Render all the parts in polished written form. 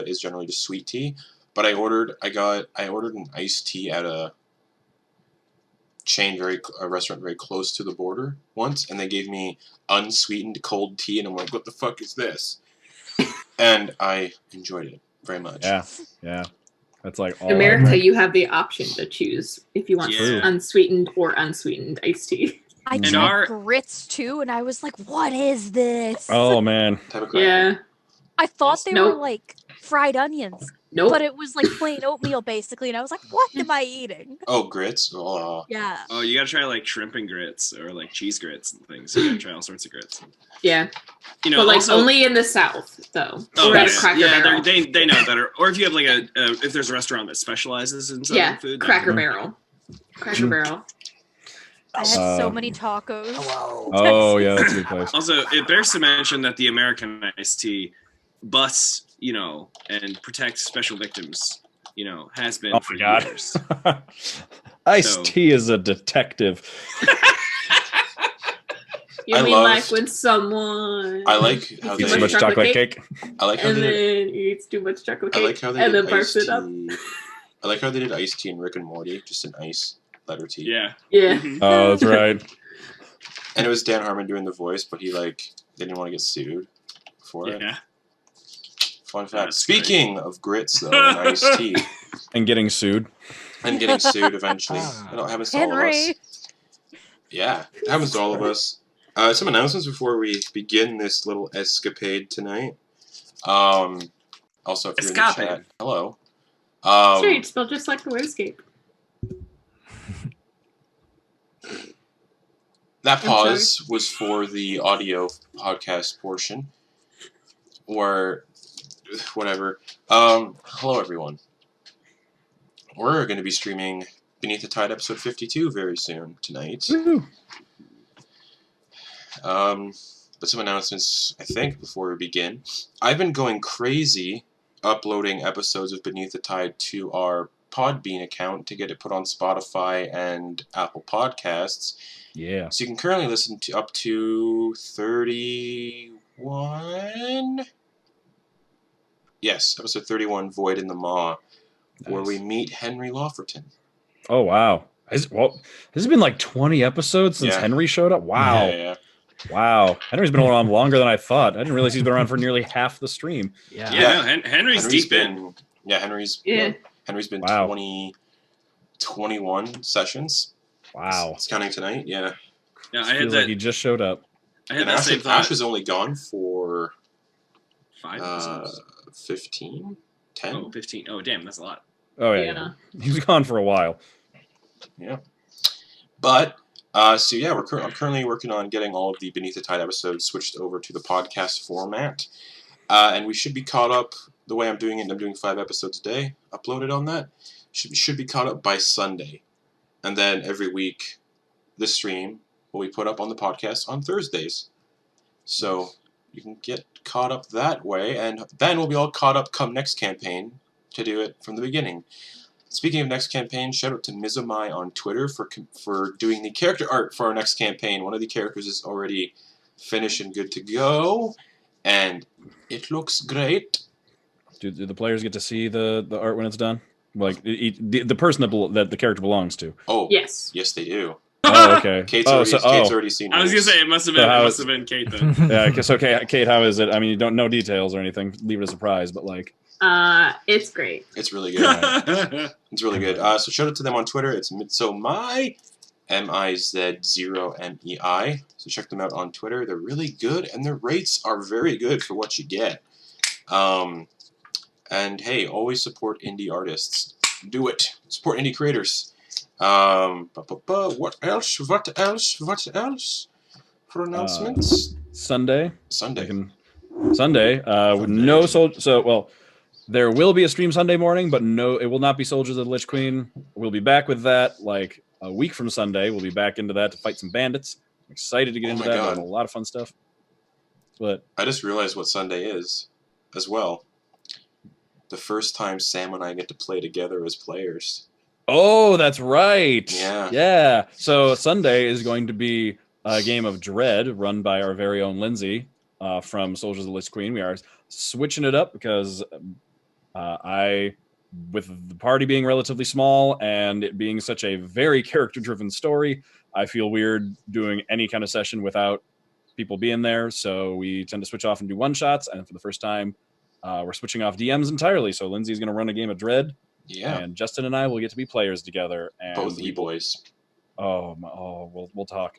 is generally just sweet tea. But I ordered an iced tea at a restaurant very close to the border once, and they gave me unsweetened cold tea, and I'm like, what the fuck is this? And I enjoyed it very much. Yeah. That's like all in America, you have the option to choose if you want unsweetened or unsweetened iced tea. I tried grits too, and I was like, what is this? Oh, man. Yeah. I thought they were like fried onions. Nope. But it was like plain oatmeal, basically, and I was like, what am I eating? Oh, grits? Oh. Yeah. Oh, you gotta try like shrimp and grits or like cheese grits and things. You gotta try all sorts of grits. Yeah. You know, but like also, only in the South, though. Oh, or at a Cracker Barrel. They know better. Or if you have like if there's a restaurant that specializes in Southern food. Cracker Barrel. Cracker Barrel. I had so many tacos. Oh, yeah, that's a good place. Also, it bears to mention that the American iced tea busts, and protects special victims, has been for years. Iced tea is a detective. You mean like when someone I like how eats too much chocolate cake. I like how and they then eats too much chocolate cake I like how they and did then burps it up. I like how they did iced tea in Rick and Morty, just an ice letter T. Yeah. Oh, that's right. And it was Dan Harmon doing the voice, but he didn't want to get sued for it. Yeah. Fun fact. Speaking of grits, though, and iced tea. And getting sued. And getting sued eventually. It happens to all of us. Yeah, it happens to all of us. Some announcements before we begin this little escapade tonight. Also, if you're in the chat, hello. Straight, spelled just like the word escape. That pause was for the audio podcast portion. Or whatever. Hello, everyone. We're going to be streaming Beneath the Tide episode 52 very soon tonight. But some announcements, I think, before we begin. I've been going crazy uploading episodes of Beneath the Tide to our Podbean account to get it put on Spotify and Apple Podcasts. Yeah. So you can currently listen to up to 31... Yes, episode 31, Void in the Maw, where we meet Henry Lofferton. Oh, wow. This has been like 20 episodes since Henry showed up? Wow. Yeah. Wow. Henry's been around longer than I thought. I didn't realize he's been around for nearly half the stream. Henry's deep in. Yeah, Henry's been 21 sessions. Wow. It's counting tonight, yeah. Yeah, I had that. Like he just showed up. I had that same thought. Ash is only gone for 5 episodes. 15? 10? Oh, 15. Oh, damn, that's a lot. Oh, yeah. He was gone for a while. Yeah. But, I'm currently working on getting all of the Beneath the Tide episodes switched over to the podcast format. And we should be caught up, the way I'm doing it, I'm doing 5 episodes a day, uploaded on that. Should be caught up by Sunday. And then every week, the stream will be put up on the podcast on Thursdays. So you can get caught up that way, and then we'll be all caught up come next campaign to do it from the beginning. Speaking of next campaign, shout out to Mizumai on Twitter for doing the character art for our next campaign. One of the characters is already finished and good to go, and it looks great. Do the players get to see the art when it's done? Like the person that the character belongs to? Oh, yes, they do. Oh, okay. Kate's already seen it. I was gonna say it must have been Kate then. Yeah, so Kate, how is it? I mean, you don't know details or anything. Leave it a surprise, but like. It's great. It's really good. It's really good. So shout out to them on Twitter. It's Mizumai, MIZ0MEI. So check them out on Twitter. They're really good, and their rates are very good for what you get. And hey, always support indie artists. Do it. Support indie creators. What else? For announcements? Sunday. Sunday. There will be a stream Sunday morning, but no, it will not be Soldiers of the Lich Queen. We'll be back with that like a week from Sunday. We'll be back into that to fight some bandits. I'm excited to get into that. God. A lot of fun stuff. But I just realized what Sunday is as well. The first time Sam and I get to play together as players. Oh, that's right. Yeah. So Sunday is going to be a game of Dread run by our very own Lindsay from Soldiers of the Lich Queen. We are switching it up because With the party being relatively small and it being such a very character-driven story, I feel weird doing any kind of session without people being there. So we tend to switch off and do one-shots. And for the first time, we're switching off DMs entirely. So Lindsay's going to run a game of Dread. Yeah. And Justin and I will get to be players together. And both E-boys. We'll talk.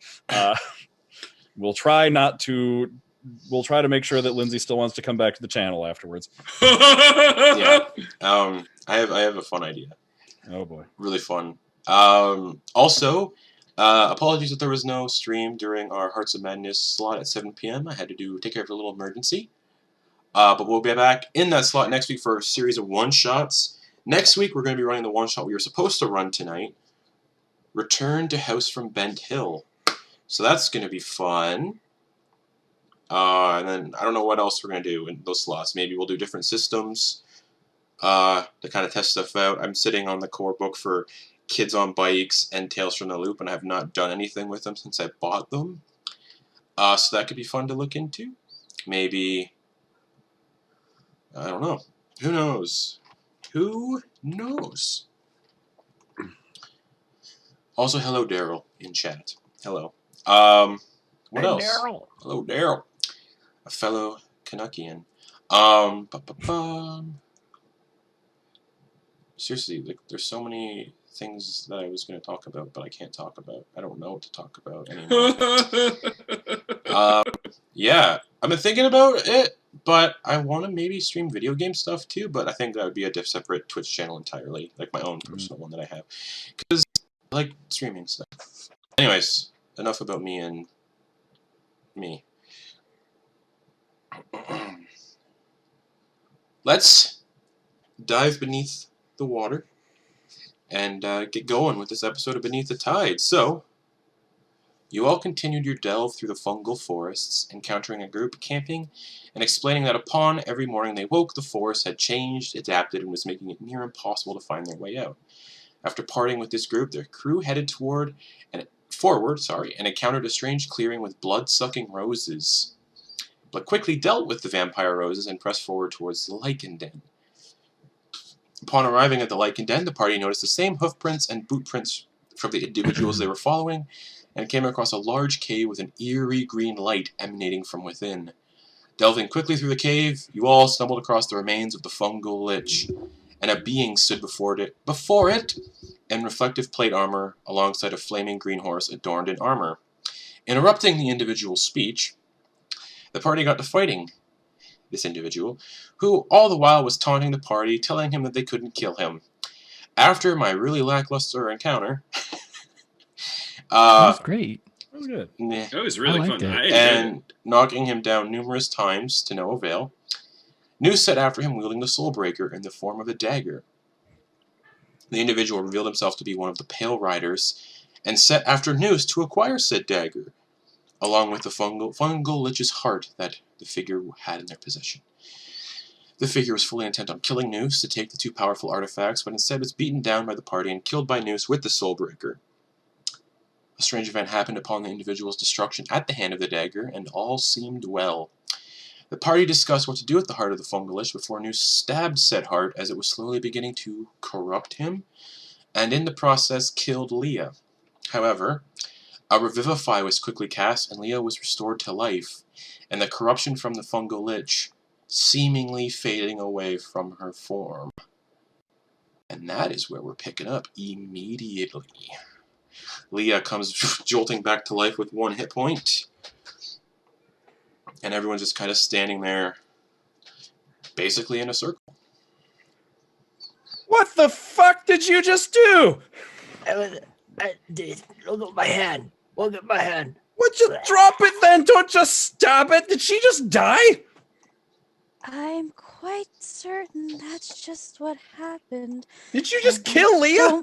We'll try to make sure that Lindsay still wants to come back to the channel afterwards. Yeah. I have a fun idea. Oh boy. Really fun. Also, apologies that there was no stream during our Hearts of Madness slot at 7 p.m. I had to take care of a little emergency. But we'll be back in that slot next week for a series of one-shots. Next week, we're going to be running the one-shot we were supposed to run tonight. Return to House from Bent Hill. So that's going to be fun. And then I don't know what else we're going to do in those slots. Maybe we'll do different systems to kind of test stuff out. I'm sitting on the core book for Kids on Bikes and Tales from the Loop, and I have not done anything with them since I bought them. So that could be fun to look into. Maybe, I don't know. Who knows? Who knows? Also, hello, Daryl, in chat. Hello. What else? Daryl. Hello, Daryl. A fellow Canuckian. Seriously, like, there's so many things that I was going to talk about, but I can't talk about. I don't know what to talk about anymore. Yeah, I've been thinking about it, but I want to maybe stream video game stuff too, but I think that would be a separate Twitch channel entirely, like my own personal one that I have. Because I like streaming stuff. Anyways, enough about me and me. Let's dive beneath the water and get going with this episode of Beneath the Tide. So, you all continued your delve through the fungal forests, encountering a group camping and explaining that upon every morning they woke, the forest had changed, adapted, and was making it near impossible to find their way out. After parting with this group, their crew headed forward and encountered a strange clearing with blood-sucking roses, but quickly dealt with the vampire roses and pressed forward towards the lichen den. Upon arriving at the lichen den, the party noticed the same hoof prints and boot prints from the individuals they were following, and came across a large cave with an eerie green light emanating from within. Delving quickly through the cave, you all stumbled across the remains of the Fungal Lich, and a being stood before it in reflective plate armor alongside a flaming green horse adorned in armor. Interrupting the individual's speech, the party got to fighting this individual, who all the while was taunting the party, telling him that they couldn't kill him. After my really lackluster encounter, That was great. That was good. That was really fun. And knocking him down numerous times to no avail, Noose set after him wielding the Soulbreaker in the form of a dagger. The individual revealed himself to be one of the Pale Riders, and set after Noose to acquire said dagger, along with the fungal Lich's heart that the figure had in their possession. The figure was fully intent on killing Noose to take the two powerful artifacts, but instead was beaten down by the party and killed by Noose with the Soulbreaker. A strange event happened upon the individual's destruction at the hand of the dagger, and all seemed well. The party discussed what to do with the heart of the Fungal Lich before Noose stabbed said heart as it was slowly beginning to corrupt him, and in the process killed Leah. However, a revivify was quickly cast, and Leah was restored to life, and the corruption from the Fungal Lich seemingly fading away from her form. And that is where we're picking up immediately. Leah comes jolting back to life with 1 hit point, and everyone's just kind of standing there, basically in a circle. What the fuck did you just do? Look at my hand. Look at my hand. Would you drop it then? Don't just stab it. Did she just die? I'm quite certain that's just what happened. Did you just kill Leah?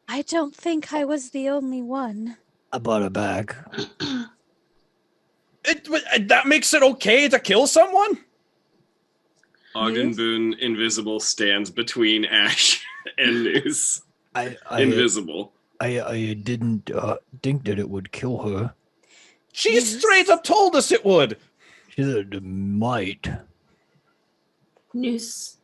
I don't think I was the only one. I brought it back. That makes it okay to kill someone? Ogden Noose? Boon, invisible, stands between Ash and Noose. Invisible. I didn't think that it would kill her. She straight up told us it would. She said it might. Noose,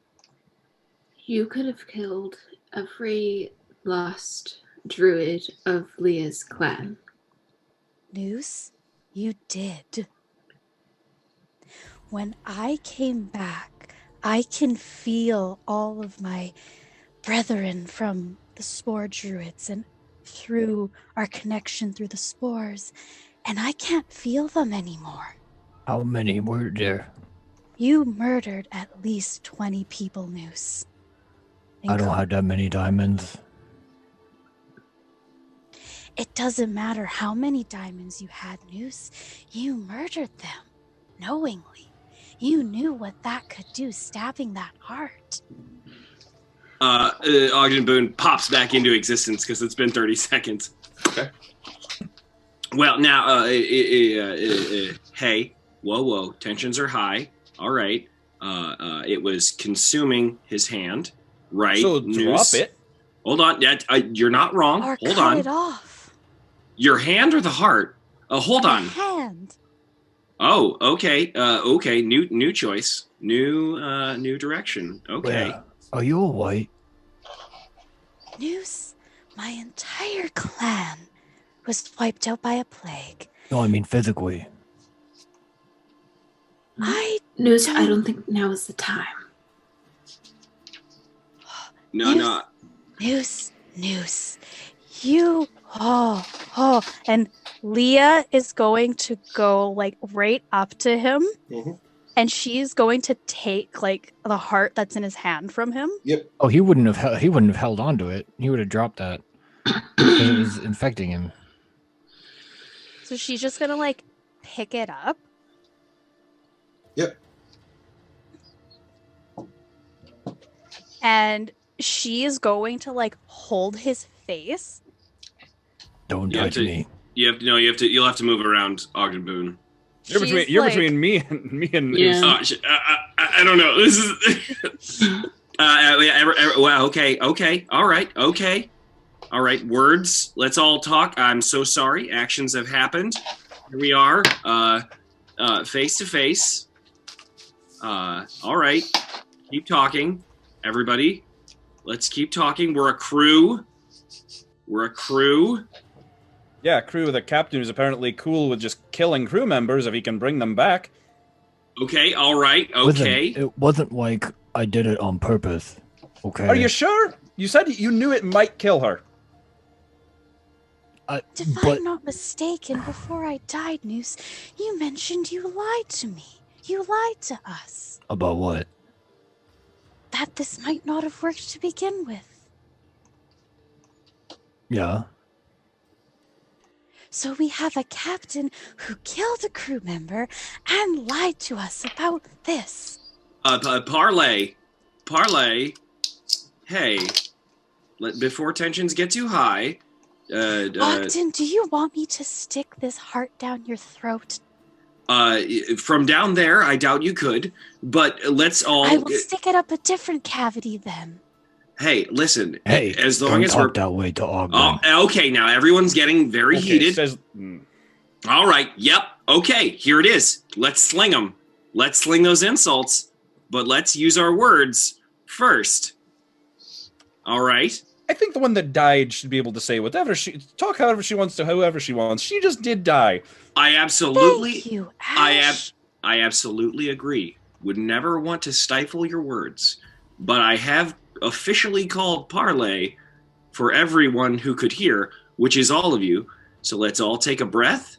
You could have killed every last druid of Leah's clan. Noose, you did. When I came back, I can feel all of my brethren from the spore druids and through our connection through the spores, and I can't feel them anymore. How many were there? You murdered at least 20 people, Noose. I don't have that many diamonds. It doesn't matter how many diamonds you had, Noose. You murdered them, knowingly. You knew what that could do, stabbing that heart. Ogden Boon pops back into existence because it's been 30 seconds. Okay. Well, now, hey, whoa, tensions are high. All right. It was consuming his hand, right? So Noose. drop it. Hold on. You're not wrong. Or Hold cut on. it off. Your hand or the heart? Hold on. The hand. Oh, okay. Okay. New choice. New direction. Okay. Yeah. Are you all white? Noose, my entire clan was wiped out by a plague. No, I mean physically. Noose, I don't think now is the time. No. Noose, you, and Leah is going to go like right up to him, and she's going to take like the heart that's in his hand from him. Yep. Oh, he wouldn't have held on to it. He would have dropped that. Because it was infecting him. So she's just gonna like pick it up. Yep. And she is going to like hold his face. Don't touch me. You'll have to move around, Ogden Boon. You're between me and Yeah. I don't know. This is well, okay. All right. Words. Let's all talk. I'm so sorry. Actions have happened. Here we are. Face to face. All right. Keep talking, everybody. Let's keep talking. We're a crew. Yeah, crew. The captain is apparently cool with just killing crew members if he can bring them back. Okay, all right, okay. Listen, it wasn't like I did it on purpose. Okay. Are you sure? You said you knew it might kill her. If I'm not mistaken, before I died, Noose, you mentioned you lied to me. You lied to us. About what? That this might not have worked to begin with. Yeah. So we have a captain who killed a crew member and lied to us about this. Parlay. Hey, before tensions get too high. Ogden, do you want me to stick this heart down your throat? From down there, I doubt you could. But let's all. I will stick it up a different cavity then. Hey, listen. Hey, as long as we're that way to Ogden. Okay, now everyone's getting very heated. All right. Yep. Okay. Here it is. Let's sling them. Let's sling those insults, but let's use our words first. All right. I think the one that died should be able to say whatever talk however she wants to, however she wants. She just did die. I absolutely. Thank you, Ash. I absolutely agree. Would never want to stifle your words, but I have officially called parlay for everyone who could hear, which is all of you. So let's all take a breath.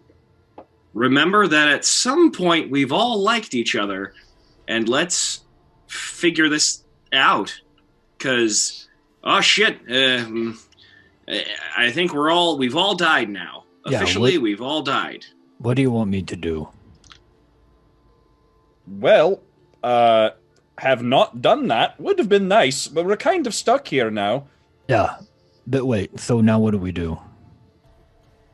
Remember that at some point we've all liked each other, and let's figure this out. Cause, oh shit, I think we've all died now. Officially, we've all died. What do you want me to do? Well, have not done that. Would have been nice, but we're kind of stuck here now. Yeah, but wait. So now what do we do?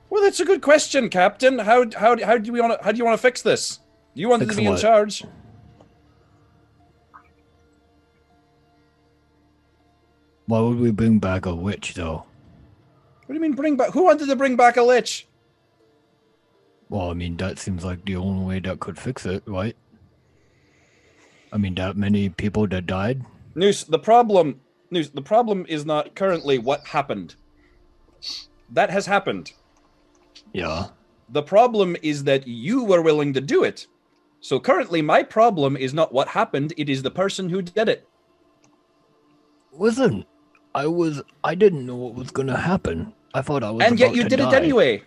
Well, that's a good question, Captain. How do you want to fix this? You wanted to be in charge. Why would we bring back a witch, though? What do you mean bring back? Who wanted to bring back a lich? Well, I mean, that seems like the only way that could fix it, right? I mean, that many people that died? Noose, the problem News, the problem is not currently what happened. That has happened. Yeah. The problem is that you were willing to do it. So currently, my problem is not what happened, it is the person who did it. Listen, I didn't know what was gonna happen. I thought I was and yet about you to did die. it anyway.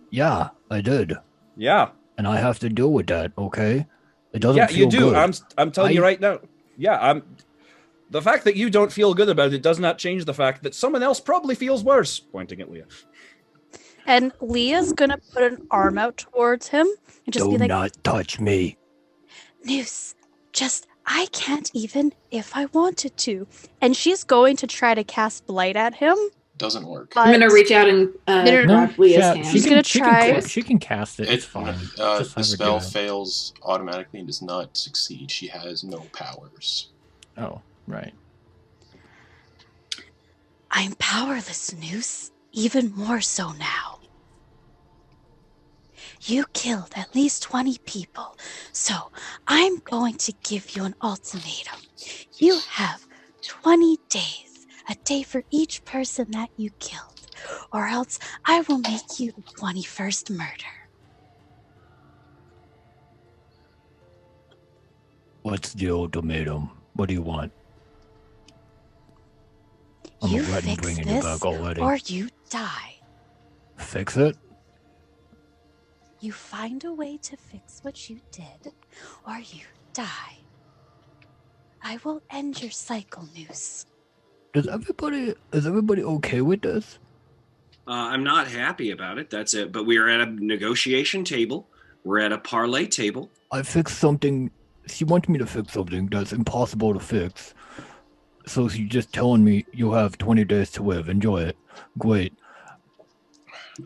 Yeah, I did. Yeah. And I have to deal with that, okay? It doesn't Yeah, feel you do. good. I'm telling you right now. Yeah, the fact that you don't feel good about it does not change the fact that someone else probably feels worse. Pointing at Leah. And Leah's gonna put an arm out towards him and just be like, "Do not touch me." Noose, I can't even if I wanted to. And she's going to try to cast Blight at him. Doesn't work. I'm going to reach out and grab Leah's hand. She's going to try. She can cast it. It's fine. The spell fails automatically and does not succeed. She has no powers. Oh, right. I'm powerless, Noose. Even more so now. You killed at least 20 people, so I'm going to give you an ultimatum. You have 20 days, a day for each person that you killed, or else I will make you the 21st murder. What's the ultimatum? What do you want? I'm You regretting fix bringing you this, back already. or you die. Fix it? You find a way to fix what you did, or you die. I will end your cycle, Noose. Is everybody okay with this? I'm not happy about it. That's it. But we are at a negotiation table. We're at a parlay table. I fixed something. She wants me to fix something that's impossible to fix. So she's just telling me you have 20 days to live. Enjoy it. Great.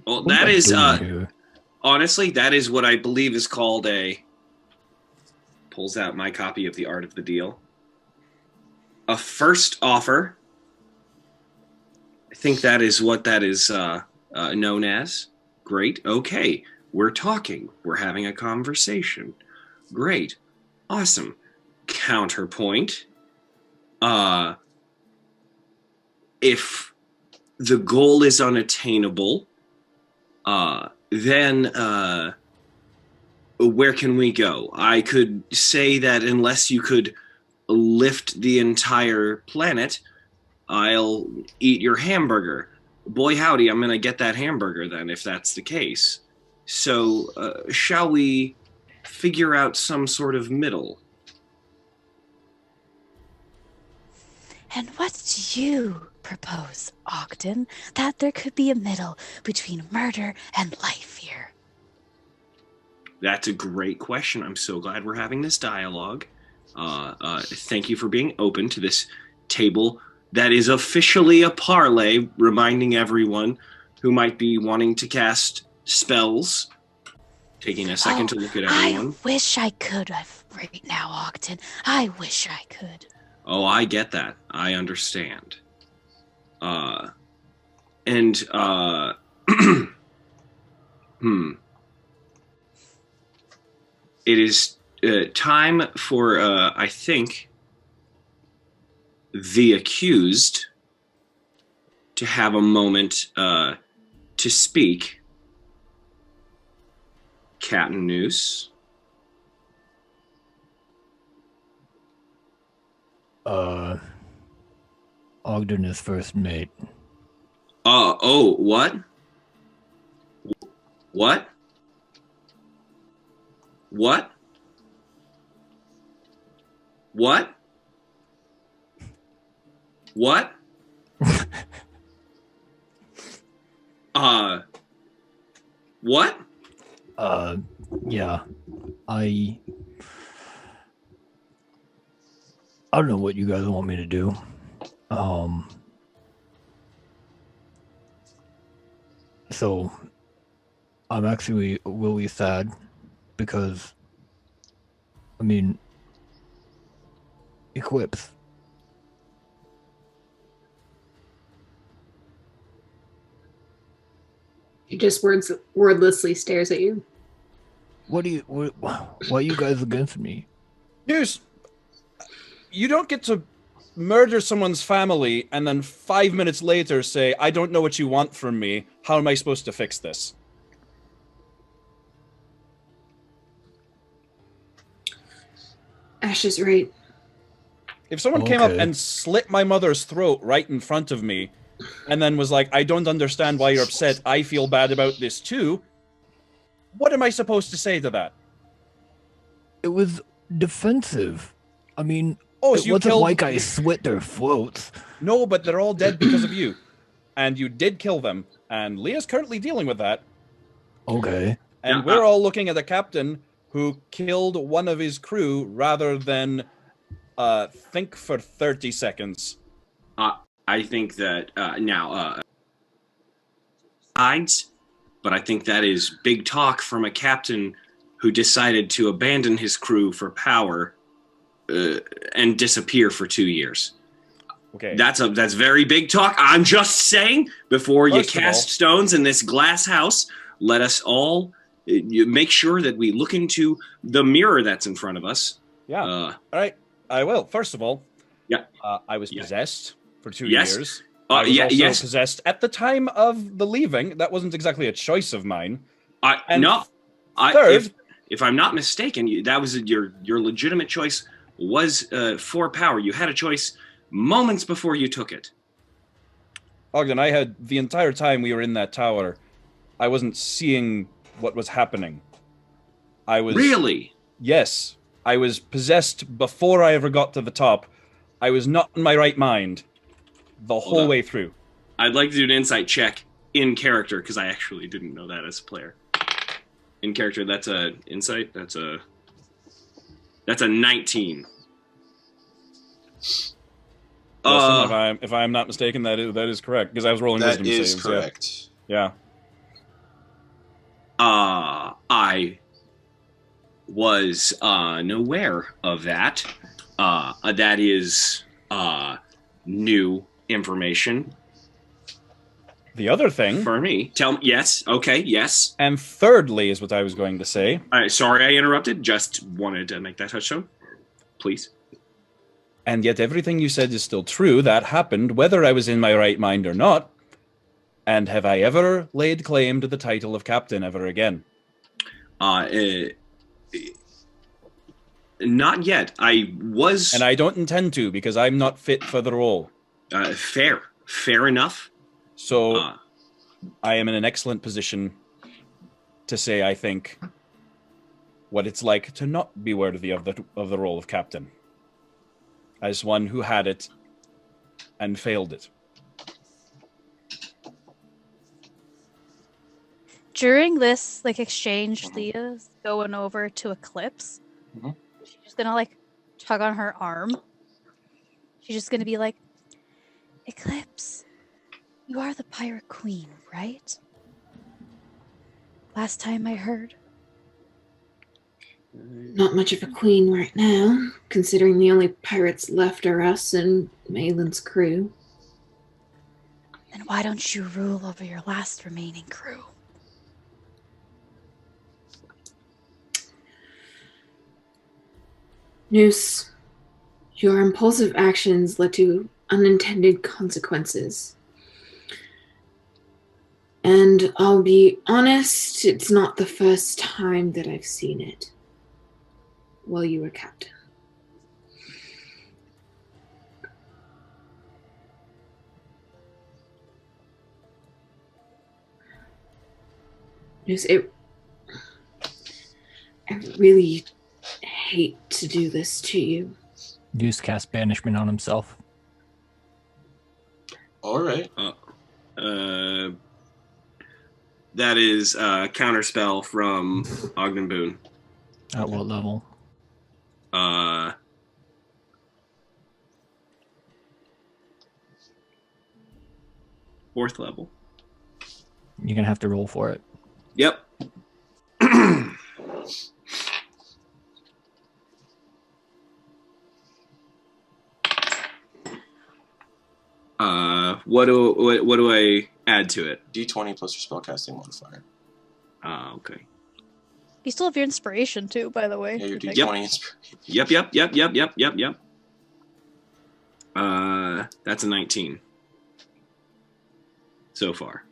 Well, What that am I is doing here? honestly, that is what I believe is called a. Pulls out my copy of the Art of the Deal. A first offer. I think that is what that is known as. Great. Okay. We're talking. We're having a conversation. Great. Awesome. Counterpoint. If the goal is unattainable, then where can we go? I could say that unless you could lift the entire planet, I'll eat your hamburger. Boy, howdy, I'm going to get that hamburger then, if that's the case. So, shall we figure out some sort of middle? And what do you propose, Ogden, that there could be a middle between murder and life here? That's a great question. I'm so glad we're having this dialogue. Thank you for being open to this table that is officially a parlay, reminding everyone who might be wanting to cast spells. Taking a second to look at everyone. I wish I could right now, Ogden. I wish I could. Oh, I get that. I understand. It is time for, I think, the accused to have a moment to speak. Cat and Noose. Ogden is first mate. Oh, what? What? What? What? What? What? Yeah. I don't know what you guys want me to do. So I'm actually really sad because, I mean, Eclipse. He just wordlessly stares at you. Why are you guys against me? News. You don't get to murder someone's family and then 5 minutes later say, I don't know what you want from me. How am I supposed to fix this? Ash is right. If someone came up and slit my mother's throat right in front of me and then was like, I don't understand why you're upset. I feel bad about this too. What am I supposed to say to that? It was defensive. I mean, so it wasn't like I slit their throats. No, but they're all dead because of you. And you did kill them. And Leah's currently dealing with that. Okay. And we're all looking at a captain who killed one of his crew rather than think for 30 seconds. I think that but I think that is big talk from a captain who decided to abandon his crew for power and disappear for 2 years. Okay, that's very big talk. I'm just saying, before you cast stones in this glass house, let us all make sure that we look into the mirror that's in front of us. Yeah. All right, I will. First of all, I was possessed for 2 years. I was also possessed at the time of the leaving. That wasn't exactly a choice of mine. Third, if I'm not mistaken, that was your legitimate choice was for power. You had a choice moments before you took it. Ogden, I had the entire time we were in that tower, I wasn't seeing what was happening. I was Really? Yes. I was possessed before I ever got to the top. I was not in my right mind the whole way through. I'd like to do an insight check in character, because I actually didn't know that as a player. In character, that's a insight. That's a 19. Listen, if I'm not mistaken, that is correct, because I was rolling wisdom saves. That is correct. Yeah. I was unaware of that. That is new information. The other thing for me, tell me. Yes. Okay. Yes. And thirdly is what I was going to say. Sorry, I interrupted. Just wanted to make that touchstone, please. And yet everything you said is still true. That happened whether I was in my right mind or not. And have I ever laid claim to the title of captain ever again? Not yet. I was... And I don't intend to, because I'm not fit for the role. Fair enough. So, I am in an excellent position to say, I think, what it's like to not be worthy of the role of captain. As one who had it and failed it. During this exchange, Leah's going over to Eclipse. She's just gonna tug on her arm. She's just gonna be like, Eclipse, you are the pirate queen, right? Last time I heard. Not much of a queen right now, considering the only pirates left are us and Malin's crew. Then why don't you rule over your last remaining crew? Noose, your impulsive actions led to unintended consequences. And I'll be honest, it's not the first time that I've seen it while you were captain. Noose, I really hate to do this to you. Use cast banishment on himself. All right. That is a counterspell from Ogden Boon. At what level? 4th level. You're gonna have to roll for it. Yep. What do I add to it? D20 plus your spellcasting modifier. Okay. You still have your inspiration too, by the way. Yeah, your D20 inspiration. Yep. That's a 19 so far.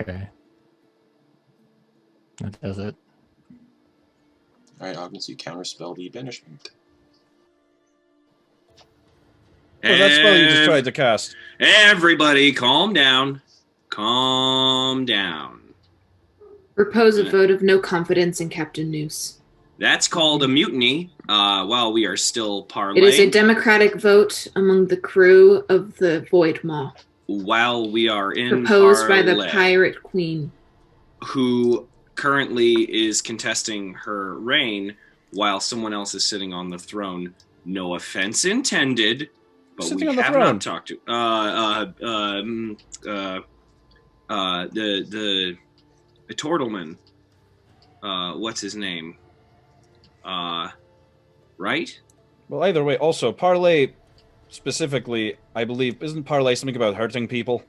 Okay. That does it. All right, Ogden, so you counterspell the banishment. Well, that spell you just tried to cast. Everybody, calm down. Calm down. Propose a vote of no confidence in Captain Noose. That's called a mutiny. While we are still parlaying. It is a democratic vote among the crew of the Void Maw. While we are in proposed by the parlay, Pirate Queen, who currently is contesting her reign while someone else is sitting on the throne. No offense intended, but sitting we on the have throne? not talked to the Tortleman. What's his name? Right? Well, either way, also, parlay specifically, I believe, isn't parlay something about hurting people?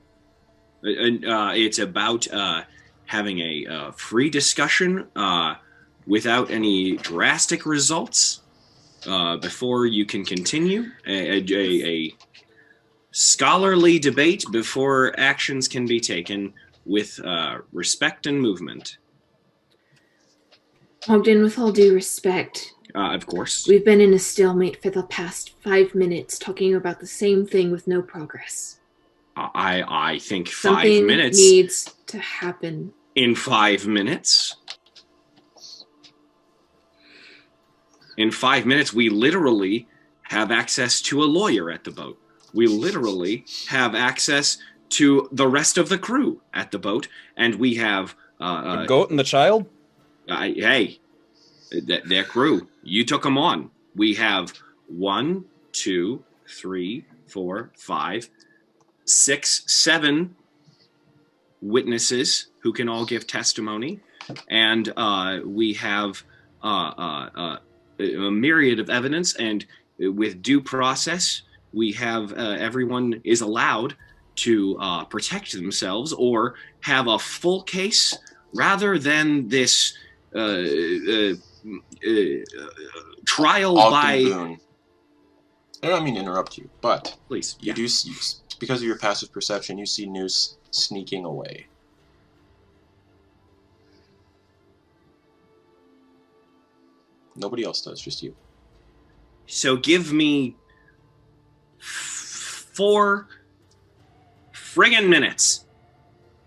It's about having a free discussion without any drastic results before you can continue. A scholarly debate before actions can be taken with respect and movement. Ogden, with all due respect, Of course. we've been in a stalemate for the past 5 minutes talking about the same thing with no progress. I think 5 Something minutes. needs to happen. In 5 minutes. In 5 minutes, we literally have access to a lawyer at the boat. We literally have access to the rest of the crew at the boat, and we have The goat and the child? hey, their crew. You took them on. We have 1, 2, 3, 4, 5, 6, 7 witnesses who can all give testimony, and we have a myriad of evidence, and with due process, we have everyone is allowed to protect themselves or have a full case rather than this trial Ogden by... Boon. I don't mean to interrupt you, but Please. you do see, because of your passive perception, you see Noose sneaking away. Nobody else does, just you. So give me 4 friggin' minutes.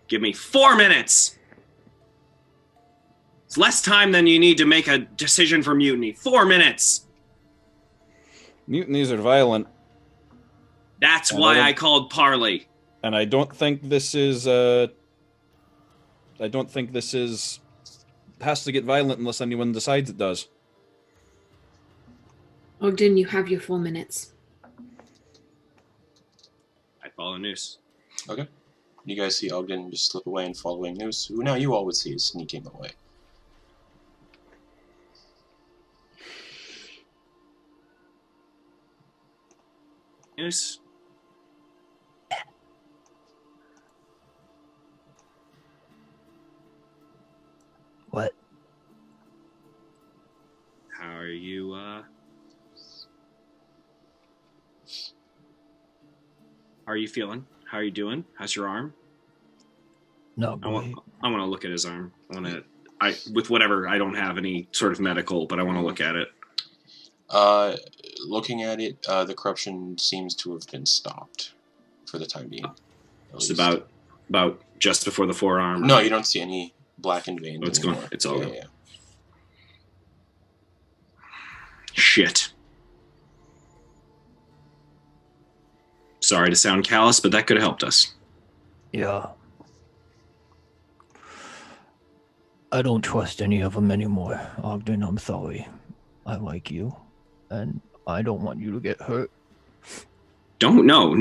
Give me 4 minutes. It's less time than you need to make a decision for mutiny. 4 minutes. Mutinies are violent, That's And why I I called parley. and I don't think this is, has to get violent unless anyone decides it does. Ogden, you have your 4 minutes. I follow Noose. Okay. You guys see Ogden just slip away and following Noose, who now you all would see is sneaking away. Noose. What? How are you, How are you feeling? How are you doing? How's your arm? No, I want to look at his arm. With whatever, I don't have any sort of medical, but I want to look at it. Looking at it, the corruption seems to have been stopped for the time being. It's about just before the forearm. No, you don't see any blackened veins. Oh, it's anymore. gone. It's all gone. Yeah. Shit. Sorry to sound callous, but that could have helped us. Yeah. I don't trust any of them anymore, Ogden. I'm sorry. I like you, and I don't want you to get hurt. No.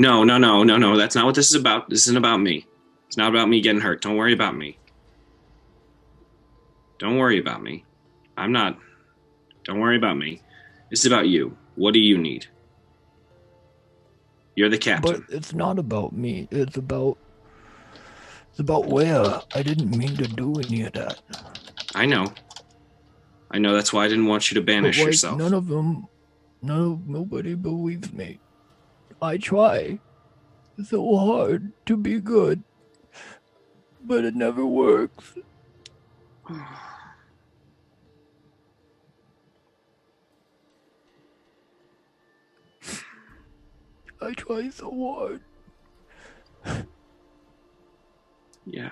That's not what this is about. This isn't about me. It's not about me getting hurt. Don't worry about me. Don't worry about me. Don't worry about me. This is about you. What do you need? You're the captain. But it's not about me. It's about where. I didn't mean to do any of that. I know. That's why I didn't want you to banish But, yourself. None of them. Nobody believes me. I try so hard to be good, but it never works. I try so hard. Yeah.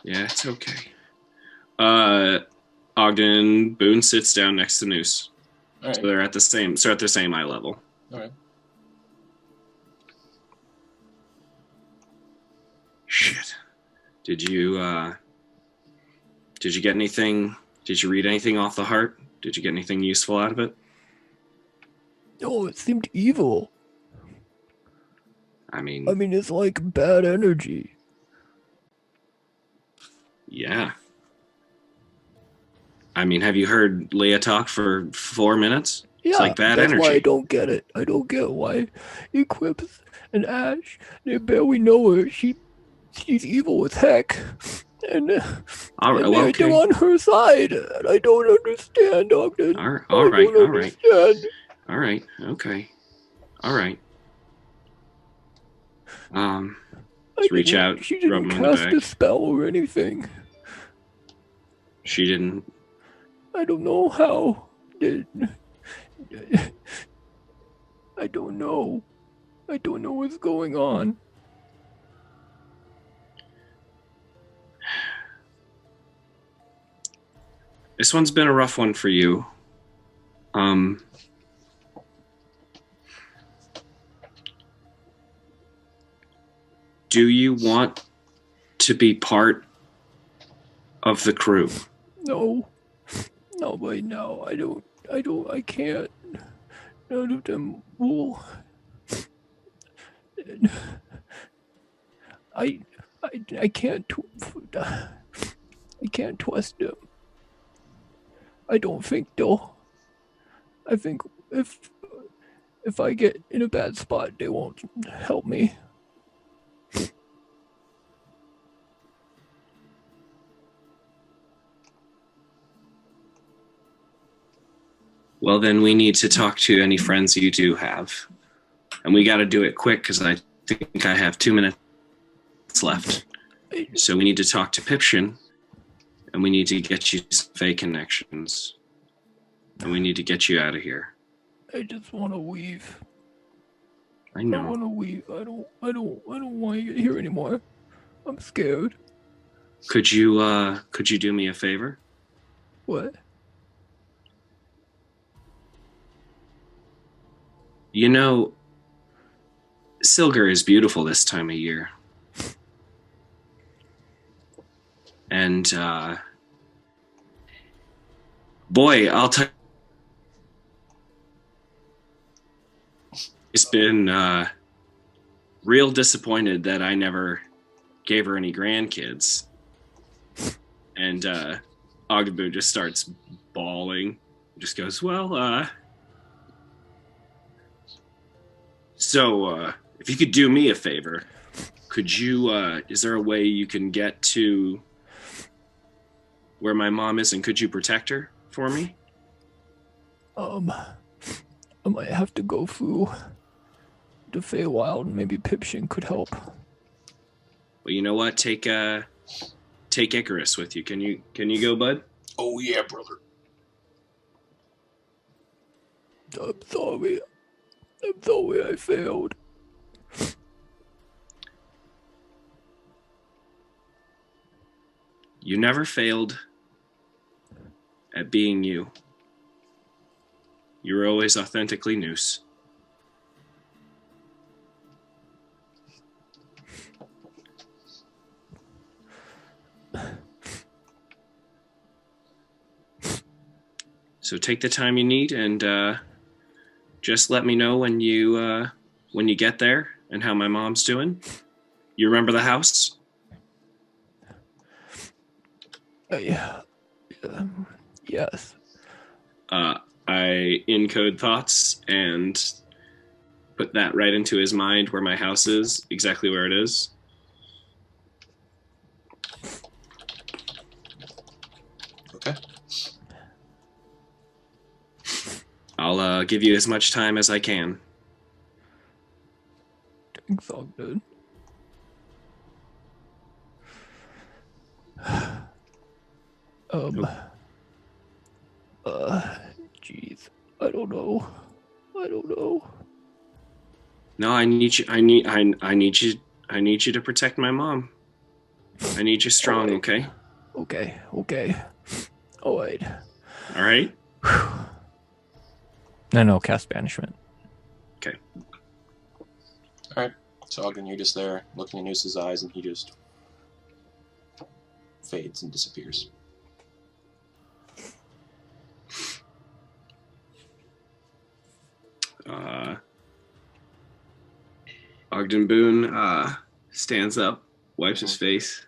Yeah, it's okay. Ogden, Boon sits down next to Noose. All right. So they're at the same eye level. All right. Shit. Did you get anything? Did you read anything off the heart? Did you get anything useful out of it? No, it seemed evil. I mean, it's like bad energy. yeah. I mean, have you heard Leah talk for 4 minutes? Yeah, it's like bad that's energy. Why I don't get it. I don't get why Eclipse and Ash, they barely know her. She's evil as heck. And, they're on her side. And I don't understand, Ogden. All right. Okay. All right. Let's reach out. She didn't cast a spell or anything. She didn't. I don't know how. I don't know. I don't know what's going on. This one's been a rough one for you. Do you want to be part of the crew? No. Not right now. I can't. None of them will. I can't. I can't trust them. I don't think they'll. I think if I get in a bad spot, they won't help me. Well, then we need to talk to any friends you do have. And we got to do it quick because I think I have 2 minutes left. So we need to talk to Pipshin, and we need to get you some fake connections. And we need to get you out of here. I just want to leave. I know. I want to leave. I don't want to get here anymore. I'm scared. Could you do me a favor? What? You know, Silgar is beautiful this time of year. And, boy, I'll tell you, it's been, real disappointed that I never gave her any grandkids. And, Ogden just starts bawling. Just goes, well, So, if you could do me a favor, could you, is there a way you can get to where my mom is, and could you protect her for me? I might have to go through the Feywild, and maybe Pipshin could help. Well, you know what? Take Icarus with you. Can you go, bud? Oh yeah, brother. I'm sorry. I'm sorry I failed. You never failed at being you. You were always authentically Noose. So take the time you need, and just let me know when you get there and how my mom's doing. You remember the house? Yeah. Yes. I encode thoughts and put that right into his mind where my house is, exactly where it is. I'll give you as much time as I can. Thanks, Ogden. Jeez. I don't know. No, I need you to protect my mom. I need you strong, okay? Okay. All right. All right? Then I'll cast Banishment. Okay. Alright. So Ogden, you're just there, looking in Noose's eyes, and he just fades and disappears. Ogden Boon stands up, wipes his face,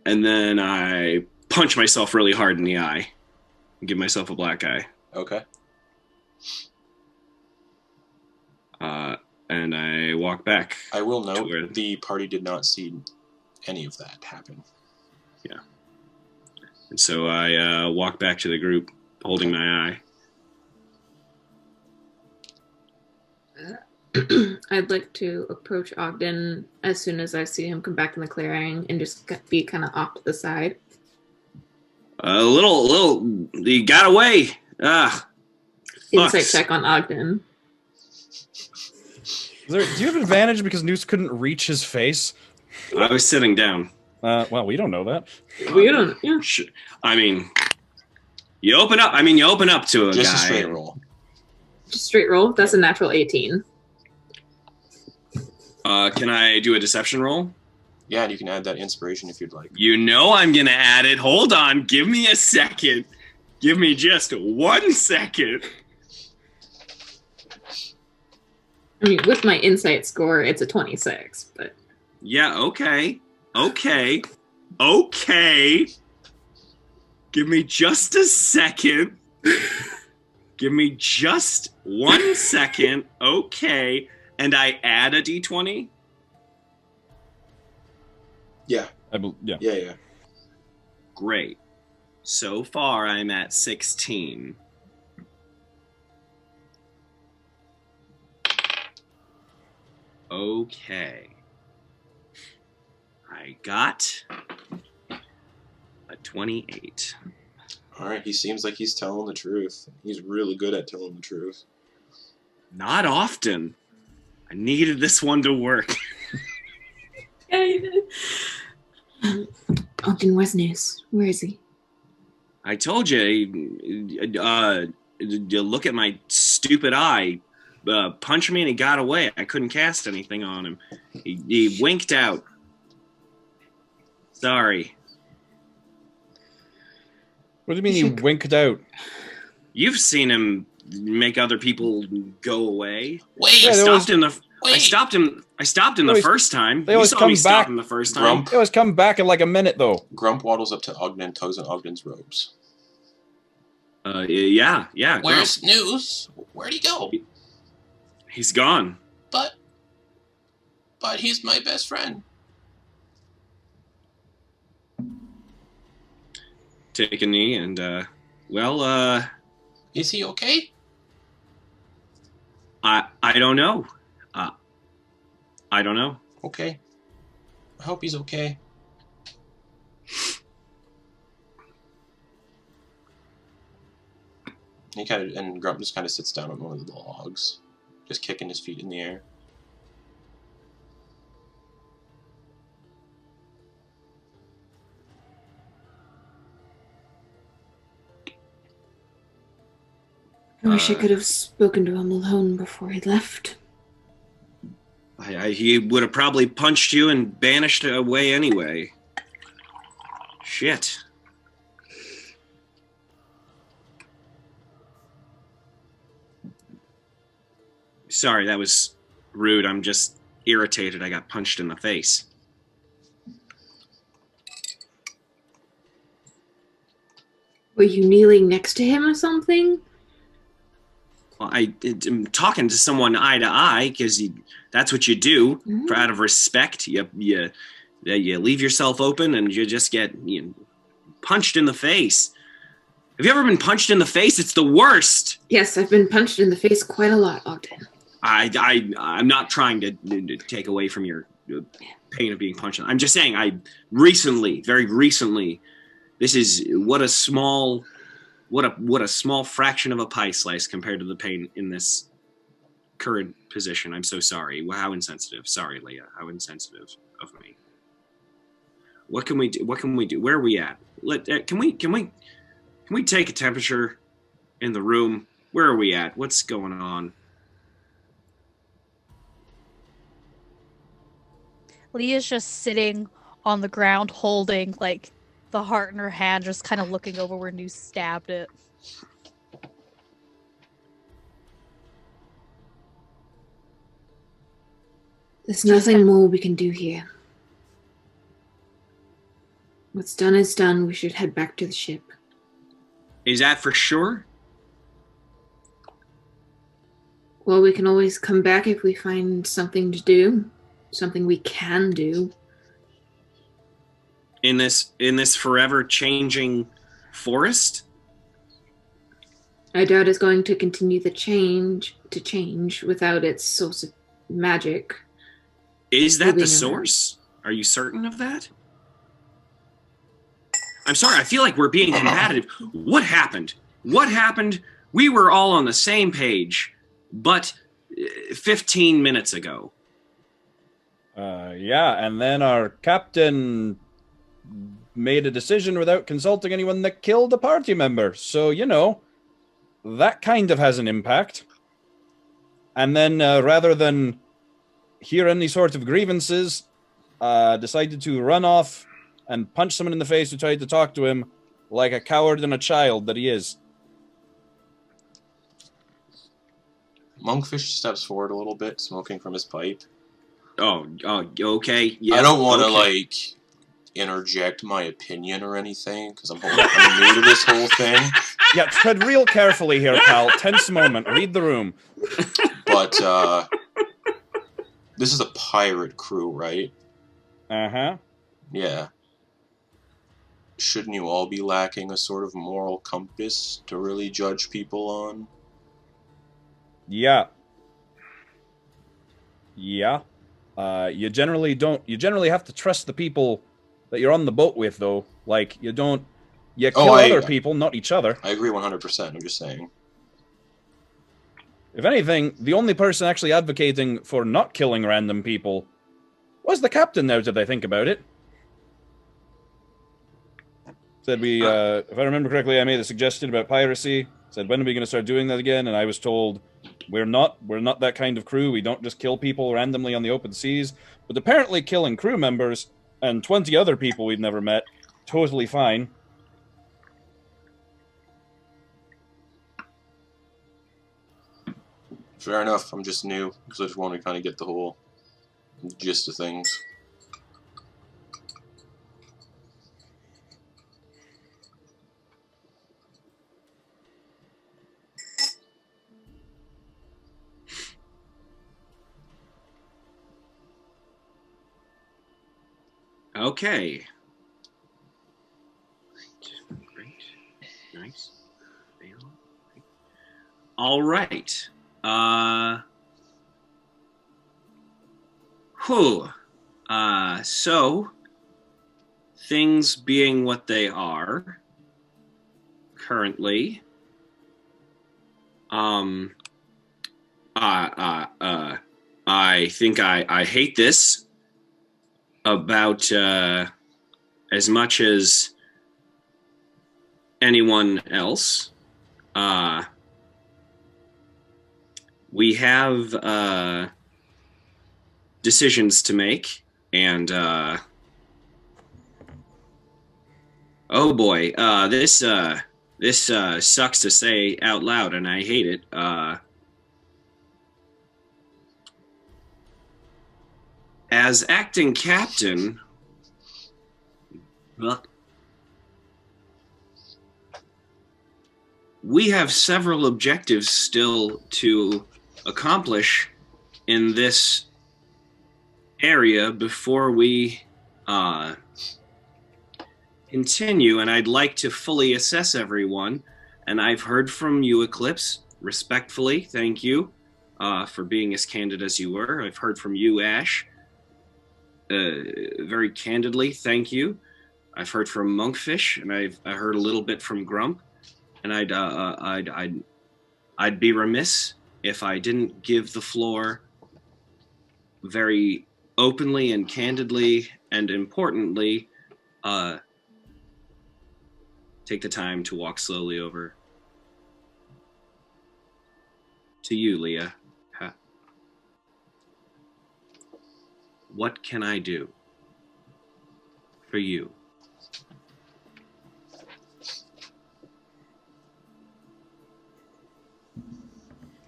and then I punch myself really hard in the eye and give myself a black eye. Okay. And I walk back. I will note the party did not see any of that happen. Yeah. And so I walk back to the group, holding my eye. I'd like to approach Ogden as soon as I see him come back in the clearing and just be kind of off to the side. He got away. Insight check on Ogden. Do you have advantage because Noose couldn't reach his face? I was sitting down. Well, we don't know that. We don't. Yeah. I mean, you open up to a guy. Just a straight roll. Just straight roll. That's a natural 18. Can I do a deception roll? Yeah, and you can add that inspiration if you'd like. You know I'm going to add it. Hold on. Give me a second. Give me just 1 second. I mean, with my insight score, it's a 26, but... Yeah, okay. Give me just a second. Give me just 1 second. Okay. And I add a d20? Yeah. Yeah. Yeah. Great. So far, I'm at 16. Okay. I got a 28. Alright, he seems like he's telling the truth. He's really good at telling the truth. Not often. I needed this one to work. Yeah, you did. Ogden, where's Noose? Where is he? I told you, you look at my stupid eye. Punched me and he got away. I couldn't cast anything on him. He winked out. Sorry. What do you mean he winked out? You've seen him make other people go away. Wait, I stopped him the first time. They always come back. Him the first time. They always come back in like a minute, though. Grump waddles up to Ogden and tugs on Ogden's robes. Yeah. Where's Noose? Where'd he go? He's gone. But he's my best friend. Take a knee and, Is he okay? I don't know. I don't know. Okay. I hope he's okay. Grump just kind of sits down on one of the logs, just kicking his feet in the air. I wish I could have spoken to him alone before he left. He would have probably punched you and banished away anyway. Shit. Sorry, that was rude. I'm just irritated. I got punched in the face. Were you kneeling next to him or something? Well, I'm talking to someone eye to eye because that's what you do. For out of respect. You leave yourself open and you just get punched in the face. Have you ever been punched in the face? It's the worst. Yes, I've been punched in the face quite a lot, Ogden. I'm not trying to take away from your pain of being punched. I'm just saying, very recently, this is what a small fraction of a pie slice compared to the pain in this current position. I'm so sorry. How insensitive. Sorry, Leah. How insensitive of me. What can we do? What can we do? Where are we at? Can we take a temperature in the room? Where are we at? What's going on? Leah's just sitting on the ground holding like the heart in her hand, just kind of looking over where Noose stabbed it. There's nothing more we can do here. What's done is done. We should head back to the ship. Is that for sure? Well, we can always come back if we find something to do. Something we can do. In this forever changing forest? I doubt it's going to continue to change without its source of magic. Is that the source? Are you certain of that? I'm sorry, I feel like we're being combative. What happened? What happened? We were all on the same page, but 15 minutes ago. Yeah, and then our captain made a decision without consulting anyone that killed a party member. So, you know, that kind of has an impact. And then, rather than hear any sort of grievances, decided to run off and punch someone in the face who tried to talk to him like a coward and a child that he is. Monkfish steps forward a little bit, smoking from his pipe. Oh, okay. Yeah, I don't want to, interject my opinion or anything, because I'm new to this whole thing. Yeah, tread real carefully here, pal. Tense moment. Read the room. But, this is a pirate crew, right? Uh-huh. Yeah. Shouldn't you all be lacking a sort of moral compass to really judge people on? Yeah. Yeah. You generally have to trust the people that you're on the boat with, though. Like, you kill other people, not each other. I agree 100%, I'm just saying. If anything, the only person actually advocating for not killing random people was the captain, now that I think about it. Said if I remember correctly, I made a suggestion about piracy. Said, when are we going to start doing that again? And I was told, we're not that kind of crew. We don't just kill people randomly on the open seas. But apparently killing crew members and 20 other people we'd never met, totally fine. Fair enough, I'm just new, because I just want to kind of get the whole gist of things. Okay. Great. Nice. All right. So, things being what they are currently, I think I hate this about as much as anyone else. We have decisions to make, and oh boy, this sucks to say out loud, and I hate it. As acting captain, we have several objectives still to accomplish in this area before we continue, and I'd like to fully assess everyone. And I've heard from you, Eclipse, respectfully. Thank you for being as candid as you were. I've heard from you, Ash, very candidly. Thank you. I've heard from Monkfish, and I heard a little bit from Grump. And I'd be remiss if I didn't give the floor very openly and candidly and importantly, take the time to walk slowly over to you, Leah. What can I do for you?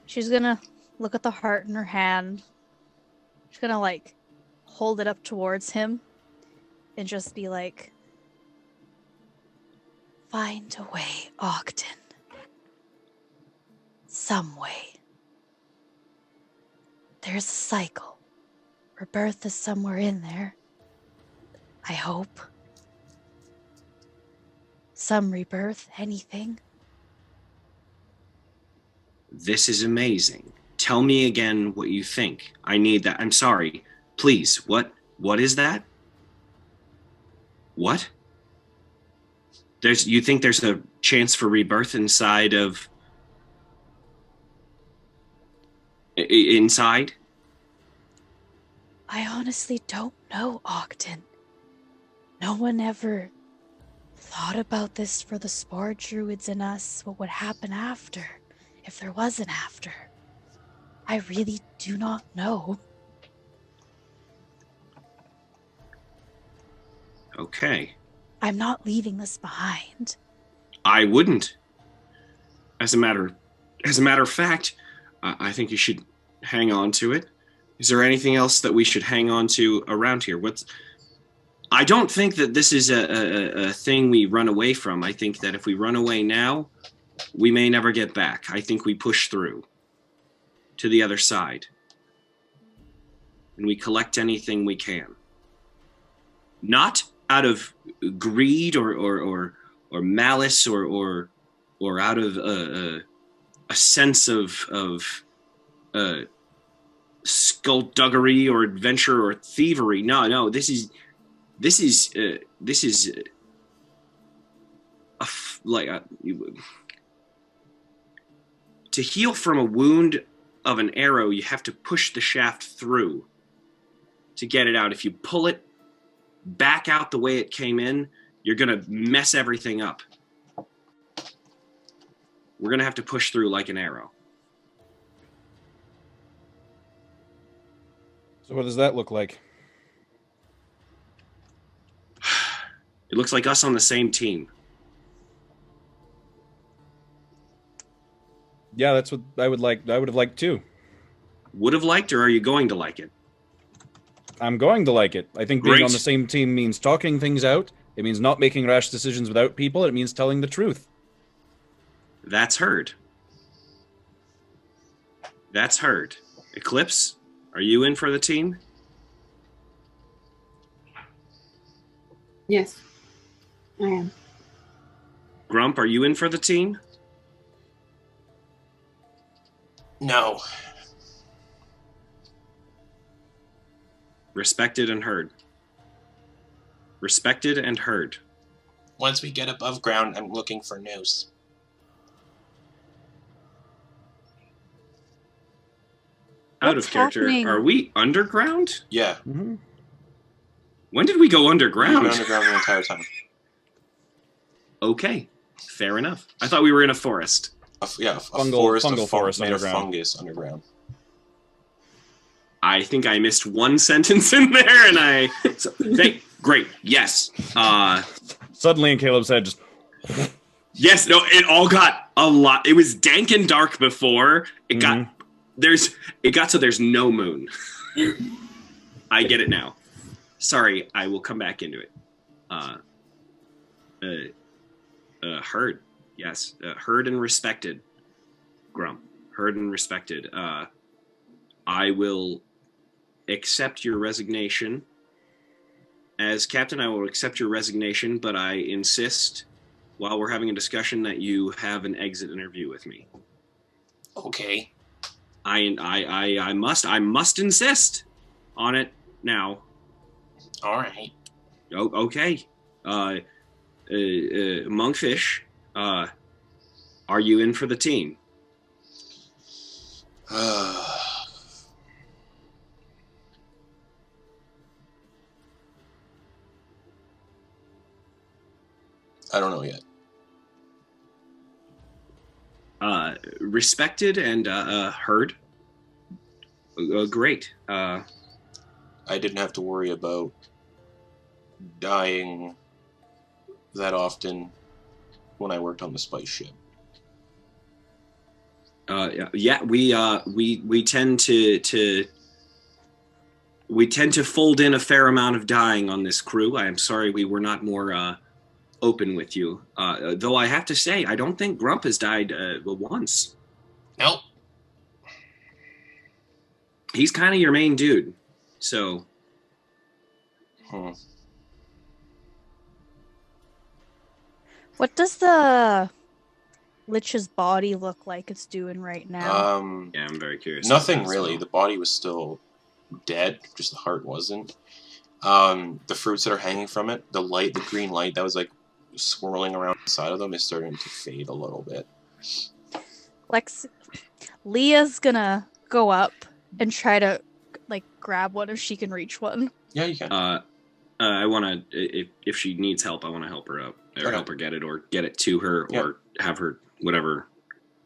She's gonna look at the heart in her hand. She's gonna like hold it up towards him and just be like, find a way, Ogden. Some way. There's a cycle. Rebirth is somewhere in there. I hope. Some rebirth, anything. This is amazing. Tell me again what you think. I need that. I'm sorry. Please, what is that? What? You think there's a chance for rebirth inside? I honestly don't know, Ogden. No one ever thought about this for the spore druids in us, what would happen after, if there was an after. I really do not know. Okay. I'm not leaving this behind. I wouldn't. As a matter of fact, I think you should hang on to it. Is there anything else that we should hang on to around here? I don't think that this is a thing we run away from. I think that if we run away now, we may never get back. I think we push through to the other side. And we collect anything we can. Not out of greed or malice or out of a sense of skullduggery or adventure or thievery. No, this is to heal from a wound of an arrow, you have to push the shaft through to get it out. If you pull it back out the way it came in, you're going to mess everything up. We're going to have to push through like an arrow. So what does that look like? It looks like us on the same team. Yeah, that's what I would like. I would have liked too. Would have liked, or are you going to like it? I'm going to like it. I think being Great. on the same team means talking things out. It means not making rash decisions without people. It means telling the truth. That's heard. That's heard. Eclipse, are you in for the team? Yes, I am. Grump, are you in for the team? No. Respected and heard. Respected and heard. Once we get above ground, I'm looking for news. Out What's of character. happening? Are we underground? Yeah. Mm-hmm. When did we go We've underground? been underground the entire time. Okay, fair enough. I thought we were in a forest. Fungal forest made of underground. fungus underground. I think I missed one sentence in there, and great, yes. Suddenly in Caleb's head, just Yes, no, it all got a lot. It was dank and dark before. It got so there's no moon. I get it now. Sorry, I will come back into it. Heard, yes, heard and respected. Grump, heard and respected. I will accept your resignation As captain, I will accept your resignation, but I insist, while we're having a discussion, that you have an exit interview with me. Okay. I must insist on it now. All right. Oh, okay. Monkfish, are you in for the team? I don't know yet. Respected and heard. Great. I didn't have to worry about dying that often when I worked on the spice ship. Yeah, we tend to fold in a fair amount of dying on this crew. I am sorry we were not more open with you. Though I have to say, I don't think Grump has died once. Nope. He's kind of your main dude, so. What does the Lich's body look like it's doing right now? Yeah, I'm very curious. Nothing really. The body was still dead, just the heart wasn't. The fruits that are hanging from it, the light, the green light that was like swirling around inside of them is starting to fade a little bit. Leah's gonna go up and try to like grab one if she can reach one. Yeah, you can. I want to, if she needs help, I want to help her up, or help her get it, or get it to her, or have her, whatever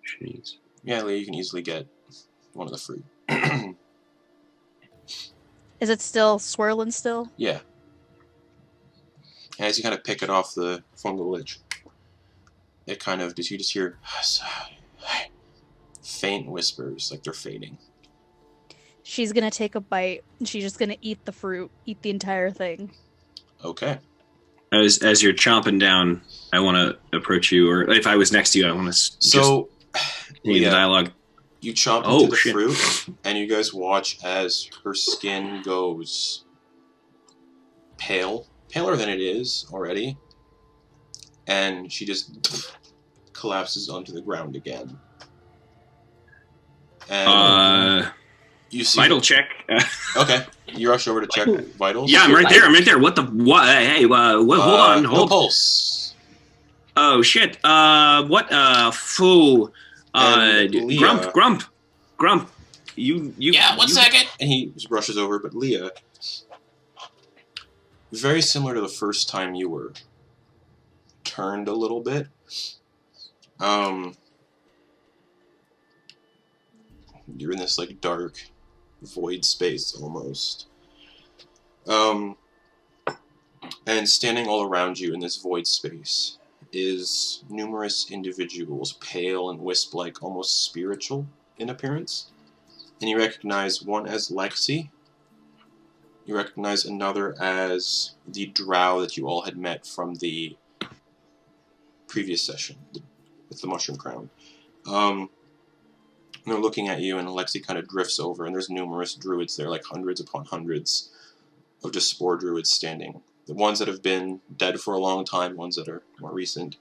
she needs. Yeah, Leah, you can easily get one of the fruit. Is it still swirling still? Yeah. As you kind of pick it off the fungal lich, it kind of, you just hear faint whispers, like they're fading. She's gonna take a bite, and she's just gonna eat the fruit, eat the entire thing. Okay. As you're chomping down, I want to approach you, or if I was next to you, I want to so lead the dialogue. You chomp into the fruit, and you guys watch as her skin goes pale, paler than it is already, and she just collapses onto the ground again. And you see vital check. Okay, you rush over to check vitals. Yeah, I'm right there. What the? What? Hey, hold on. No pulse. Oh shit. What? Foo. Grump. You. Yeah, 1 second. And he rushes over, but Leah, very similar to the first time you were turned a little bit. You're in this like dark void space almost. And standing all around you in this void space is numerous individuals, pale and wisp-like, almost spiritual in appearance. And you recognize one as Lexi. You recognize another as the drow that you all had met from the previous session with the mushroom crown. And they're looking at you, and Lexi kind of drifts over, and there's numerous druids there, like hundreds upon hundreds of just spore druids standing. The ones that have been dead for a long time, ones that are more recent.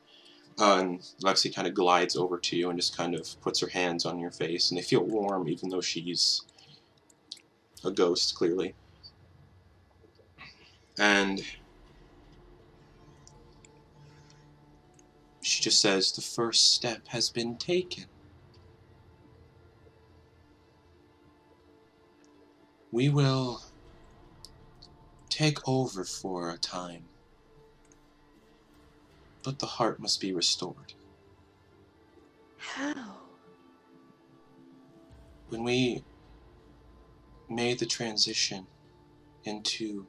And Lexi kind of glides over to you and just kind of puts her hands on your face, and they feel warm, even though she's a ghost, clearly. And she just says, "The first step has been taken. We will take over for a time, but the heart must be restored." How? When we made the transition into,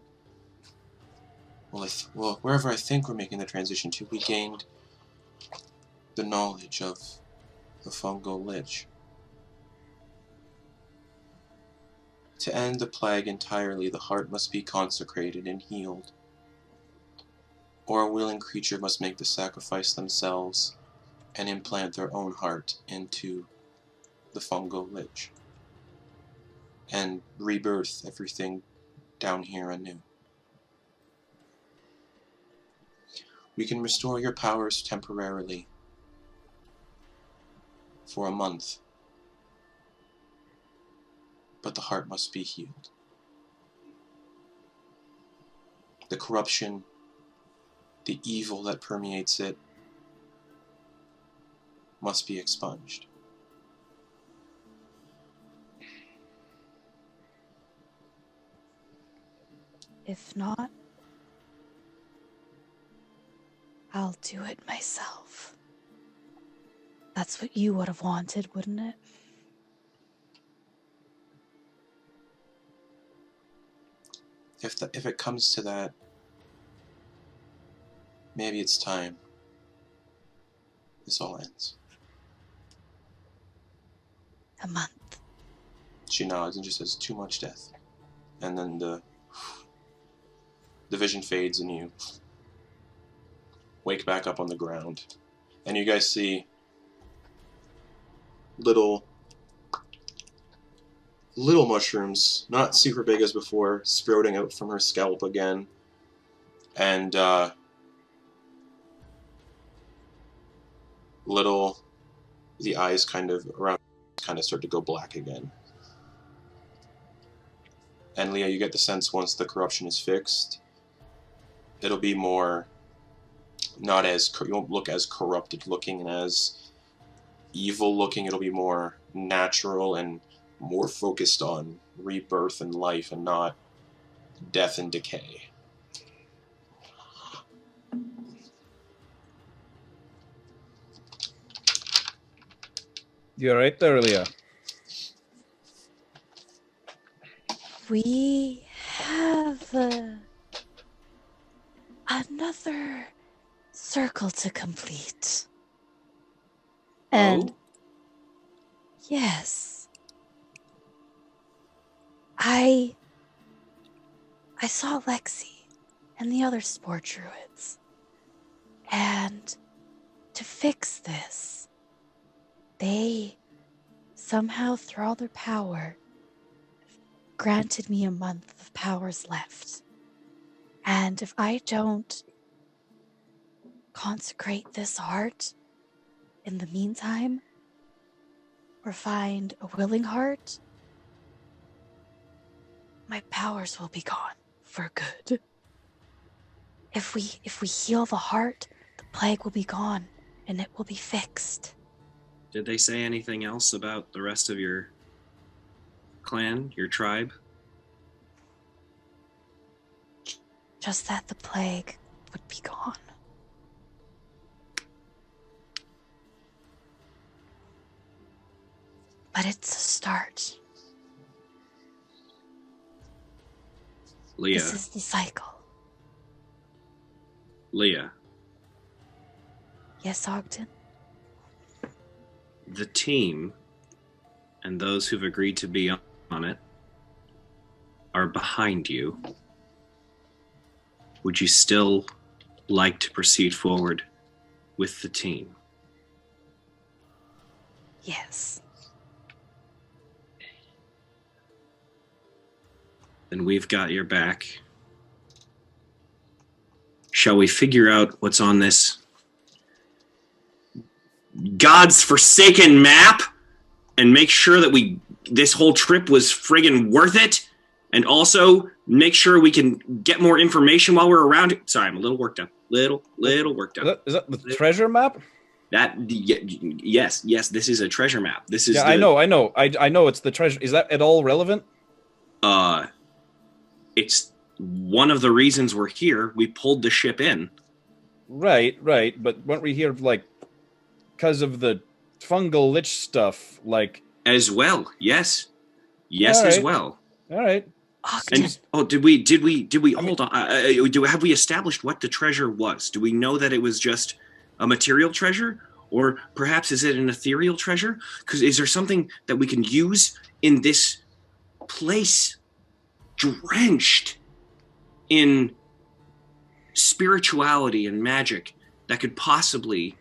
wherever I think we're making the transition to, we gained the knowledge of the Fungal Lich. To end the plague entirely, the heart must be consecrated and healed, or a willing creature must make the sacrifice themselves and implant their own heart into the Fungal Lich, and rebirth everything down here anew. We can restore your powers temporarily for a month. But the heart must be healed. The corruption, the evil that permeates it, must be expunged. If not, I'll do it myself. That's what you would have wanted, wouldn't it? If it comes to that, maybe it's time this all ends. A month. She nods and just says, too much death. And then the vision fades and you wake back up on the ground. And you guys see little mushrooms, not super big as before, sprouting out from her scalp again. And the eyes kind of start to go black again. And Leah, you get the sense once the corruption is fixed, it'll be more, you won't look as corrupted looking and as evil looking. It'll be more natural and more focused on rebirth and life and not death and decay. You're right there, Leah. We have another circle to complete. And yes, I saw Lexi and the other spore druids. And to fix this, they somehow, through all their power, granted me a month of powers left. And if I don't consecrate this heart in the meantime, or find a willing heart, my powers will be gone for good. If we heal the heart, the plague will be gone and it will be fixed. Did they say anything else about the rest of your clan, your tribe? Just that the plague would be gone. But it's a start. Leah. This is the cycle. Leah. Yes, Ogden? The team and those who've agreed to be on it are behind you. Would you still like to proceed forward with the team? Yes. Then we've got your back. Shall we figure out what's on this God's forsaken map and make sure that this whole trip was friggin' worth it? And also make sure we can get more information while we're around it. Sorry, I'm a little worked up. Little worked up. Is that the treasure map? Yes, this is a treasure map. This is I know it's the treasure. Is that at all relevant? It's one of the reasons we're here. We pulled the ship in. Right, but weren't we here because of the fungal lich stuff, as well? Yes, right. As well. All right. And did we hold on? Have we established what the treasure was? Do we know that it was just a material treasure, or perhaps is it an ethereal treasure? Because is there something that we can use in this place, drenched in spirituality and magic, that could possibly?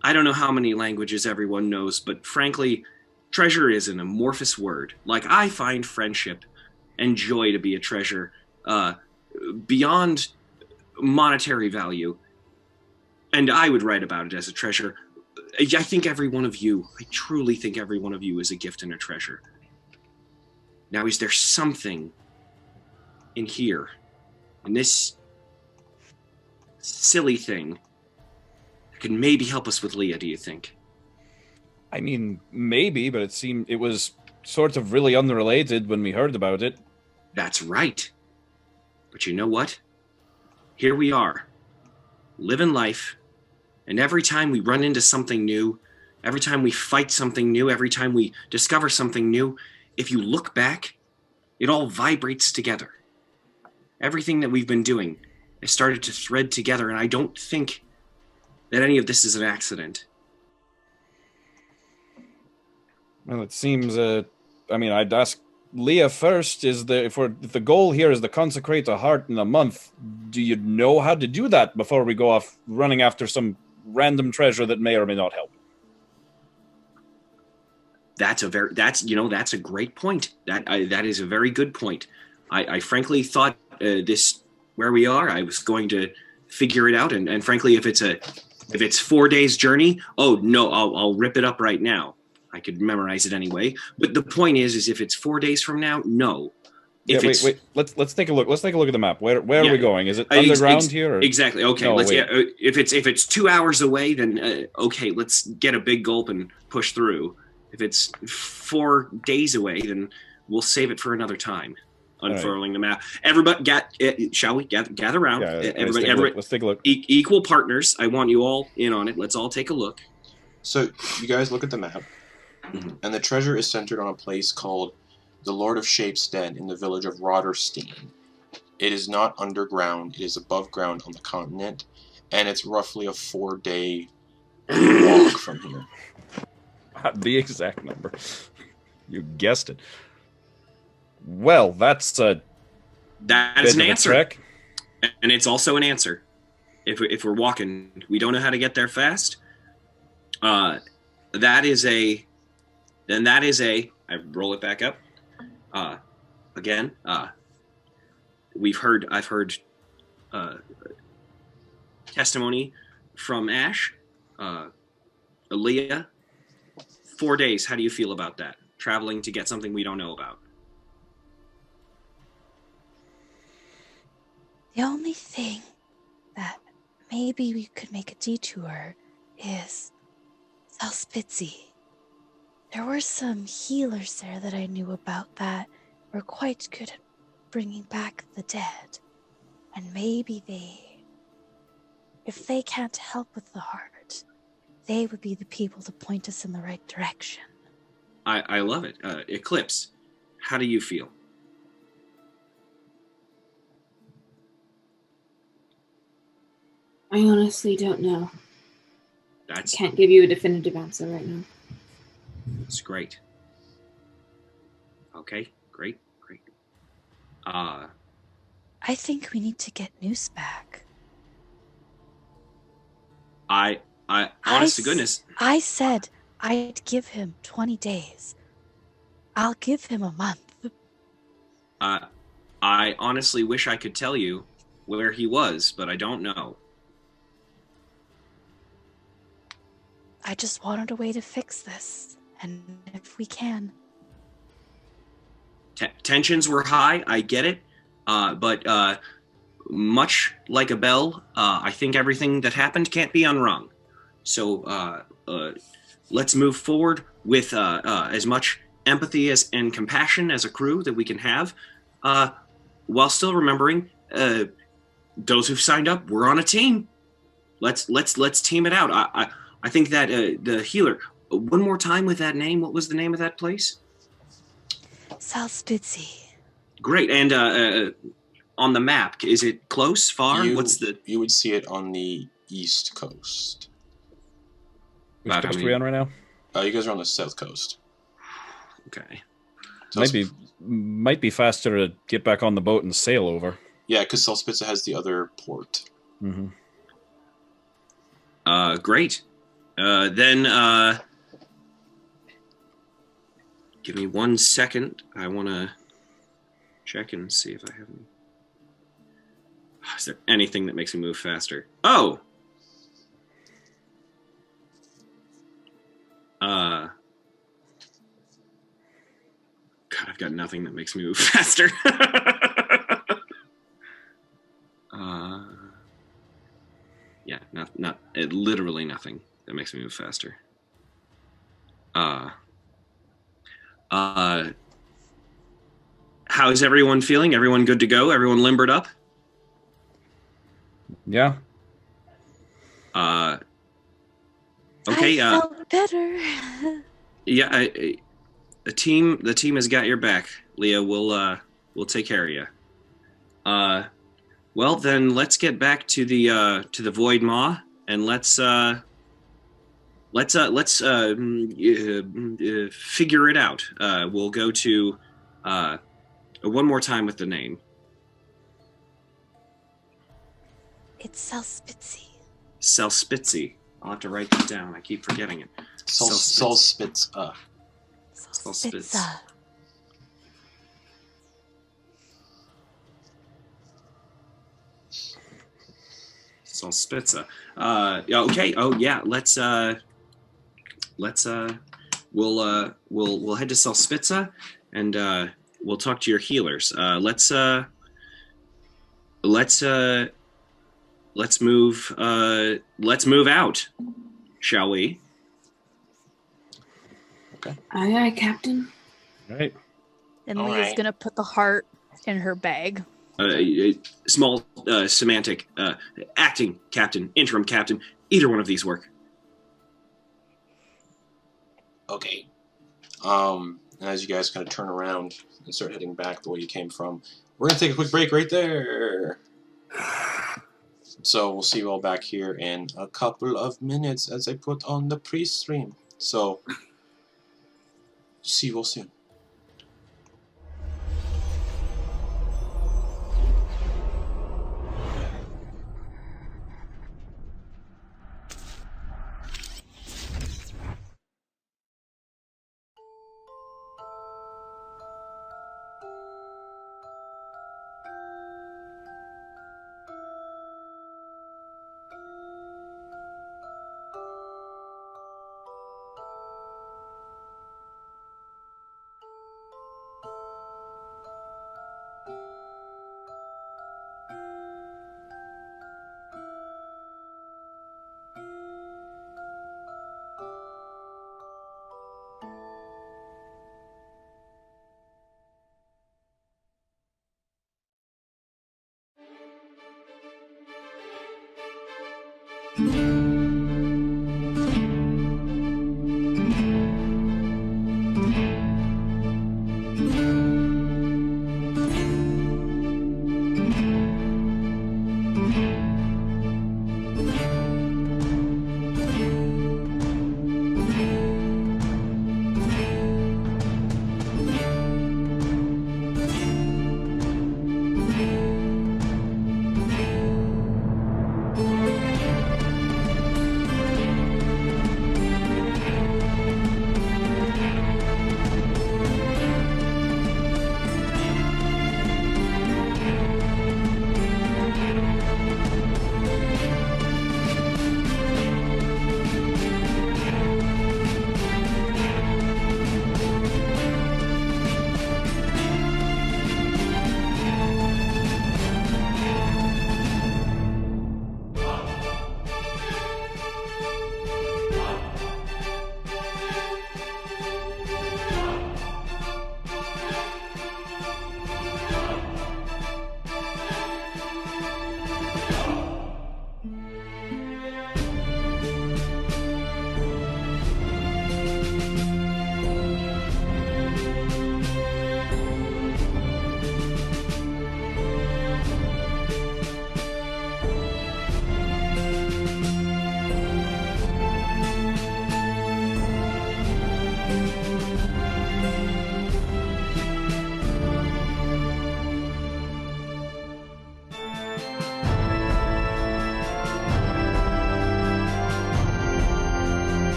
I don't know how many languages everyone knows, but frankly, treasure is an amorphous word. Like, I find friendship and joy to be a treasure beyond monetary value. And I would write about it as a treasure. I think every one of you, I truly think every one of you is a gift and a treasure. Now, is there something in here, in this silly thing, that could maybe help us with Leah, do you think? I mean, maybe, but it was sort of really unrelated when we heard about it. That's right. But you know what? Here we are, living life, and every time we run into something new, every time we fight something new, every time we discover something new, if you look back, it all vibrates together. Everything that we've been doing has started to thread together, and I don't think that any of this is an accident. Well, it seems, I'd ask Leah first, if the goal here is to consecrate a heart in a month, do you know how to do that before we go off running after some random treasure that may or may not help? That's a great point. That is a very good point. I frankly thought where we are, I was going to figure it out, and frankly, if it's 4 days journey, oh no, I'll rip it up right now. I could memorize it anyway. But the point is if it's 4 days from now, no. Wait. Let's take a look. Let's take a look at the map. Where are we going? Is it underground here? Or? Exactly. Okay. No, if it's 2 hours away, then okay, let's get a big gulp and push through. If it's 4 days away, then we'll save it for another time. Unfurling the map. Everybody, shall we gather around? Yeah, everybody, let's take a look. Equal partners. I want you all in on it. Let's all take a look. So you guys look at the map, and the treasure is centered on a place called the Lord of Shape's Den in the village of Roderstein. It is not underground. It is above ground on the continent, and it's roughly a 4-day walk from here. The exact number. You guessed it. Well, that is an answer. Trek. And it's also an answer. If we're walking, we don't know how to get there fast. I roll it back up. Again, I've heard testimony from Ash, Aaliyah. 4 days. How do you feel about that? Traveling to get something we don't know about. The only thing that maybe we could make a detour is Salspitzi. There were some healers there that I knew about that were quite good at bringing back the dead. And maybe if they can't help with the heart, they would be the people to point us in the right direction. I love it. Eclipse, how do you feel? I honestly don't know. I can't give you a definitive answer right now. That's great. Okay, great. I think we need to get Noose back. Honest to goodness. I said I'd give him 20 days. I'll give him a month. I honestly wish I could tell you where he was, but I don't know. I just wanted a way to fix this, and if we can. Tensions were high, I get it, but much like a bell, I think everything that happened can't be unrung. So let's move forward with as much empathy and compassion as a crew that we can have, while still remembering those who've signed up. We're on a team. Let's team it out. I think that the healer. One more time with that name. What was the name of that place? Salspitzi. Great. And on the map, is it close, far? You would see it on the east coast. Which coast are we on right now? You guys are on the south coast. Okay. So might be faster to get back on the boat and sail over. Yeah, because Salspitza has the other port. Mm-hmm. Great. Then give me 1 second. I want to check and see if I have any. Is there anything that makes me move faster? Oh! God, I've got nothing that makes me move faster. Yeah, not literally nothing that makes me move faster. How's everyone feeling? Everyone good to go? Everyone limbered up? Yeah. Okay. I felt better. Yeah. The team has got your back, Leah. We'll take care of you. Well, then let's get back to the Void Maw, and let's figure it out. We'll go to one more time with the name. It's Selspitzy. Selspitzy. I'll have to write that down. I keep forgetting it. Solspitz. Selspitza. Solspitza. Okay. Oh yeah. Let's we'll head to Solspitza and we'll talk to your healers. Let's move out, shall we? Okay. Aye, Captain. Right. And All Leah's right. gonna put the heart in her bag. Small semantic. Acting captain, interim captain. Either one of these work. Okay. And as you guys kind of turn around and start heading back the way you came from, we're going to take a quick break right there. So we'll see you all back here in a couple of minutes as I put on the pre-stream. So, see you all soon.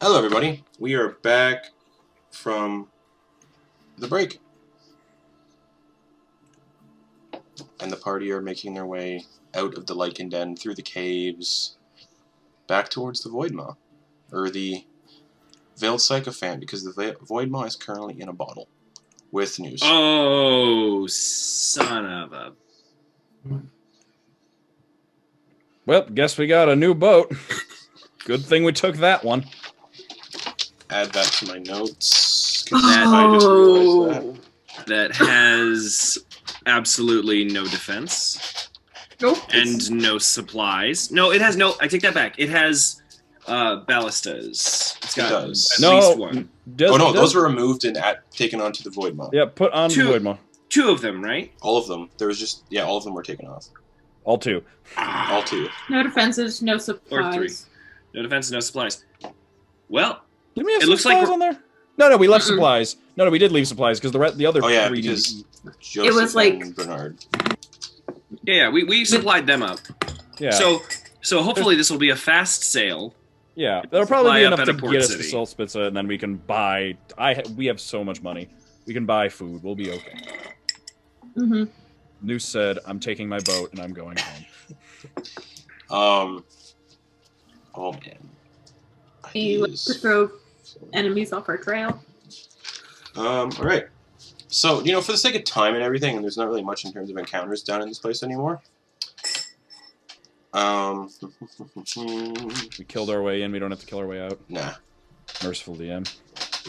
Hello, everybody. We are back from the break. And the party are making their way out of the Lichen Den, through the caves, back towards the Voidmaw. Or the Veiled Sycophant, because the Voidmaw is currently in a bottle. With news. Oh, son of a... Well, guess we got a new boat. Good thing we took that one. Add that to my notes. I just realized that has absolutely no defense. Nope. And no supplies. No, it has no... I take that back. It has ballistas. It's got at least one. Those were removed and taken onto the Voidmaw. Yeah, put on the Voidmaw. Two of them, right? All of them. There was just... Yeah, all of them were taken off. All two. All two. No defenses, no supplies. Or three. No defenses, no supplies. Well... Did we have supplies on there? No, we left supplies. No, we did leave supplies because the other three... because Joseph it was like... and Bernard. Yeah, we supplied them up. Yeah. So hopefully this will be a fast sale. Yeah, that'll probably be enough to get us to Solspitza, and then we can buy... we have so much money. We can buy food. We'll be okay. Mm-hmm. Noose said, I'm taking my boat and I'm going home. Oh, man. You like to throw enemies off our trail? Alright. So, for the sake of time and everything, and there's not really much in terms of encounters down in this place anymore. We killed our way in. We don't have to kill our way out. Nah. Merciful DM.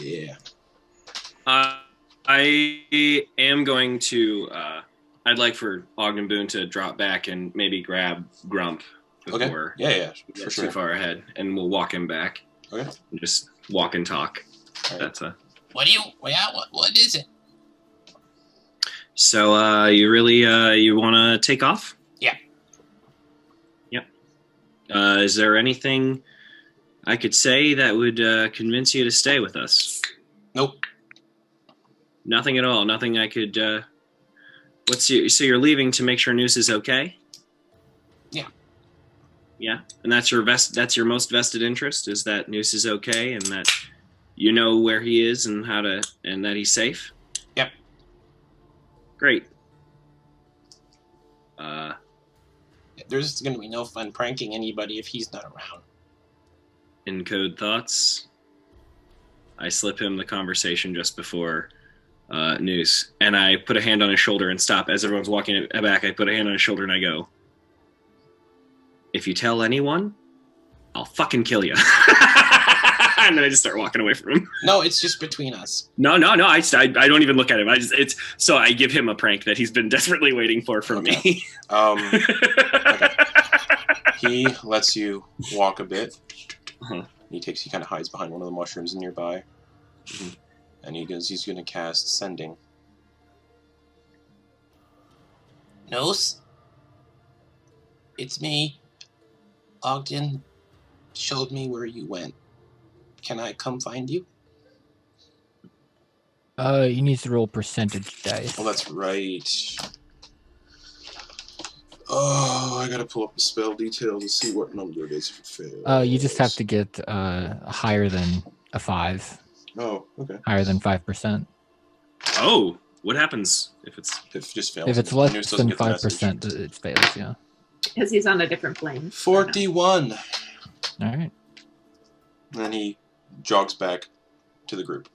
Yeah. I am going to. I'd like for Ogden Boon to drop back and maybe grab Grump before Yeah, for gets sure. too far ahead, and we'll walk him back. Okay. And just walk and talk. Right. That's a. What is it? So you really you want to take off? Yeah. Yep. Is there anything I could say that would convince you to stay with us? Nope. Nothing at all. Nothing I could. So you're leaving to make sure Noose is okay? Yeah. Yeah, and that's your most vested interest is that Noose is okay and that you know where he is and and that he's safe. Yep. Great. There's going to be no fun pranking anybody if he's not around. Encode thoughts. I slip him the conversation just before Noose, and I put a hand on his shoulder and stop. As everyone's walking back, I put a hand on his shoulder and I go, if you tell anyone, I'll fucking kill you. And then I just start walking away from him. No, it's just between us. No. I don't even look at him. So I give him a prank that he's been desperately waiting for from me. Okay. He lets you walk a bit. Uh-huh. He kind of hides behind one of the mushrooms nearby. Mm-hmm. And he's going to cast Sending. Nose? It's me. Ogden showed me where you went. Can I come find you? You need to roll percentage dice. Oh, that's right. Oh, I gotta pull up the spell detail to see what number it is if it fails. You just have to get higher than a 5. Oh, okay. Higher than 5%. Oh, what happens if it's... If it just fails. If it's the less news doesn't than get the message. 5%, it fails, yeah. Because he's on a different plane. 41. All right. And then he jogs back to the group.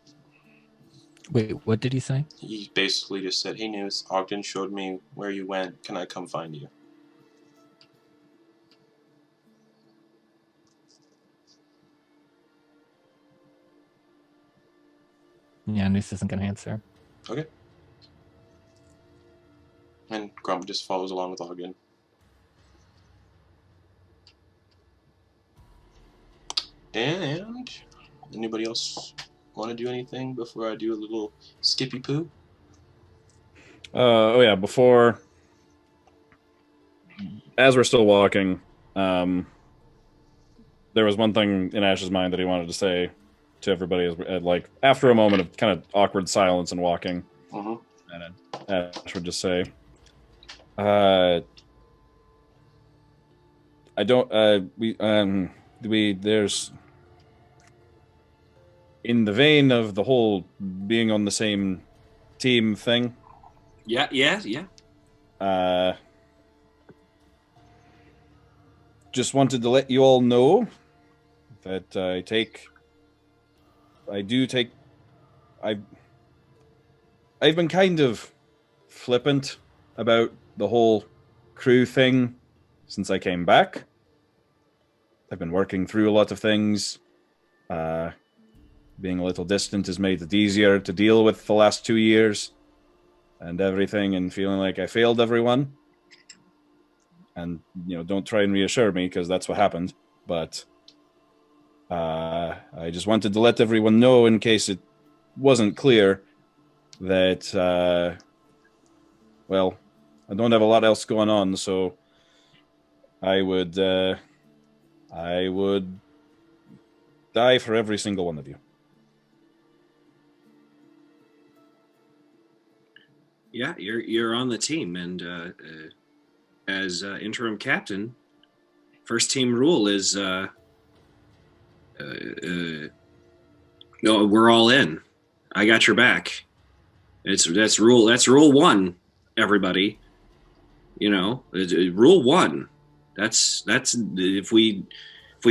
Wait, what did he say? He basically just said, "Hey, News, Ogden showed me where you went. Can I come find you?" Yeah, Noose isn't going to answer. Okay. And Grump just follows along with Ogden. And anybody else want to do anything before I do a little skippy poo? Before, as we're still walking, there was one thing in Ash's mind that he wanted to say to everybody, after a moment of kind of awkward silence and walking. Mm-hmm. And Ash would just say, there's, in the vein of the whole being on the same team thing. Yeah. Just wanted to let you all know that I've been kind of flippant about the whole crew thing since I came back. I've been working through a lot of things. Being a little distant has made it easier to deal with the last 2 years and everything, and feeling like I failed everyone. And, don't try and reassure me, because that's what happened. But I just wanted to let everyone know, in case it wasn't clear, that, I don't have a lot else going on, so I would die for every single one of you. Yeah, you're on the team, and as interim captain, first team rule is no, we're all in. I got your back. That's rule 1. Everybody, rule 1. That's if we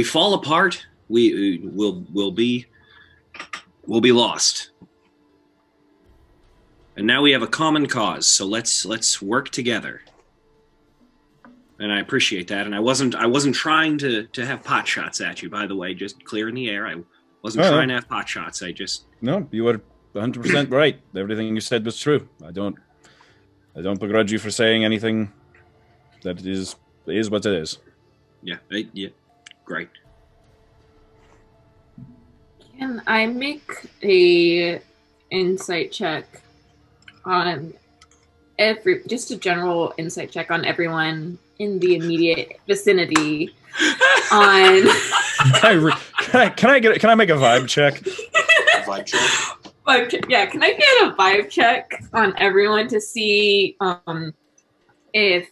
fall apart, we'll be lost. And now we have a common cause, so let's work together. And I appreciate that. And I wasn't trying to have pot shots at you, by the way, just clear in the air. I wasn't trying to have pot shots. No, you were 100% right. Everything you said was true. I don't begrudge you for saying anything that is what it is. Yeah, great. Can I make a insight check on just a general insight check on everyone in the immediate vicinity on Can I make a vibe check? Vibe check? Yeah, can I get a vibe check on everyone to see if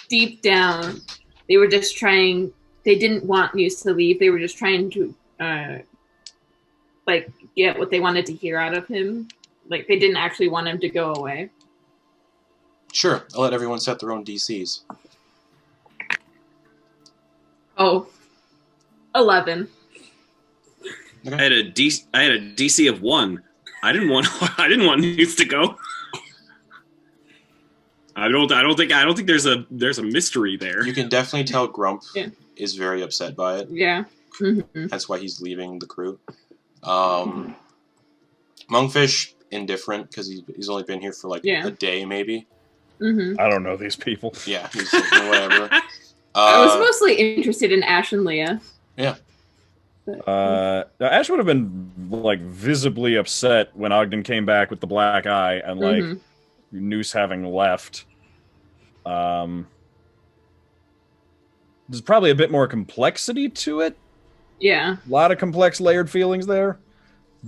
deep down they were just trying, they didn't want News to leave, they were just trying to get what they wanted to hear out of him. Like, they didn't actually want him to go away. Sure, I'll let everyone set their own DCs. Oh, 11. Okay. I had a DC of 1. I didn't want News to go. I don't think there's a mystery there. You can definitely tell Grump is very upset by it. Yeah. Mm-hmm. That's why he's leaving the crew. Monkfish, indifferent, because he's only been here for like a day, maybe. Mm-hmm. I don't know these people. Yeah, he's like, whatever. I was mostly interested in Ash and Leah. Yeah. Ash would have been like visibly upset when Ogden came back with the black eye and like Noose having left. There's probably a bit more complexity to it. Yeah. A lot of complex layered feelings there.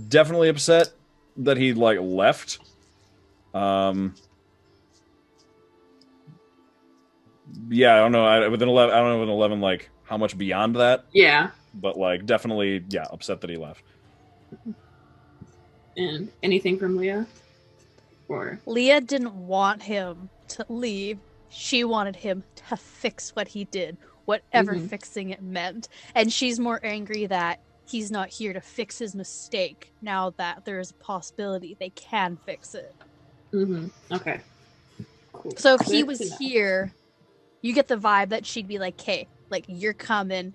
Definitely upset that he like left. Yeah, I don't know. With an 11, like how much beyond that? Yeah. But like definitely, upset that he left. And anything from Leah? Or Leah didn't want him to leave. She wanted him to fix what he did, whatever fixing it meant. And she's more angry that he's not here to fix his mistake now that there is a possibility they can fix it. Okay. Cool. So if he was here, you get the vibe that she'd be like, "Hey, like you're coming,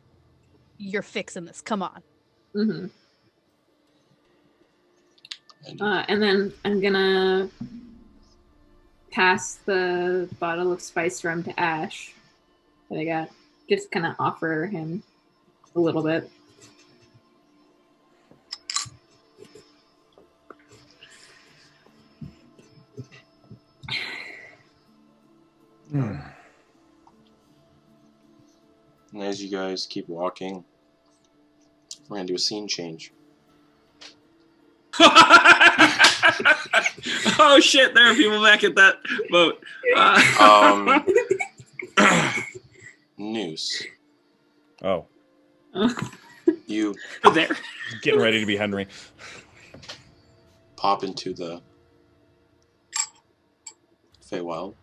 you're fixing this. Come on." And then I'm gonna pass the bottle of spice rum to Ash that I got. Just kind of offer him a little bit. And as you guys keep walking, we're going to do a scene change. Oh shit, there are people back at that boat. Noose. Oh. You there. Getting ready to be Henry. Pop into the Feywild.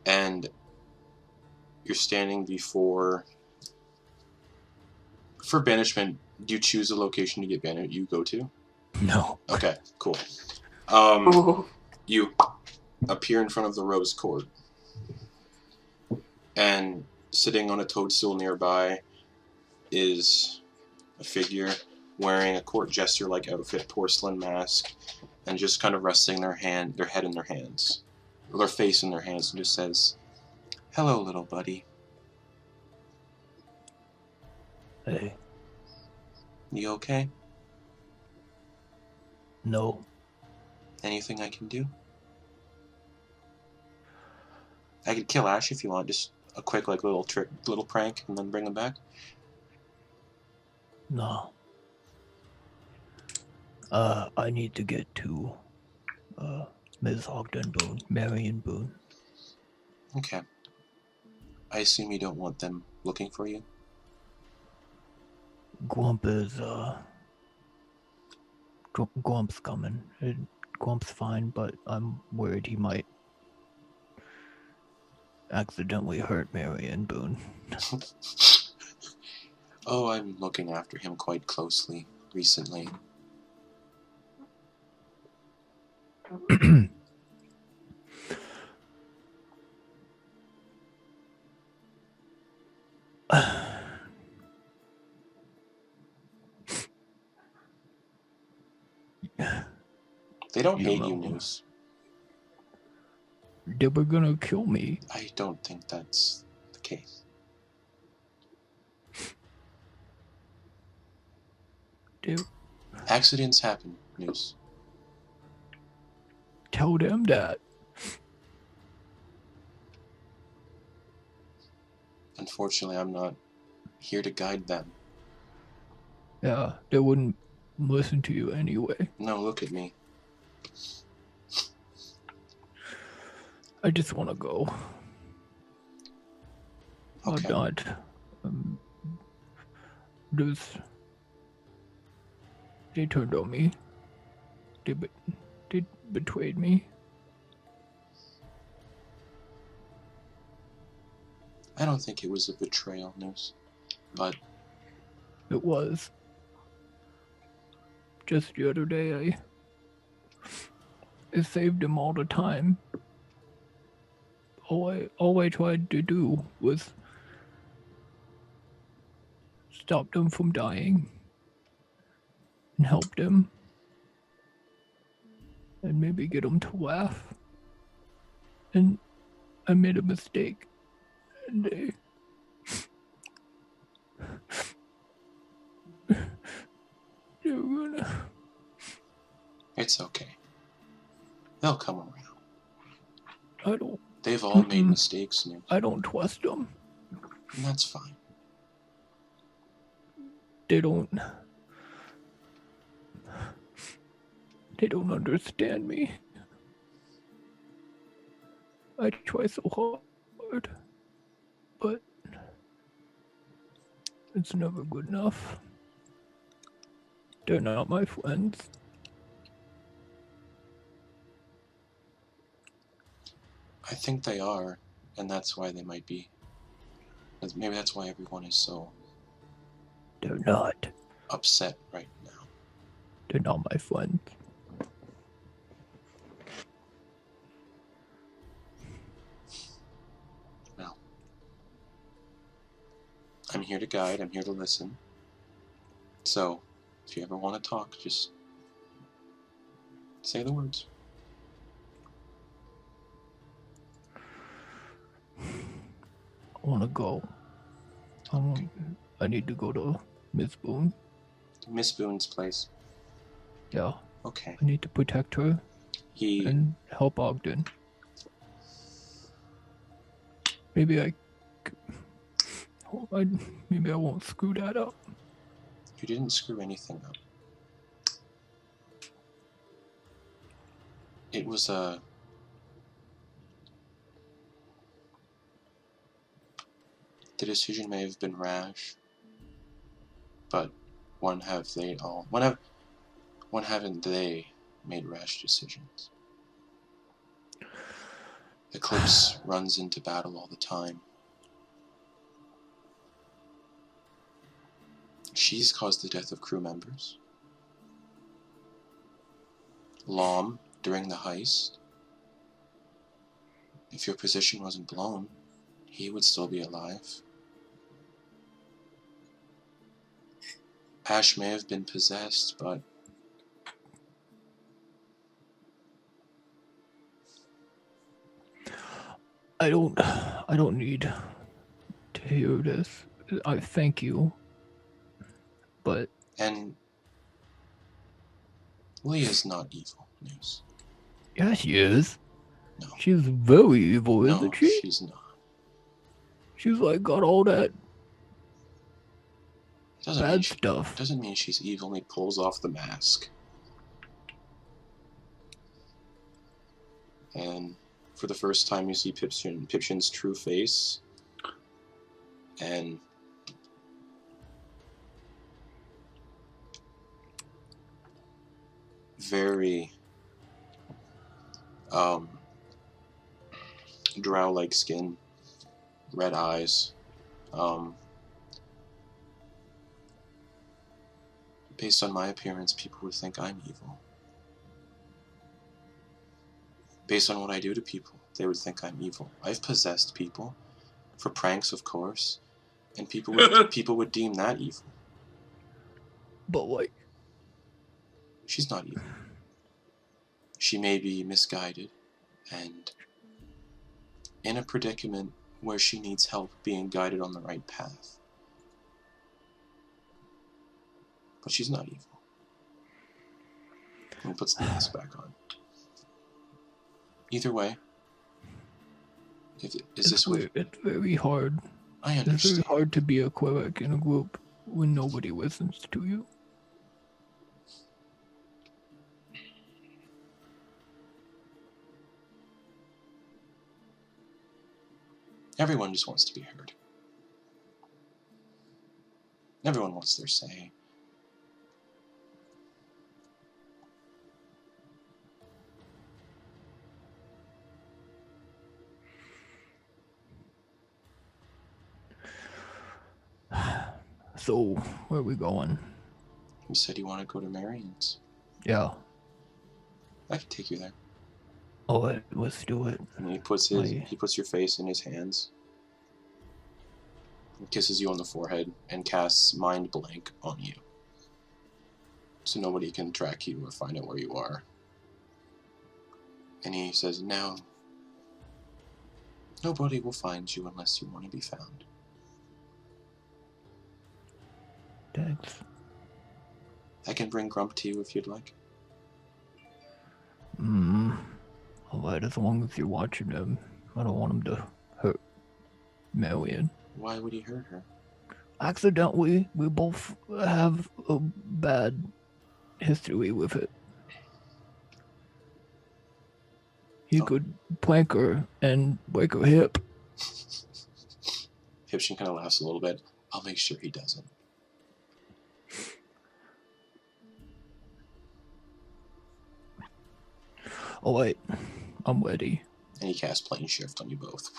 And you're standing before... For banishment, do you choose a location to get banished you go to? No. Okay, cool. You appear in front of the rose court. And sitting on a toadstool nearby is a figure wearing a court jester-like outfit, porcelain mask, and just kind of resting their head in their hands. Or their face in their hands, and just says, "Hello, little buddy. Hey. You okay? No. Anything I can do? I could kill Ash if you want, just a quick like little prank, and then bring him back." No. I need to get to Ms. Ogden Boon, Marion Boon. Okay. I assume you don't want them looking for you? Grump's coming. Grump's fine, but I'm worried he might accidentally hurt Marion Boon. Oh, I'm looking after him quite closely recently. They don't You hate you, know. Noose. They were gonna kill me. I don't think that's the case. They, Accidents happen, Noose. tell them that. Unfortunately, I'm not here to guide them. Yeah, they wouldn't listen to you anyway. No, look at me. I just want to go. Okay. I'm not. There's. They turned on me. They betrayed me. I don't think it was a betrayal, Noose. But It was. Just the other day, I saved him all the time. All I tried to do was stop them from dying and help them and maybe get them to laugh. And I made a mistake. And they were gonna. it's okay. They'll come around. I don't. They've all made mistakes, Noose. I don't trust them. And that's fine. They don't understand me. I try so hard, but it's never good enough. They're not my friends. I think they are, and that's why they might be. Maybe that's why everyone is so They're not. upset right now. They're not my friends. Well, I'm here to guide, I'm here to listen. So, if you ever want to talk, just say the words. I want to go. I need to go to Miss Boon. Miss Boon's place. Yeah. Okay. I need to protect her and help Ogden. Maybe I won't screw that up. You didn't screw anything up. It was the decision may have been rash, but haven't they made rash decisions? Eclipse runs into battle all the time. She's caused the death of crew members. Lom, during the heist, if your position wasn't blown, he would still be alive. Ash may have been possessed, but I don't need to hear this. I thank you. But and Leah's not evil, News. yeah, she is. No. She's very evil, No, isn't she? she's not. She's like got all that bad Stuff. stuff. Doesn't mean she's evil. He pulls off the mask. And for the first time you see Pipchin's true face. And very drow-like skin, red eyes. Based on my appearance, people would think I'm evil. Based on what I do to people, they would think I'm evil. I've possessed people for pranks, of course, and people would deem that evil. But like, she's not evil. She may be misguided and in a predicament where she needs help being guided on the right path. But she's not evil. And he puts the mask back on. Either way, it's very hard. I understand. It's very hard to be a cleric in a group when nobody listens to you. Everyone just wants to be heard. Everyone wants their say. So, where are we going? You said you want to go to Marion's. Yeah. I can take you there. Oh, let's do it. And he puts your face in his hands. He kisses you on the forehead and casts Mind Blank on you. So nobody can track you or find out where you are. And he says, "No. Nobody will find you unless you want to be found." Thanks. I can bring Grump to you if you'd like. Alright, as long as you're watching him. I don't want him to hurt Marion. Why would he hurt her? Accidentally, we both have a bad history with it. He could plank her and break her hip. Hipshin kind of laughs a little bit. I'll make sure he doesn't. Oh wait, I'm ready. And he casts Plane Shift on you both.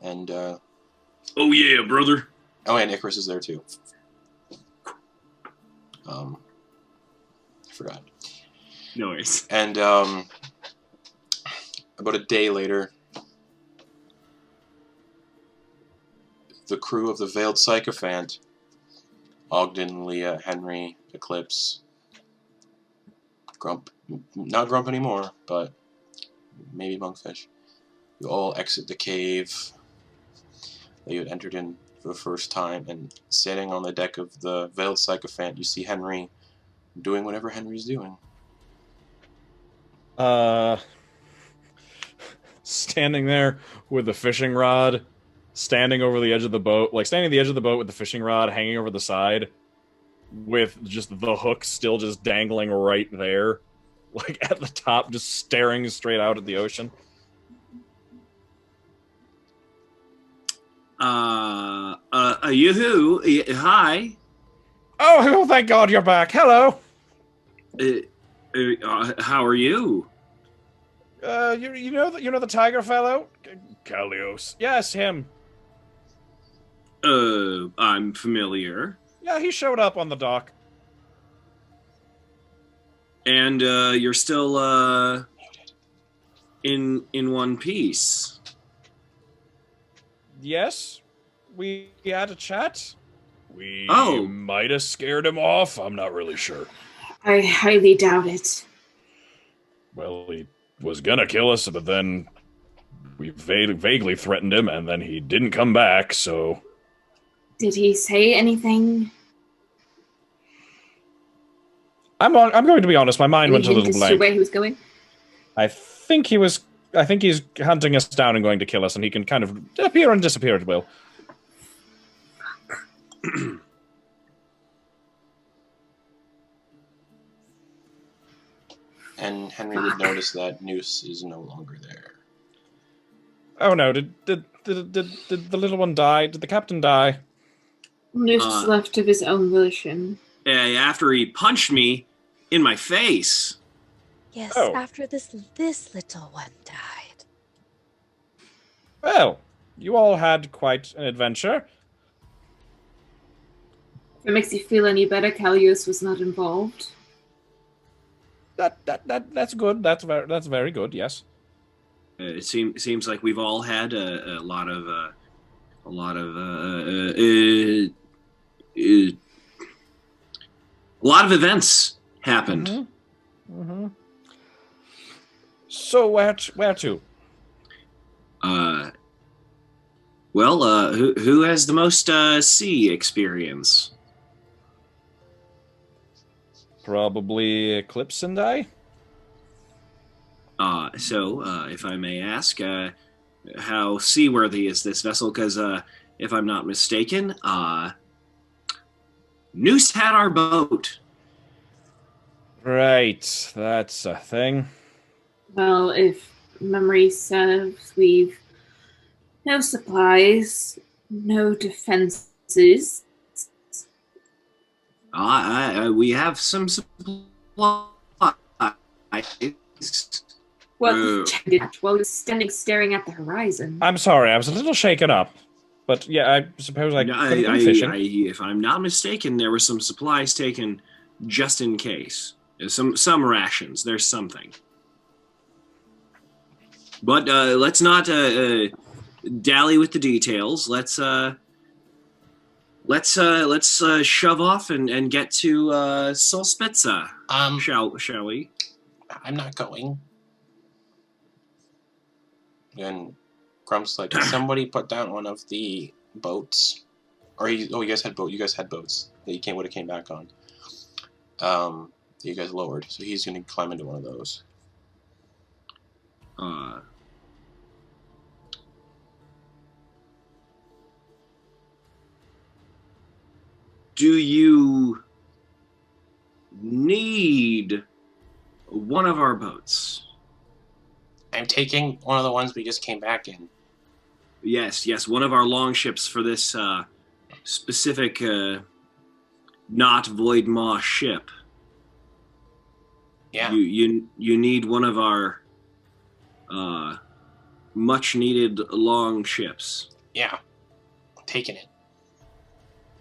And, oh yeah, brother. Oh, and Icarus is there too. I forgot. No worries. And, about a day later, the crew of the Veiled Sycophant, Ogden, Leah, Henry, Eclipse, Grump, not Grump anymore, but maybe Monkfish, you all exit the cave that you had entered in for the first time, and sitting on the deck of the Veiled Sycophant, you see Henry doing whatever Henry's doing. Standing there with the fishing rod, standing over the edge of the boat, like standing at the edge of the boat with the fishing rod hanging over the side, with just the hook still just dangling right there, like at the top, just staring straight out at the ocean. Yoo-hoo, hi. Oh, thank God you're back. Hello. How are you? You know the tiger fellow? Callios. Yes, him. I'm familiar. Yeah, he showed up on the dock. And you're still in one piece. Yes, we had a chat. We Oh. might have scared him off. I'm not really sure. I highly doubt it. Well, he was gonna kill us, but then we vaguely threatened him, and then he didn't come back, so... Did he say anything? I'm going to be honest, my mind went a little blank. Where he was going? I think he's hunting us down and going to kill us, and he can kind of appear and disappear at will. And Henry would notice that Noose is no longer there. Oh no, did the little one die? Did the captain die? Noose left of his own volition. After he punched me in my face. Yes, Oh. after this little one died. Well, you all had quite an adventure. If it makes you feel any better, Callius was not involved. That's good. That's very good. Yes. It seems like we've all had a lot of events happened. Mm-hmm. Mm-hmm. So where to? Well, who has the most sea experience? Probably Eclipse and I. So, if I may ask, how seaworthy is this vessel? Because, if I'm not mistaken, Noose had our boat. Right, that's a thing. Well, if memory serves, we've no supplies, no defenses. We have some supplies. Well, while he was standing staring at the horizon. I'm sorry, I was a little shaken up. But yeah, I suppose I could have been fishing. If I'm not mistaken, there were some supplies taken just in case. Some rations. There's something. But let's not dally with the details. Let's shove off and get to Solspitza. Shall we? I'm not going. And Grump's like, somebody put down one of the boats. Or you guys had boats that you would have came back on. That you guys lowered. So he's going to climb into one of those. Do you need one of our boats? I'm taking one of the ones we just came back in. Yes, one of our long ships for this specific not Void Maw ship. Yeah. You need one of our much needed long ships. Yeah. I'm taking it.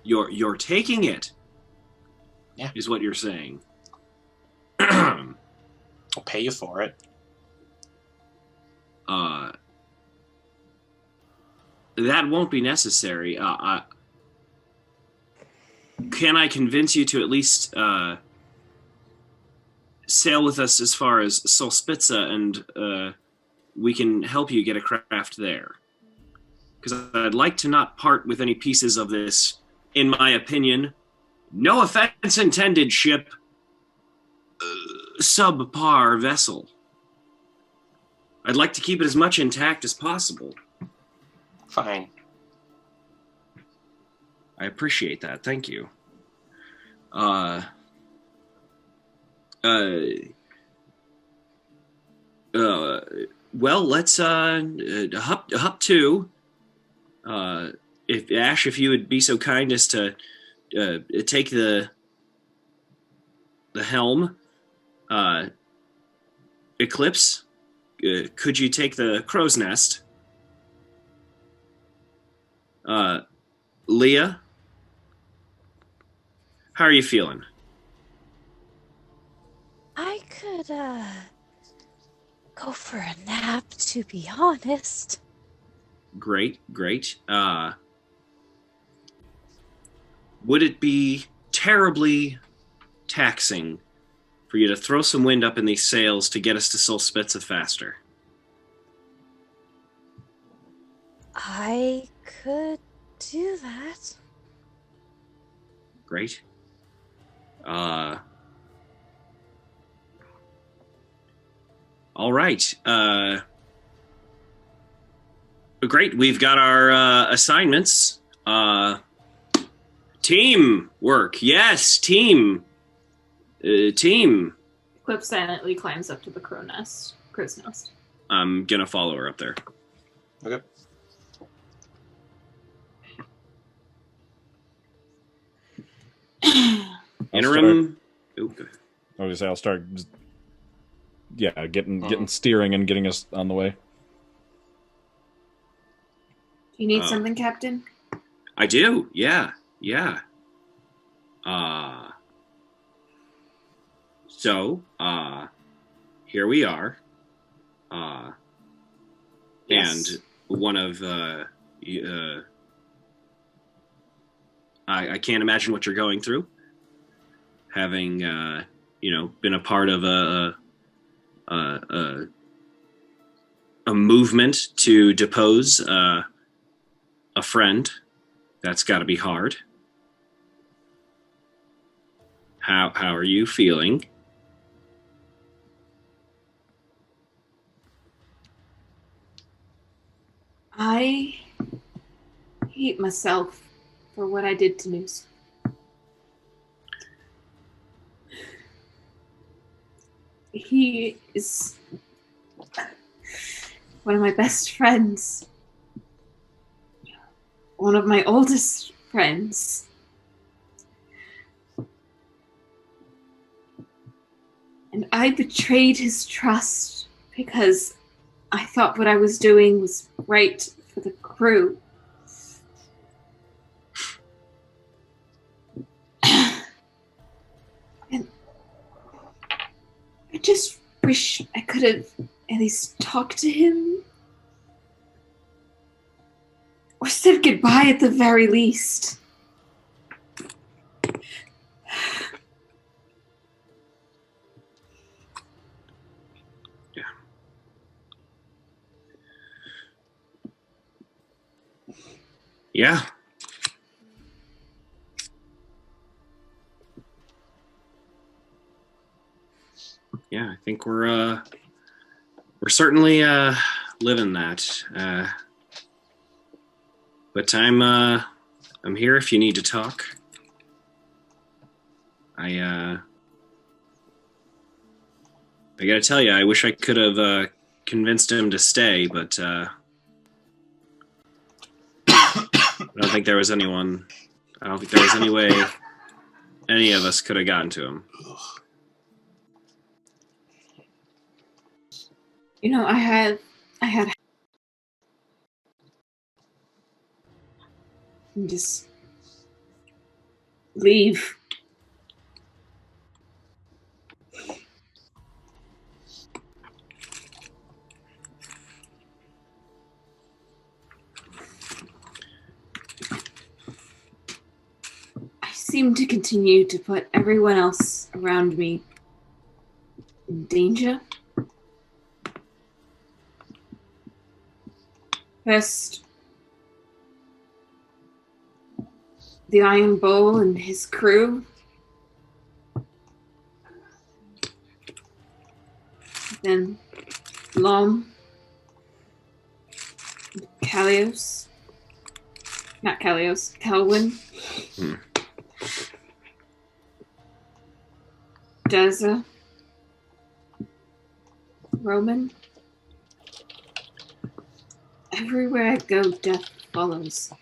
You're taking it. Yeah. Is what you're saying. I'll pay you for it. That won't be necessary. Can I convince you to at least sail with us as far as Solspitza, and we can help you get a craft there? Because I'd like to not part with any pieces of this, in my opinion, no offense intended, ship, subpar vessel. I'd like to keep it as much intact as possible. Fine. I appreciate that. Thank you. Well, let's hop to. If Ash, if you would be so kind as to take the helm. Eclipse, could you take the crow's nest? Leah, how are you feeling? I could go for a nap, to be honest. Great. Would it be terribly taxing for you to throw some wind up in these sails to get us to Solspitza faster? I could do that. Great. All right. Great. We've got our assignments. Team work. Yes, team. Team. Eclipse silently climbs up to the crow's nest. I'm gonna follow her up there. Okay. Interim. I'll start. Yeah, getting steering and getting us on the way. Do you need something, Captain? I do. Yeah. So, here we are. Yes. And one of, I can't imagine what you're going through. Having, been a part of a movement to depose a friend. That's got to be hard. How are you feeling? I hate myself for what I did to Noose. He is one of my best friends. One of my oldest friends. And I betrayed his trust because I thought what I was doing was right for the crew. And I just wish I could have at least talked to him. Or said goodbye at the very least. Yeah. Yeah, I think we're certainly living that. But I'm here if you need to talk. I gotta tell you, I wish I could have convinced him to stay, but I don't think there was any way any of us could have gotten to him. You know, I had just leave. I seem to continue to put everyone else around me in danger. First, the Iron Bull and his crew. Then Lom. Kalios. Not Kalios. Kelwyn. Deza. Roman. Everywhere I go, death follows.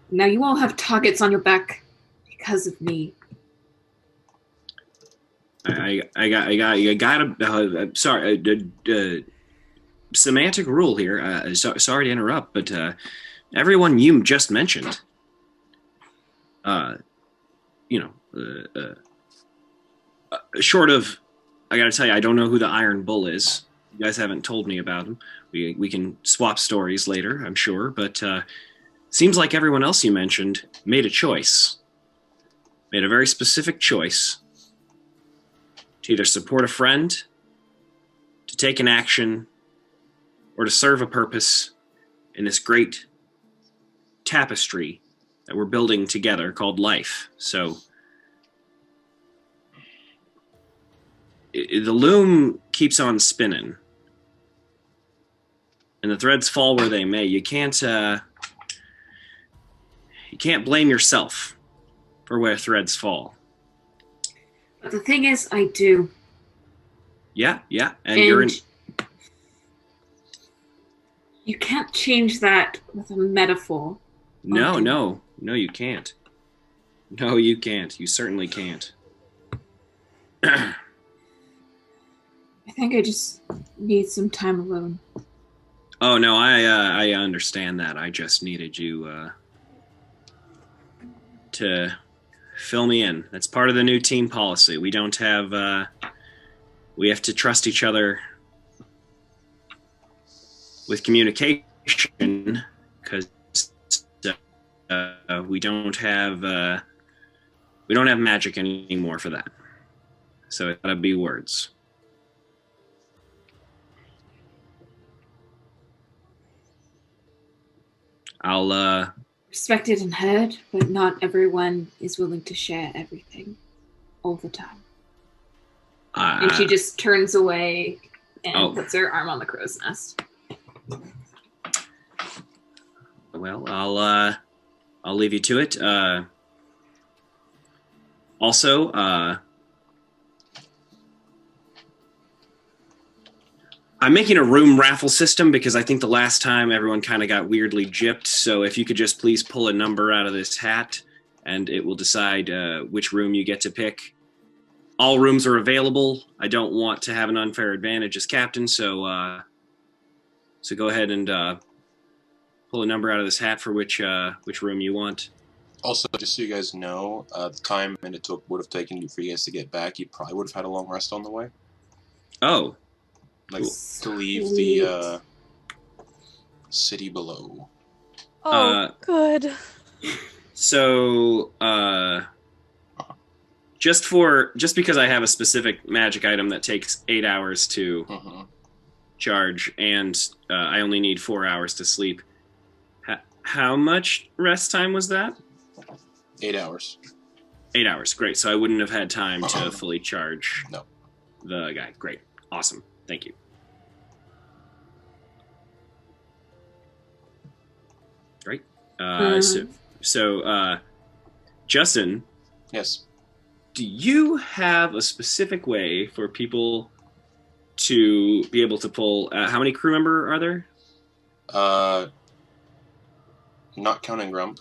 Now you all have targets on your back because of me. Sorry, semantic rule here. Sorry to interrupt, but everyone you just mentioned, short of, I gotta tell you, I don't know who the Iron Bull is. You guys haven't told me about him. We can swap stories later, I'm sure, but seems like everyone else you mentioned made a choice. Made a very specific choice to either support a friend, to take an action, or to serve a purpose in this great tapestry that we're building together called life. So the loom keeps on spinning, and the threads fall where they may. You can't blame yourself for where threads fall. But the thing is, I do. Yeah, and you're in. You can't change that with a metaphor. No, you can't. No, you can't. You certainly can't. I think I just need some time alone. Oh no, I understand that. I just needed you to fill me in. That's part of the new team policy. We don't have. We have to trust each other with communication because we don't have magic anymore for that. So it gotta be words. I'll Respected and heard, but not everyone is willing to share everything all the time. And she just turns away and puts her arm on the crow's nest. Well, I'll leave you to it. Also, I'm making a room raffle system because I think the last time everyone kind of got weirdly gypped. So if you could just please pull a number out of this hat, and it will decide which room you get to pick. All rooms are available. I don't want to have an unfair advantage as captain, so go ahead and pull a number out of this hat for which room you want. Also, just so you guys know, the time and it would have taken for you guys to get back, you probably would have had a long rest on the way. Oh. Like, to leave the city below. Oh, good. So, just because I have a specific magic item that takes 8 hours to charge, and I only need 4 hours to sleep, how much rest time was that? 8 hours. 8 hours, great. So I wouldn't have had time to fully charge No. the guy. Great, awesome, thank you. Great. So, Justin. Yes. Do you have a specific way for people to be able to pull? How many crew member are there? Not counting Grump.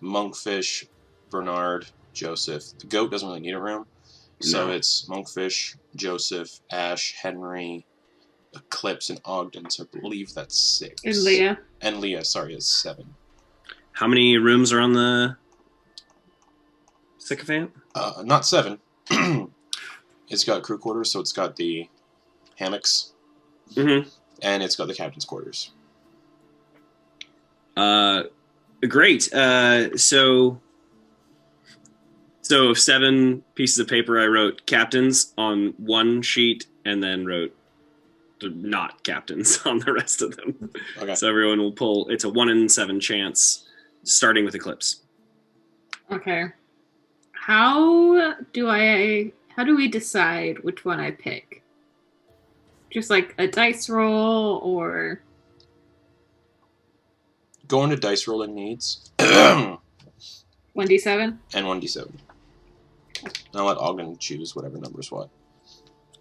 Monkfish, Bernard, Joseph. The goat doesn't really need a room. So it's Monkfish, Joseph, Ash, Henry, Eclipse, and Ogden. So I believe that's 6. And Leah. And Leah, sorry, is 7. How many rooms are on the sycophant? Not 7. It's got crew quarters, so it's got the hammocks. Mm-hmm. And it's got the captain's quarters. Great. So of 7 pieces of paper, I wrote captains on one sheet and then wrote not captains on the rest of them. Okay. So everyone will pull. It's a 1 in 7 chance, starting with Eclipse. Okay. How do we decide which one I pick? Just like a dice roll or... Go into dice rolling needs. 1d7? And 1d7. I'll let Ogden choose whatever number's what.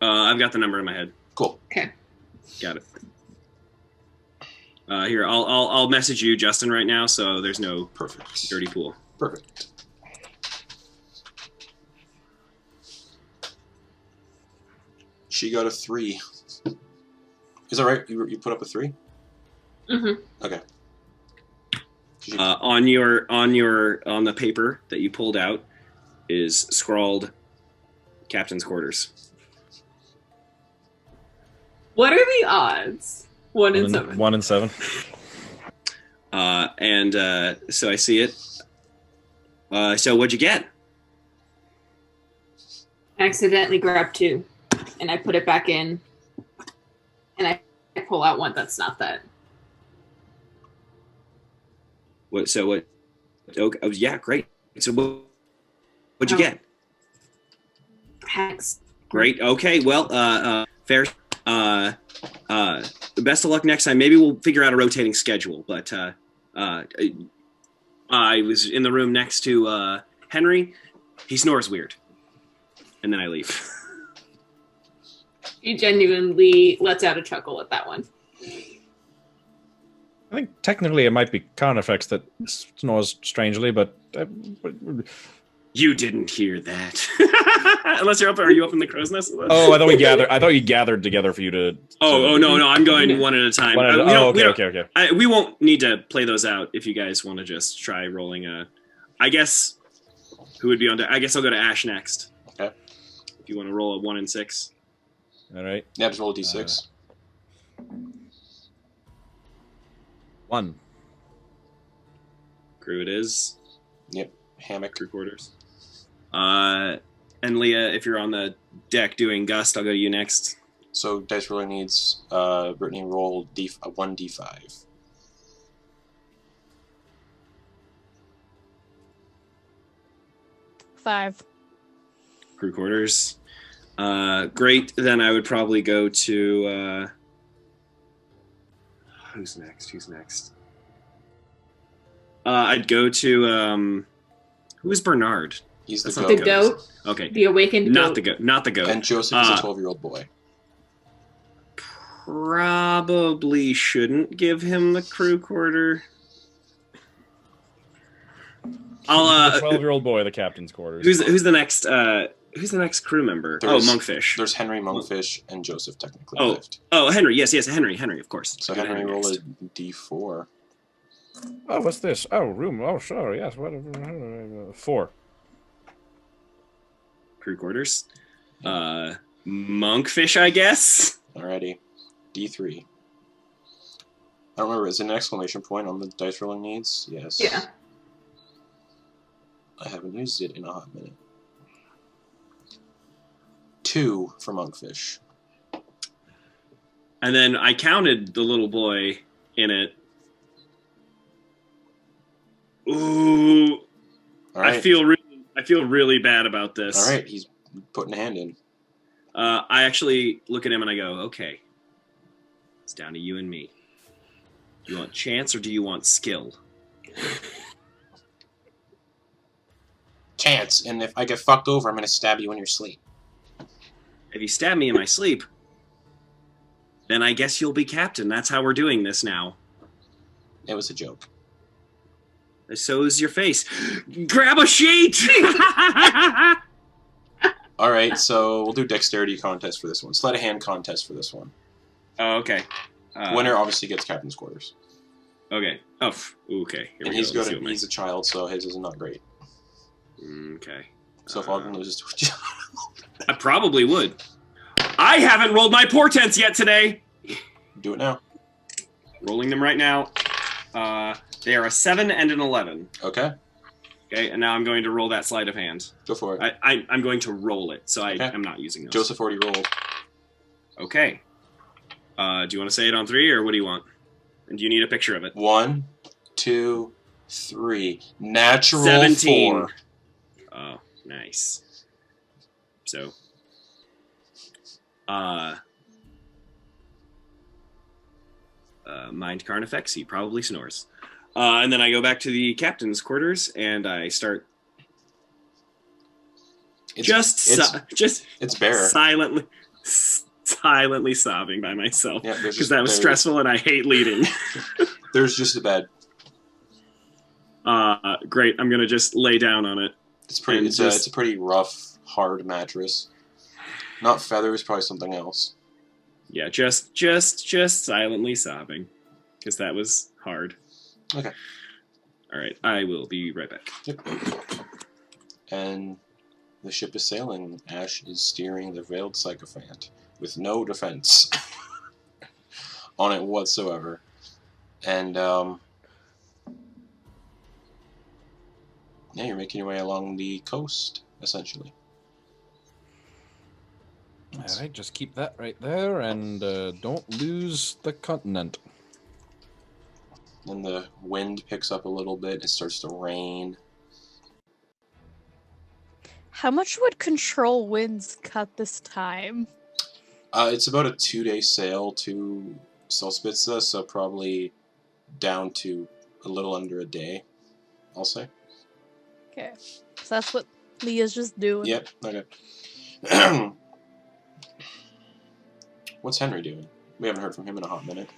I've got the number in my head. Cool. Okay. Got it. Here, I'll message you, Justin, right now, so there's no Perfect. dirty pool. Perfect. She got a 3. Is that right? You put up a 3? Mm-hmm. Okay. On the paper that you pulled out is scrawled captain's quarters. What are the odds? 1 in 7. 1 in 7. So I see it. So what'd you get? I accidentally grabbed 2, and I put it back in, and I pull out one that's not that. What? So what? Okay, oh, yeah, great. So what'd you get? Hex. Great. Okay. Well, fair. Best of luck next time. Maybe we'll figure out a rotating schedule. But I was in the room next to Henry. He snores weird, and then I leave. He genuinely lets out a chuckle at that one. I think technically it might be Carnifex that snores strangely, but... You didn't hear that. Unless you're up, are you up in the crow's nest? Oh, I thought you gathered together for you to... No, I'm going one at a time. Okay. We won't need to play those out if you guys want to just try rolling a I guess who would be on deck? I guess I'll go to Ash next. Okay. If you want to roll a 1 and 6. All right. Yeah, just roll a d6. 1. Crew it is. Yep. Hammock. Crew quarters. And Leah, if you're on the deck doing Gust, I'll go to you next. So dice roller needs Brittany roll 1d5. 5. Crew quarters. Great. Then I would probably go to who's next? I'd go to who is Bernard? He's the That's not goat. The goat. Okay. The awakened Not goat. the goat. Not the goat. And Joseph is a 12-year-old boy. Probably shouldn't give him the crew quarter. I'll The 12-year-old boy, the captain's quarters. Who's the next crew member? Monkfish. There's Henry, Monkfish, and Joseph technically Oh. left. Oh, Henry. Yes, Henry, of course. So Go to Henry roll next. a d4. Oh, what's this? Oh, room. Oh, sure. Yes. Whatever. 4. Crew quarters. Monkfish, I guess. Alrighty. D3. I don't remember. Is it an exclamation point on the dice rolling needs? Yes. Yeah. I haven't used it in a hot minute. 2 for Monkfish. And then I counted the little boy in it. Ooh, All right. I feel really bad about this. All right. He's putting a hand in. I actually look at him and I go, okay, it's down to you and me. Do you want chance or do you want skill? Chance. And if I get fucked over, I'm going to stab you in your sleep. If you stab me in my sleep, then I guess you'll be captain. That's how we're doing this now. It was a joke. So is your face. Grab a sheet! All right. So we'll do dexterity contest for this one. Sleight of hand contest for this one. Oh, okay. Winner obviously gets captain's quarters. Okay. Oh, okay. Here And we he's go. good. He's a child, so his is not great. Okay. So if Ogden loses to a child, I probably would. I haven't rolled my portents yet today. do it now. Rolling them right now. They are a 7 and an 11. Okay. Okay, and now I'm going to roll that sleight of hand. Go for it. I'm going to roll it, so Okay. I'm not using those. Joseph already rolled. Okay. Do you want to say it on 3, or what do you want? And do you need a picture of it? 1, 2, 3. Natural 17. 4. Oh, nice. So, mind Carnifex, he probably snores. And then I go back to the captain's quarters and I start It's bare. silently sobbing by myself Yeah, because that was stressful and I hate leading. There's just a bed. Great. I'm gonna just lay down on it. It's pretty. And It's a pretty rough, hard mattress. Not feathers, probably something else. Yeah, just silently sobbing because that was hard. Okay. All right, I will be right back. Yep. And the ship is sailing. Ash is steering the veiled sycophant with no defense on it whatsoever. And yeah, you're making your way along the coast, essentially. All right, just keep that right there, and don't lose the continent. Then the wind picks up a little bit. It starts to rain. How much would control winds cut this time? It's about a 2-day sail to Solspitza, so probably down to a little under a day, I'll say. Okay. So that's what Leah's just doing. Yep, okay. What's Henry doing? We haven't heard from him in a hot minute.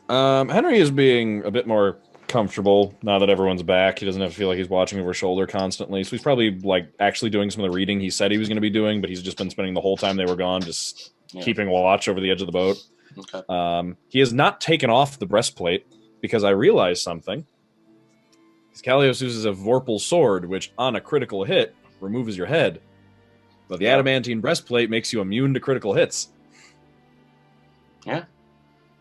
Henry is being a bit more comfortable now that everyone's back. He doesn't have to feel like he's watching over his shoulder constantly. So he's probably like actually doing some of the reading he said he was going to be doing, but he's just been spending the whole time they were gone just keeping watch over the edge of the boat. Okay. He has not taken off the breastplate because I realized something. Kalios uses a Vorpal sword, which on a critical hit removes your head. But the adamantine breastplate makes you immune to critical hits. Yeah.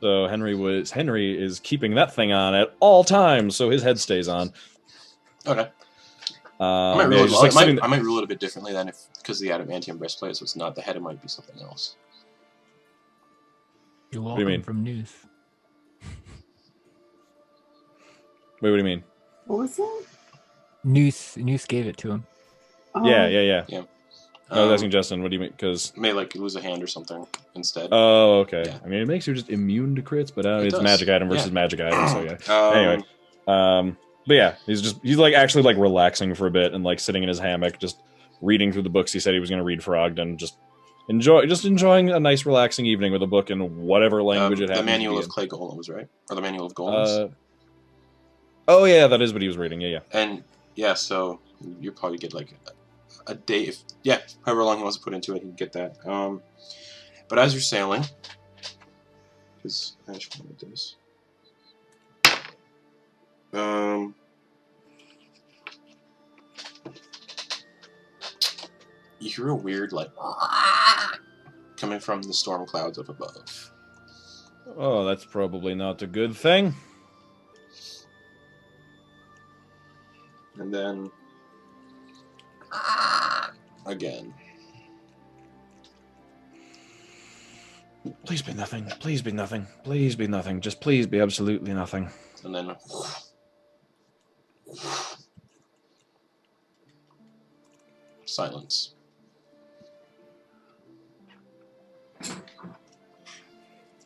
So Henry is keeping that thing on at all times, so his head stays on. Okay. I might rule it a bit differently then, because the adamantium breastplate, so it's not the head. It might be something else. You're welcome. What do you mean? From Noose. Wait, what do you mean? What was that? Noose gave it to him. Oh. Yeah. I was Um, asking Justin, what do you mean? Because may like lose a hand or something instead. oh, okay. Yeah. I mean, it makes you just immune to crits, but it's does. magic item versus Yeah. magic item. So yeah. Anyway, but yeah, he's like actually like relaxing for a bit and like sitting in his hammock, just reading through the books he said he was going to read for Ogden. Just enjoying a nice relaxing evening with a book in whatever language it happens. The Manual to of be Clay Golems, right? Or the Manual of in. Golems. Oh yeah, that is what he was reading. Yeah. And yeah, so you probably get like a day, however long he wants to put into it, he can get that. But as you're sailing, because I just want to do this. You hear a weird like coming from the storm clouds up above. Oh, that's probably not a good thing. And then again. Please be nothing. Please be nothing. Please be nothing. Just please be absolutely nothing. And then silence.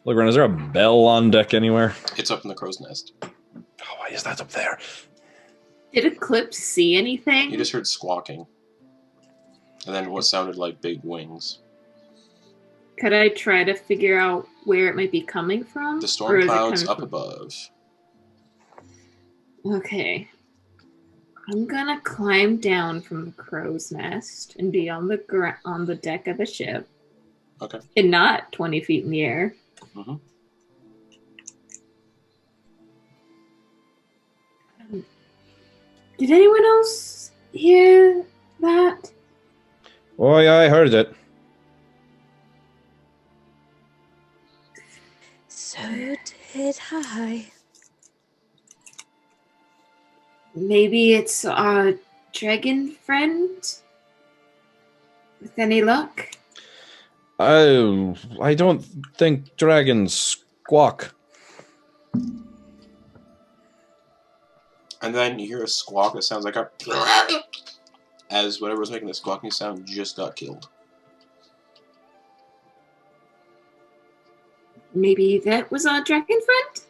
Look, Ren, is there a bell on deck anywhere? It's up in the crow's nest. Oh, why is that up there? Did Eclipse see anything? You just heard squawking. And then what sounded like big wings. Could I try to figure out where it might be coming from? The Or storm is it clouds coming up from- above. Okay. I'm gonna climb down from the crow's nest and be on the deck of the ship. Okay. And not 20 feet in the air. Mm-hmm. Did anyone else hear that? Oh, yeah, I heard it. So did I. Maybe it's our dragon friend? With any luck? Oh, I don't think dragons squawk. And then you hear a squawk that sounds like a... as whatever was making the squawking sound just got killed. Maybe that was our dragon friend?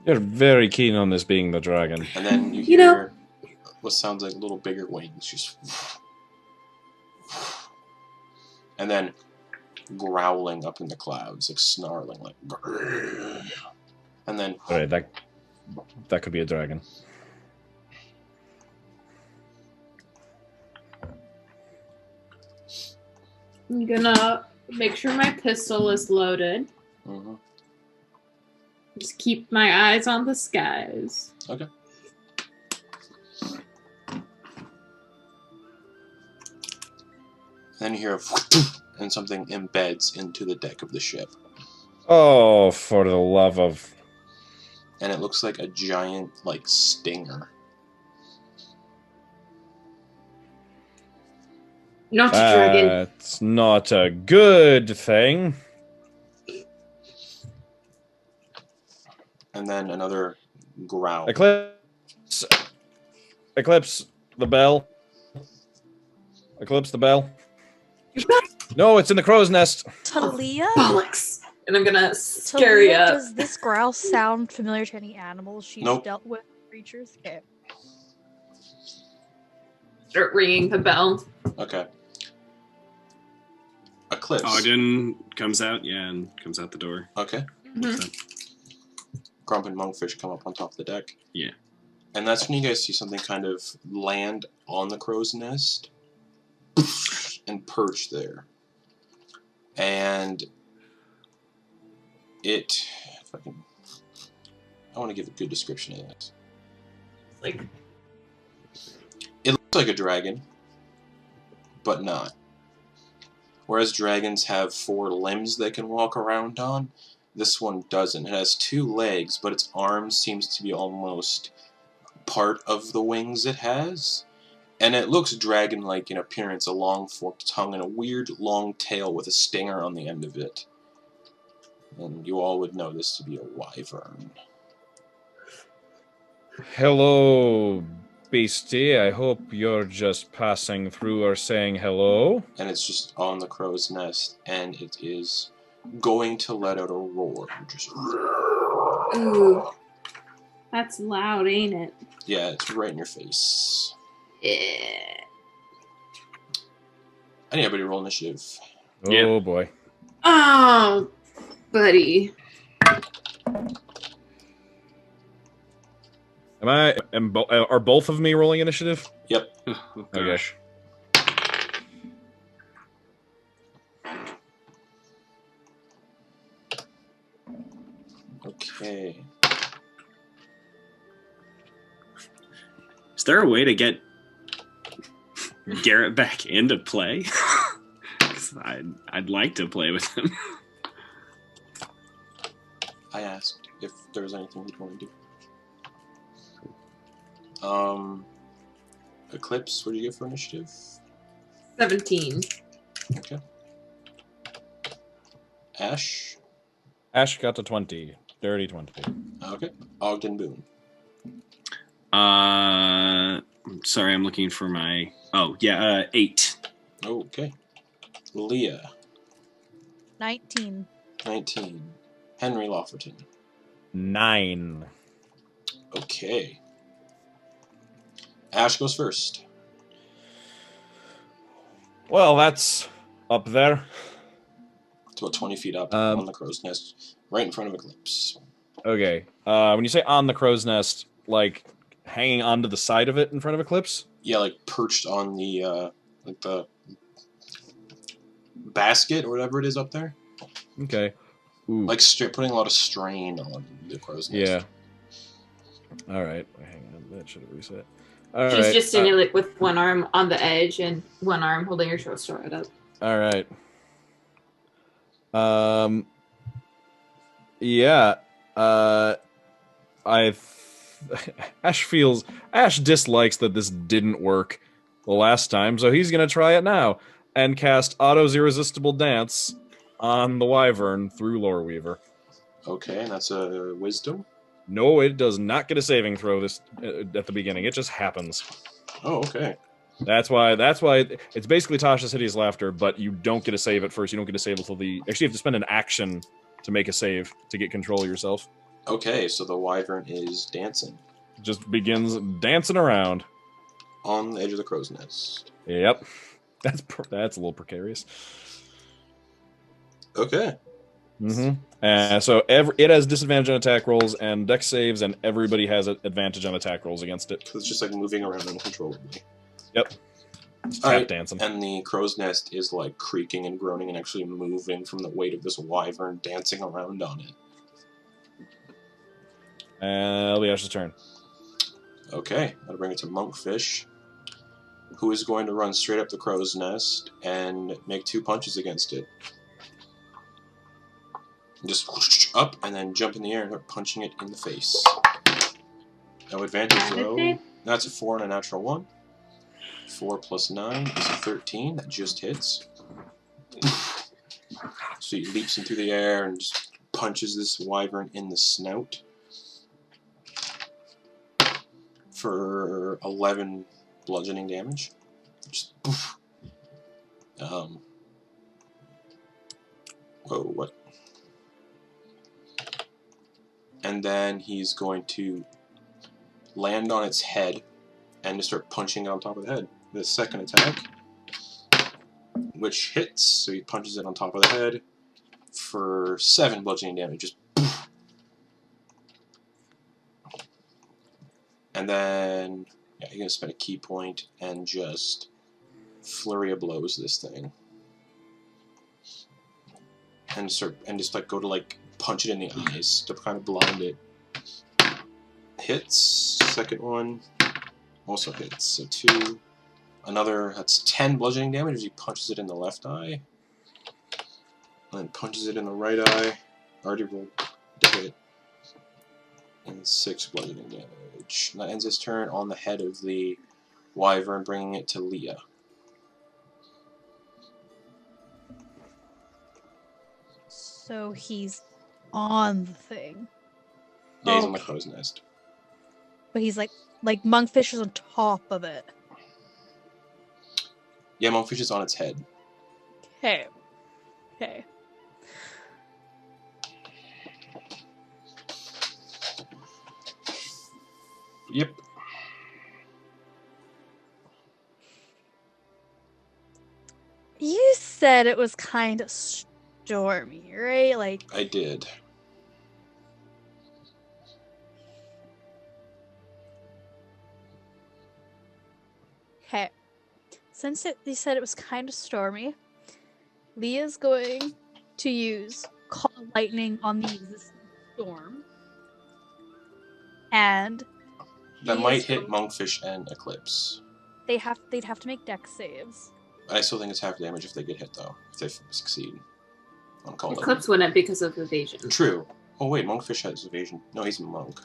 You're very keen on this being the dragon. And then you You hear know- what sounds like little bigger wings just... and then growling up in the clouds, like snarling, like... and then... All right, that could be a dragon. I'm gonna make sure my pistol is loaded. Mhm. Just keep my eyes on the skies. Okay. Then you hear a... and something embeds into the deck of the ship. Oh, for the love of... And it looks like a giant, like, stinger. Not a dragon. That's not a good thing. And then another growl. Eclipse, the bell. Eclipse, the bell. No, it's in the crow's nest. Talia? Bollocks! And I'm gonna scare you Talia, up. does this growl sound familiar to any animals she's Nope. dealt with? Creatures? Okay. Start ringing the bell. Okay. Eclipse. Ogden comes out, and comes out the door. Okay. Mhm. Grump and Monkfish come up on top of the deck. Yeah. And that's when you guys see something kind of land on the crow's nest and perch there. And it... I want to give a good description of it. like? It looks like a dragon, but not. Whereas dragons have 4 limbs they can walk around on, this one doesn't. It has 2 legs, but its arm seems to be almost part of the wings it has. And it looks dragon-like in appearance, a long forked tongue and a weird long tail with a stinger on the end of it. And you all would know this to be a wyvern. Hello, beastie. I hope you're just passing through or saying hello. And it's just on the crow's nest, and it is going to let out a roar. Just... Ooh. That's loud, ain't it? Yeah, it's right in your face. Yeah. Anybody roll initiative? Oh boy. Oh, buddy. Are both of me rolling initiative? Yep. Oh, gosh. Okay. Is there a way to get Garrett back into play? 'Cause I'd like to play with him. I asked if there was anything we'd want to do. Eclipse, what did you get for initiative? 17. Okay. Ash? Ash got to 20. Dirty 20. Okay. Ogden, Boon. Sorry, I'm looking for my... Oh, yeah, 8. Okay. Leah. 19. 19. Henry Lofferton. 9. Okay. Ash goes first. Well, that's up there. It's about 20 feet up on the crow's nest, right in front of Eclipse. Okay. When you say on the crow's nest, like hanging onto the side of it in front of Eclipse? Yeah, like perched on the like the basket or whatever it is up there. Okay. Ooh. Like putting a lot of strain on the crow's nest. Yeah. All right. Hang on. That should have reset. All She's right. just standing like with one arm on the edge and one arm holding her short sword up. All right. Yeah. Ash dislikes that this didn't work the last time, so he's gonna try it now and cast Otto's Irresistible Dance on the wyvern through Loreweaver. Okay, and that's a wisdom. No, it does not get a saving throw this at the beginning. It just happens. Oh, okay. That's why it's basically Tasha's Hideous Laughter, but you don't get a save at first. You don't get a save until actually you have to spend an action to make a save to get control of yourself. Okay, so the wyvern is dancing. Just begins dancing around. On the edge of the crow's nest. Yep. That's a little precarious. Okay. Mm-hmm. So it has disadvantage on attack rolls and dex saves, and everybody has an advantage on attack rolls against it. So it's just like moving around uncontrollably. Yep. It's tap dancing. And the crow's nest is like creaking and groaning and actually moving from the weight of this wyvern dancing around on it. It'll be Ash's turn. Okay, that'll bring it to Monkfish, who is going to run straight up the crow's nest and make 2 punches against it. Just up and then jump in the air and start punching it in the face. No advantage though. That's a 4 and a natural 1. 4 plus 9 is a 13. That just hits. So he leaps into the air and just punches this wyvern in the snout for 11 bludgeoning damage. Just poof. Whoa, what? And then he's going to land on its head and just start punching it on top of the head. The second attack, which hits, so he punches it on top of the head for 7 bludgeoning damage. Just poof. And then, yeah, you're gonna spend a key point and just flurry of blows this thing, and just like go to like punch it in the eyes to kind of blind it. Hits. Second one Also hits. So 2. Another, that's 10 bludgeoning damage as he punches it in the left eye. And then punches it in the right eye. Already rolled to hit. And 6 bludgeoning damage. And that ends his turn on the head of the wyvern, bringing it to Leah. So he's on the thing. Yeah, he's on the crow's nest. But he's like Monkfish is on top of it. Yeah, Monkfish is on its head. Okay. Okay. Yep. You said it was kind of stormy, right? Like I did. Okay. Since you said it was kind of stormy, Leah's going to use Call Lightning on the existing storm. And that might hit Monkfish and Eclipse. They'd have to make dex saves. I still think it's half damage if they get hit, though. If they succeed on Call Lightning. Eclipse wouldn't because of evasion. True. Oh wait, Monkfish has evasion. No, he's a monk.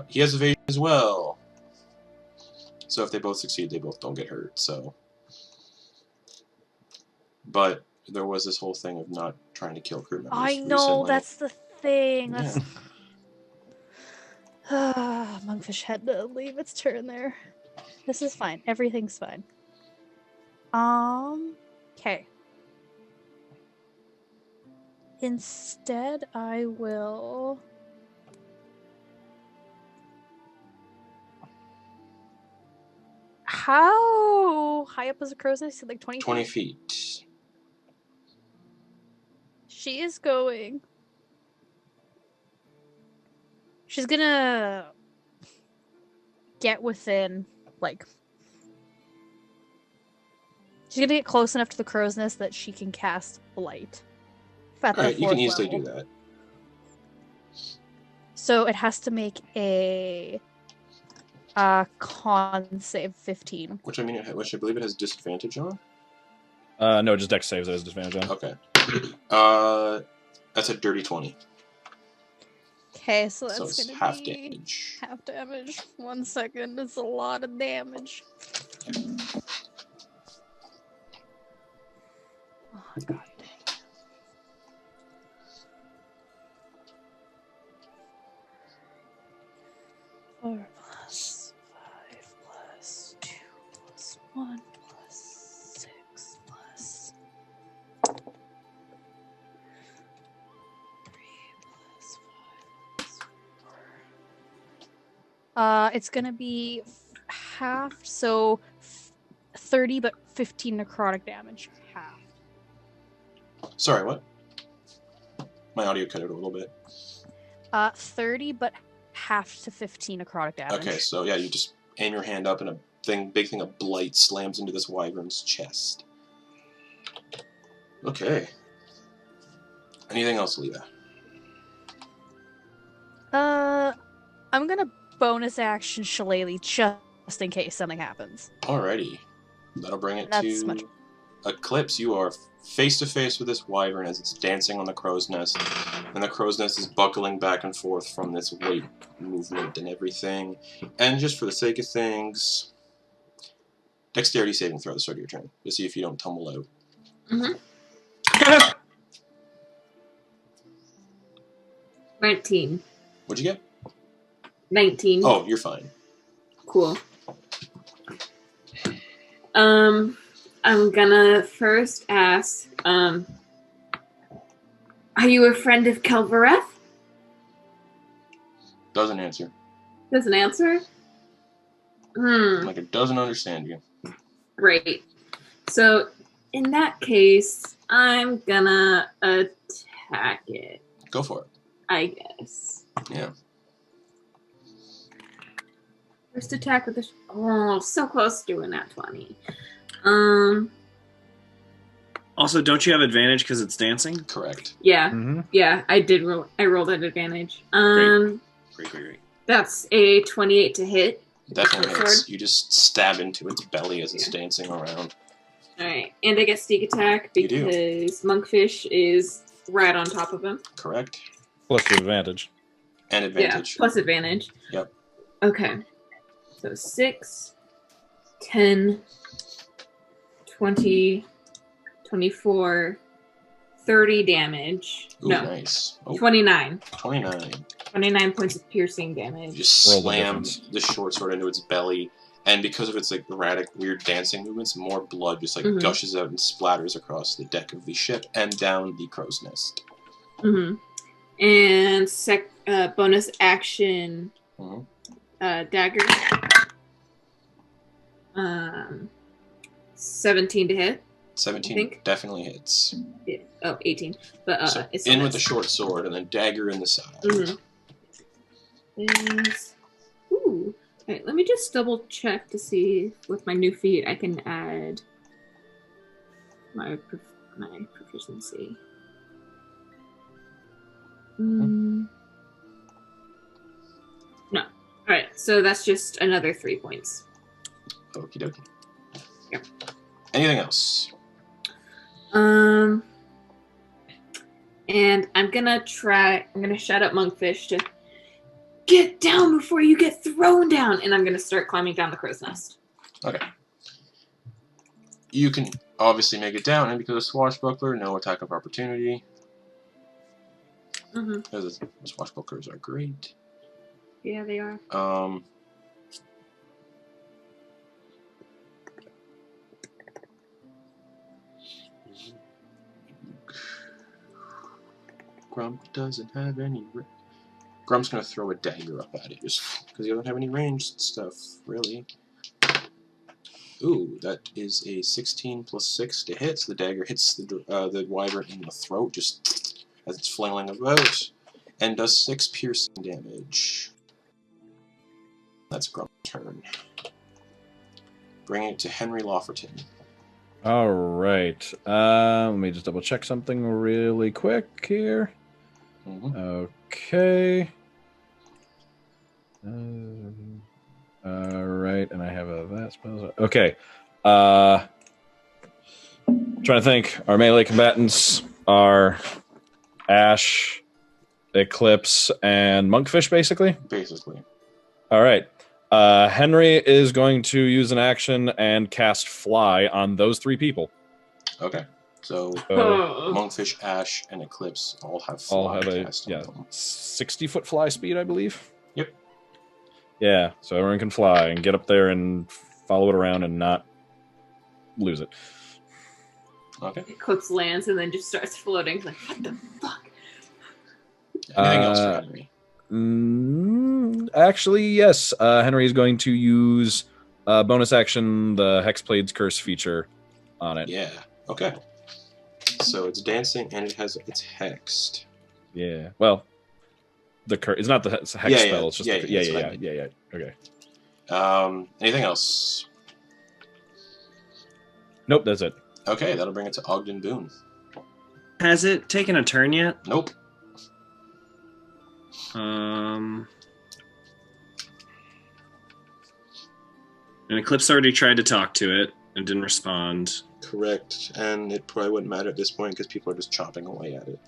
He has evasion as well. So if they both succeed, they both don't get hurt, so... But there was this whole thing of not trying to kill crew members I know, recently. that's the thing. That's... Yeah. Monkfish had to leave its turn there. This is fine. Everything's fine. Okay. Instead, I will... How high up is a crow's nest? Like 20 feet? 20 feet. She is going... She's gonna... get within, like... She's gonna get close enough to the crow's nest that she can cast Blight. Alright, you can easily do that. So it has to make a... con save 15. Which I believe it has disadvantage on? No, just dex saves it has disadvantage on. Okay. That's a dirty 20. Okay, so So that's it's gonna half be damage. half damage. 1 second, it's a lot of damage. Oh god dang. 4 plus 5 plus 2 plus 1 plus 6 plus 3 plus 5 plus 4. It's gonna be half, so 30 but 15 necrotic damage. Half. Sorry, what? My audio cut out a little bit. 30 but half to 15 necrotic damage. Okay, so yeah, you just aim your hand up and a big thing of blight slams into this wyvern's chest. Okay. Anything else, Leah? I'm gonna bonus action Shillelagh just in case something happens. Alrighty. That'll bring it That's to much... Eclipse. You are face to face with this wyvern as it's dancing on the crow's nest, and the crow's nest is buckling back and forth from this weight movement and everything. And just for the sake of things, dexterity saving throw at the start of your turn to see if you don't tumble out. Mm-hmm. 19. What'd you get? 19. Oh, you're fine. Cool. I'm gonna first ask, are you a friend of Kelvareth? Doesn't answer. Doesn't answer? Like it doesn't understand you. Great. So, in that case, I'm gonna attack it. Go for it. I guess. Yeah. First attack with the... Oh, so close to doing that 20. Also, don't you have advantage because it's dancing? Correct. Yeah. Mm-hmm. Yeah, I did roll. I rolled at advantage. Great. 13. That's a 28 to hit. Definitely Sword. hits. You just stab into its belly as it's dancing around. Alright, and I get sneak attack You do. because Monkfish is right on top of him. Correct. Plus the advantage. And advantage. Yeah, plus advantage. Yep. Okay. So 6, 10, 20, 24, 30 damage. Ooh, no, nice. Oh, 29. 29. 29 points of piercing You damage. just Roll the slam difference. the short sword into its belly, and because of its like erratic, weird dancing movements, more blood just like Mhm. gushes out and splatters across the deck of the ship and down the crow's nest. Mm-hmm. And bonus action Mhm. Dagger. 17 to hit. 17 think. definitely hits. Yeah. Oh, 18. But So it's in with the short sword and then dagger in the side. Mm-hmm. Ooh. Alright, let me just double check to see if with my new feat I can add my proficiency. No. Alright, so that's just another 3 points. Okie dokie. Yep. Anything else? And I'm gonna shout at Monkfish to get down before you get thrown down, and I'm gonna start climbing down the crow's nest. Okay. You can obviously make it down, and because of Swashbuckler, no attack of opportunity. Mm-hmm. Because Swashbucklers are great. Yeah, they are. Grump doesn't have any. Grump's gonna throw a dagger up at it just because he doesn't have any ranged stuff, really. Ooh, that is a 16 plus 6 to hit. So the dagger hits the wyvern in the throat just as it's flailing about, and does 6 piercing damage. That's Grump's turn. Bringing it to Henry Lofferton. All right. Let me just double check something really quick here. Mm-hmm. Okay. All right, and I have that spell. Okay. Trying to think. Our melee combatants are Ash, Eclipse, and Monkfish, basically. Basically. All right. Henry is going to use an action and cast Fly on those 3 people. Okay. So Oh. Monkfish, Ash, and Eclipse all have fly All have a cast on them. 60-foot fly speed, I believe. Yep. Yeah, so everyone can fly and get up there and follow it around and not lose it. Okay. Eclipse lands and then just starts floating. It's like, what the fuck? Anything else for Henry? Actually, yes. Henry is going to use bonus action, the Hexblade's Curse feature on it. Yeah. Okay. So it's dancing and it's hexed. Yeah. Well, the curse. It's not the hex spell. It's just yeah. Okay. Anything else? Nope. That's it. Okay, that'll bring it to Ogden Boon. Has it taken a turn yet? Nope. And Eclipse already tried to talk to it and didn't respond. Correct, and it probably wouldn't matter at this point because people are just chopping away at it.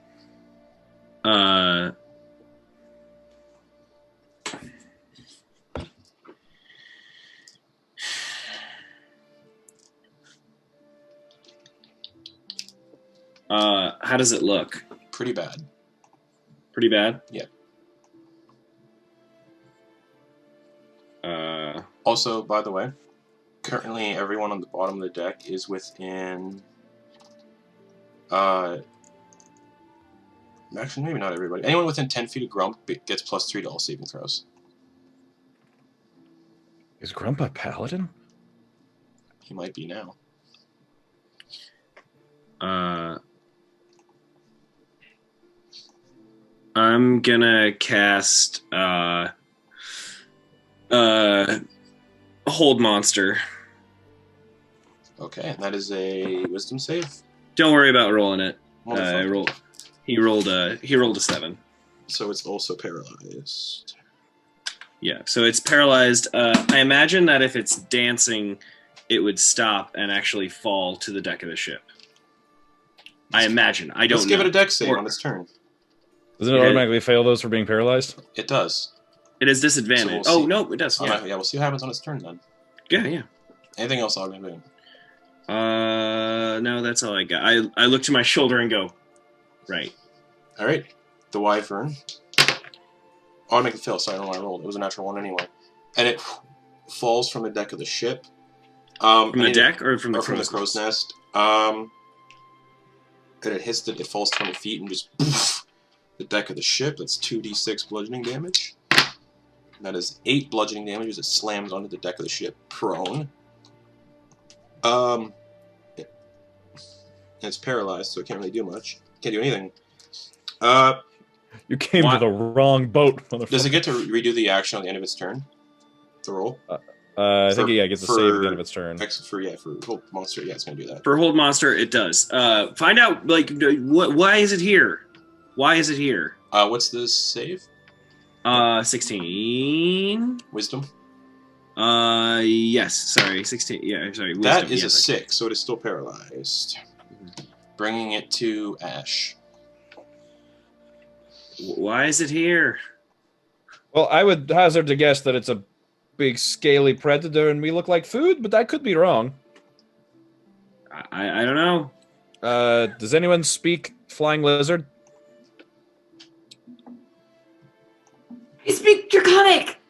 How does it look? Pretty bad. Pretty bad? Yeah. Also, by the way, currently everyone on the bottom of the deck is within... actually, maybe not everybody. Anyone within 10 feet of Grump gets +3 to all saving throws. Is Grump a paladin? He might be now. I'm gonna cast Hold Monster. Okay, and that is a Wisdom save. Don't worry about rolling it. Motherfucker. He rolled a 7. So it's also paralyzed. Yeah, so it's paralyzed. I imagine that if it's dancing, it would stop and actually fall to the deck of the ship. I imagine. I don't know. Let's give it a dex save on its turn. Doesn't it automatically fail those for being paralyzed? It does. It is disadvantage. So we'll no, it does. Yeah. Yeah, we'll see what happens on its turn then. Yeah. Anything else, Ogden? No, that's all I got. I look to my shoulder and go, right. All right. The wyvern. Oh, I make it fail. Sorry, I don't know why I rolled. It was a natural one anyway. And it falls from the deck of the ship. From the deck or from the crow's nest? And it hits it falls 20 feet and just poof, the deck of the ship. That's 2d6 bludgeoning damage. And that is 8 bludgeoning damage as it slams onto the deck of the ship, prone. And it's paralyzed, so it can't really do much. Can't do anything. You came to the wrong boat, motherfucker. Does it get to redo the action on the end of its turn? The roll? I think it gets a save at the end of its turn. For hold monster, yeah, it's gonna do that. For hold monster, it does. Find out why is it here? Why is it here? What's the save? 16. Wisdom. Yes. Sorry, 16. Yeah, sorry. Wisdom, that is a 6, so it is still paralyzed. Bringing it to Ash. Why is it here? Well, I would hazard to guess that it's a big scaly predator and we look like food, but that could be wrong. I don't know. Does anyone speak flying lizard? I speak Draconic!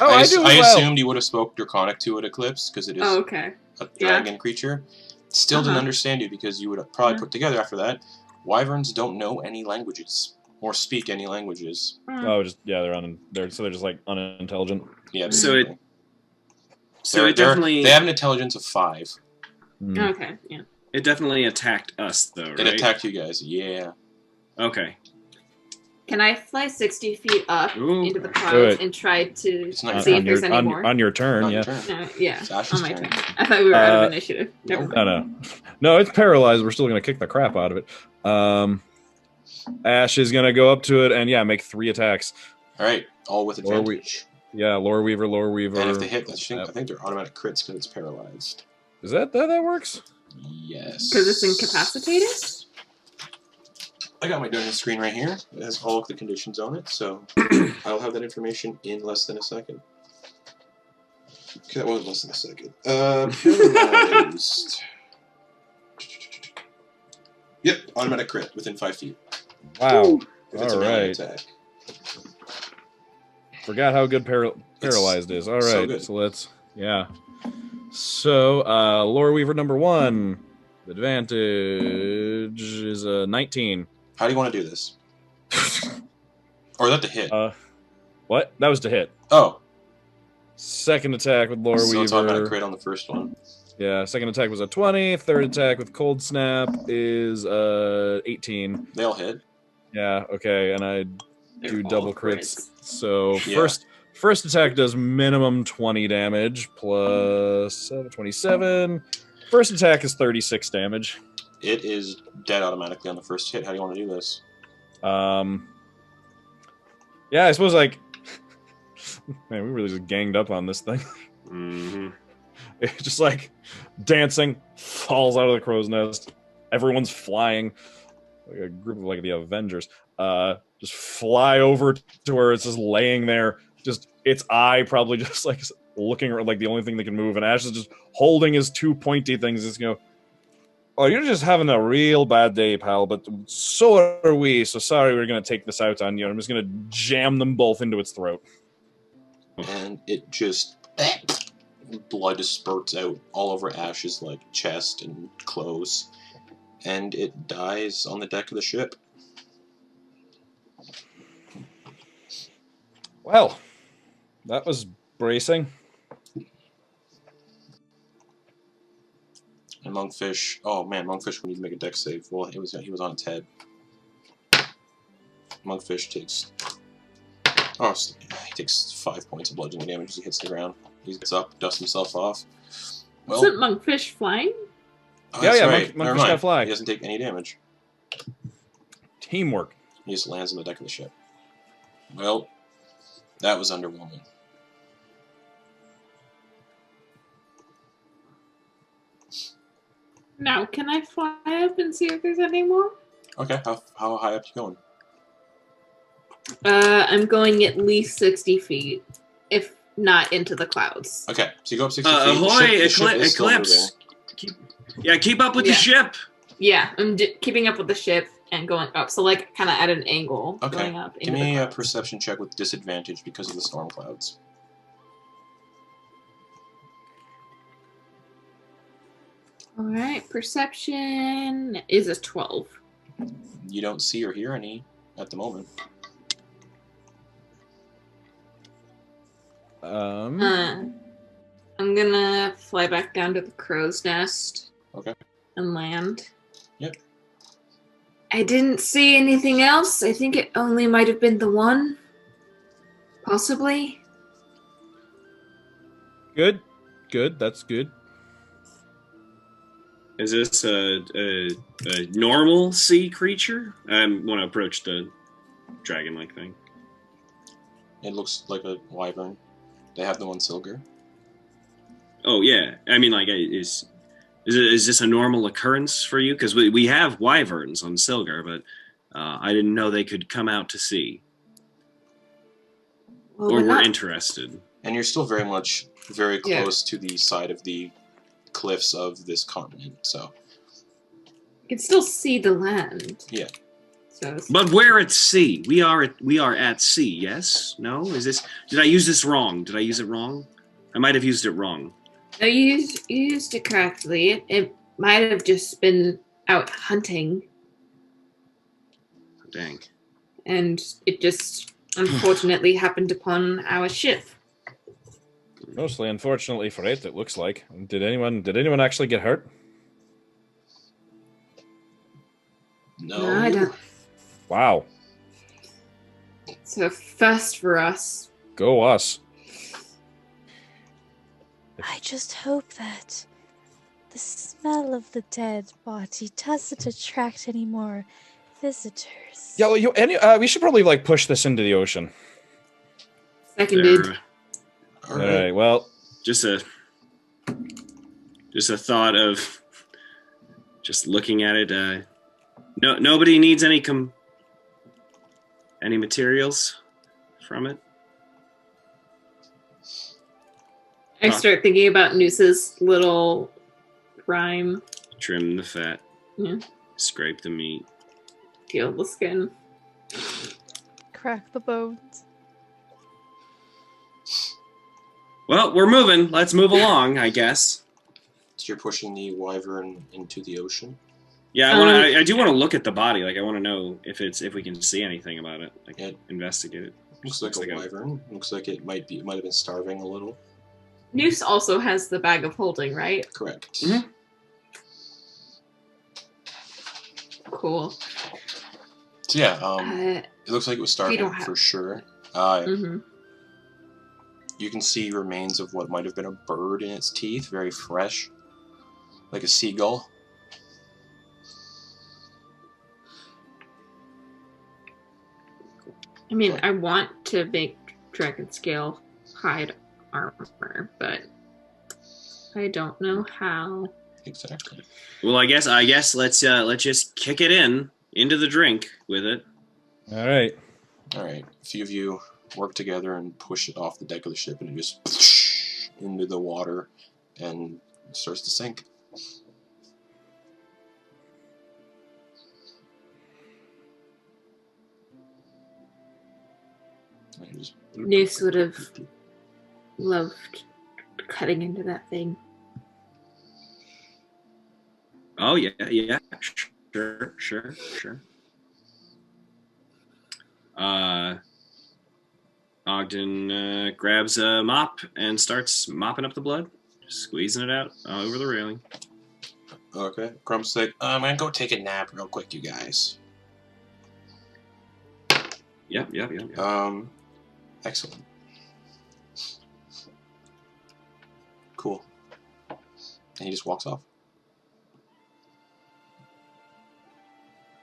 Oh, I do as well. assumed you would have spoke Draconic to it, Eclipse, because it is a dragon creature. Still didn't understand you because you would have probably put together after that. Wyverns don't know any languages or speak any languages. Oh, they're just like unintelligent. Yeah. It They definitely have an intelligence of 5. Okay, yeah. It definitely attacked us though, right? It attacked you guys. Yeah. Okay. Can I fly 60 feet up into the Do clouds it. and try to It's not see if there's any more? On your turn, On yeah. your turn. Yeah, It's Ash's on my turn. turn. I thought we were out of initiative. Never mind. No, it's paralyzed. We're still gonna kick the crap out of it. Ash is gonna go up to it and make 3 attacks. All right, all with advantage. Lower Weaver. And if they hit, I think they're automatic crits because it's paralyzed. Is that works? Yes. Because it's incapacitated? I got my dungeon screen right here. It has all of the conditions on it, so I'll have that information in less than a second. Okay, that was less than a second. Paralyzed. Yep, automatic crit within 5 feet. Wow. If it's a melee attack. Forgot how good paralyzed is. All right, so good. So, Lore Weaver number 1. Advantage is a 19. How do you want to do this? Or is that the hit? What? That was to hit. Oh. Second attack with Lore Weaver. So it's automatic crit on the first one. Yeah, second attack was a 20. Third attack with Cold Snap is 18. They all hit. Yeah, okay, and I do double crits. So Yeah. first attack does minimum 20 damage plus 27. First attack is 36 damage. It is dead automatically on the first hit. How do you want to do this? Yeah, I suppose man, we really just ganged up on this thing. Mm-hmm. It's just dancing, falls out of the crow's nest. Everyone's flying. Like a group of the Avengers. Just fly over to where it's just laying there. Just its eye probably just looking at the only thing that can move. And Ash is just holding his 2 pointy things. Just oh, you're just having a real bad day, pal. But so are we. So sorry, we're gonna take this out on you. I'm just gonna jam them both into its throat. And it just blood just spurts out all over Ash's chest and clothes, and it dies on the deck of the ship. Well, that was bracing. And Monkfish, oh man, Monkfish would need to make a dex save. Well, he was on its head. Monkfish takes 5 points of bludgeoning damage as he hits the ground. He gets up, dusts himself off. Well, Isn't Monkfish flying? oh, that's right. Monkfish Never can mind. fly. He doesn't take any damage. Teamwork. He just lands on the deck of the ship. Well, That was underwhelming. Now, can I fly up and see if there's any more? Okay, how high up you going? I'm going at least 60 feet, if not into the clouds. Okay, so you go up 60 feet. Ahoy, the ship is still Eclipse! Keep up with the ship! Yeah, I'm keeping up with the ship and going up. So, like, kind of at an angle, going up. Give me a perception check with disadvantage because of the storm clouds. All right, perception is a 12. You don't see or hear any at the moment. I'm gonna fly back down to the crow's nest. Okay. And land. Yep. I didn't see anything else. I think it only might have been the one. Possibly. Good. Good. That's good. Is this a normal sea creature? I want to approach the dragon-like thing. It looks like a wyvern. They have them on Silgar. Oh yeah, I mean, like, is this a normal occurrence for you? Because we have wyverns on Silgar, but I didn't know they could come out to sea. Well, or we're interested. And you're still very close to the side of the cliffs of this continent, so you can still see the land. Yeah. So but we're at sea. We are at sea. Yes? No? Did I use this wrong? Did I use it wrong? I might have used it wrong. No, you used it correctly. It might have just been out hunting. Oh, dang. And it just unfortunately happened upon our ship. Mostly, unfortunately for it looks like. Did anyone actually get hurt? No, I don't. Wow. It's a first for us. Go us. I just hope that the smell of the dead body doesn't attract any more visitors. Yeah, we should probably push this into the ocean. Seconded. All right. Well, just a thought of just looking at it. Nobody needs any materials from it. I start thinking about Noose's little rhyme. Trim the fat. Yeah. Scrape the meat. Peel the skin. Crack the bones. Well, we're moving. Let's move along, I guess. So you're pushing the wyvern into the ocean? Yeah, I do want to look at the body. Like, I want to know if we can see anything about it. Like, investigate it. Looks like a wyvern. Looks like it might have been starving a little. Noose also has the bag of holding, right? Correct. Mm-hmm. Cool. So yeah, it looks like it was starving for sure. You can see remains of what might have been a bird in its teeth, very fresh, like a seagull. I mean, I want to make dragon scale hide armor, but I don't know how. Exactly. Well, I guess let's just kick it into the drink with it. All right. A few of you work together and push it off the deck of the ship, and it just into the water and starts to sink. Noose would have loved cutting into that thing. Oh yeah, sure. Ogden grabs a mop and starts mopping up the blood, squeezing it out over the railing. Okay, Crump's like, I'm gonna go take a nap real quick, you guys. Yep. Excellent. Cool. And he just walks off.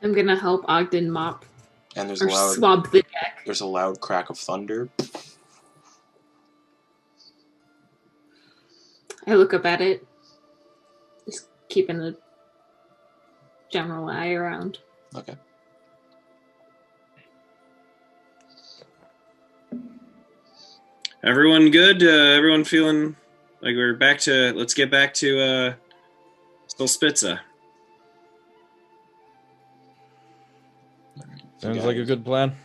I'm gonna help Ogden mop. And there's swab the deck. There's a loud crack of thunder. I look up at it, just keeping a general eye around. Okay. Everyone good? Everyone feeling like we're back to... Let's get back to Solspitza. Sounds like a good plan.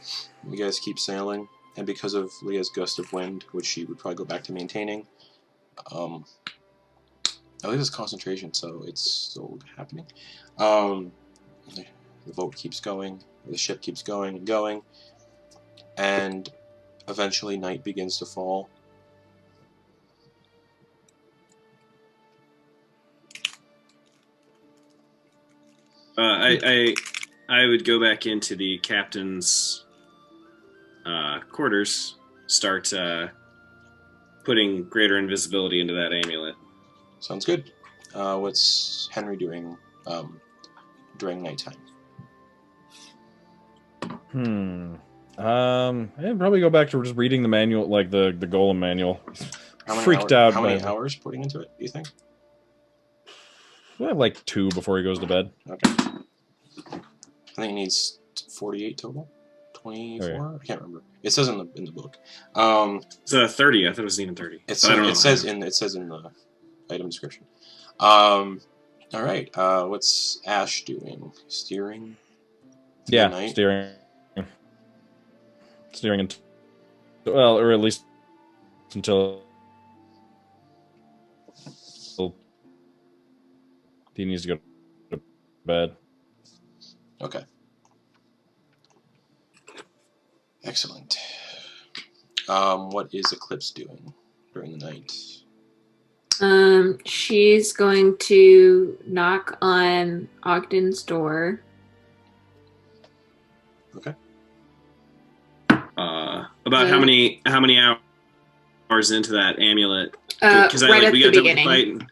You guys keep sailing, and because of Leah's gust of wind, which she would probably go back to maintaining, at least it's concentration, so it's still happening. The boat keeps going, the ship keeps going and going, and eventually night begins to fall. I would go back into the captain's quarters, start putting greater invisibility into that amulet. Probably good. What's Henry doing during nighttime? I'd probably go back to just reading the manual, like the Golem manual. Freaked out. How many hours putting into it, do you think? I have like 2 before he goes to bed. Okay. I think he needs 48 total. 24? Okay. I can't remember. It says in the book. It's 30. I thought it was even 30. It says in the item description. All right. What's Ash doing? Steering? Yeah, steering. Steering well, or at least until he needs to go to bed. Okay. Excellent. What is Eclipse doing during the night? She's going to knock on Ogden's door. Okay. About how many hours into that amulet? Right at the beginning.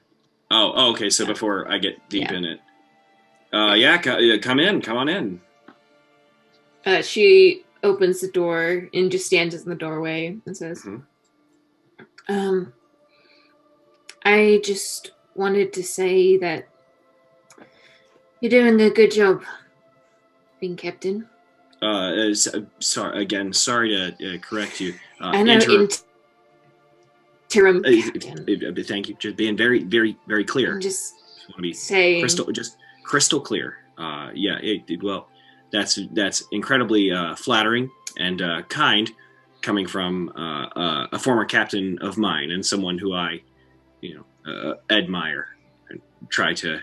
Okay. So before I get deep in it, come on in. She opens the door and just stands in the doorway and says, I just wanted to say that you're doing a good job being captain. Sorry to correct you. I know interim captain. Thank you. Just being very, very, very clear. I'm just want to be saying, crystal clear. That's incredibly flattering and kind, coming from a former captain of mine and someone who I, admire and try to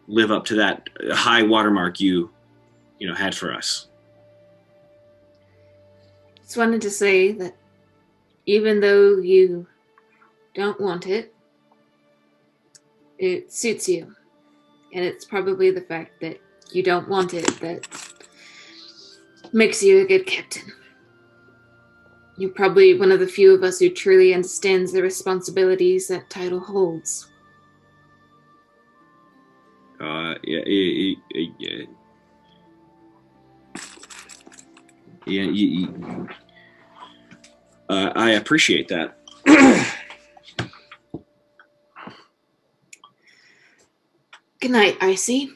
live up to that high watermark you had for us. Just wanted to say that even though you don't want it, it suits you. And it's probably the fact that you don't want it that makes you a good captain. You're probably one of the few of us who truly understands the responsibilities that title holds. I appreciate that. Good night, Icy.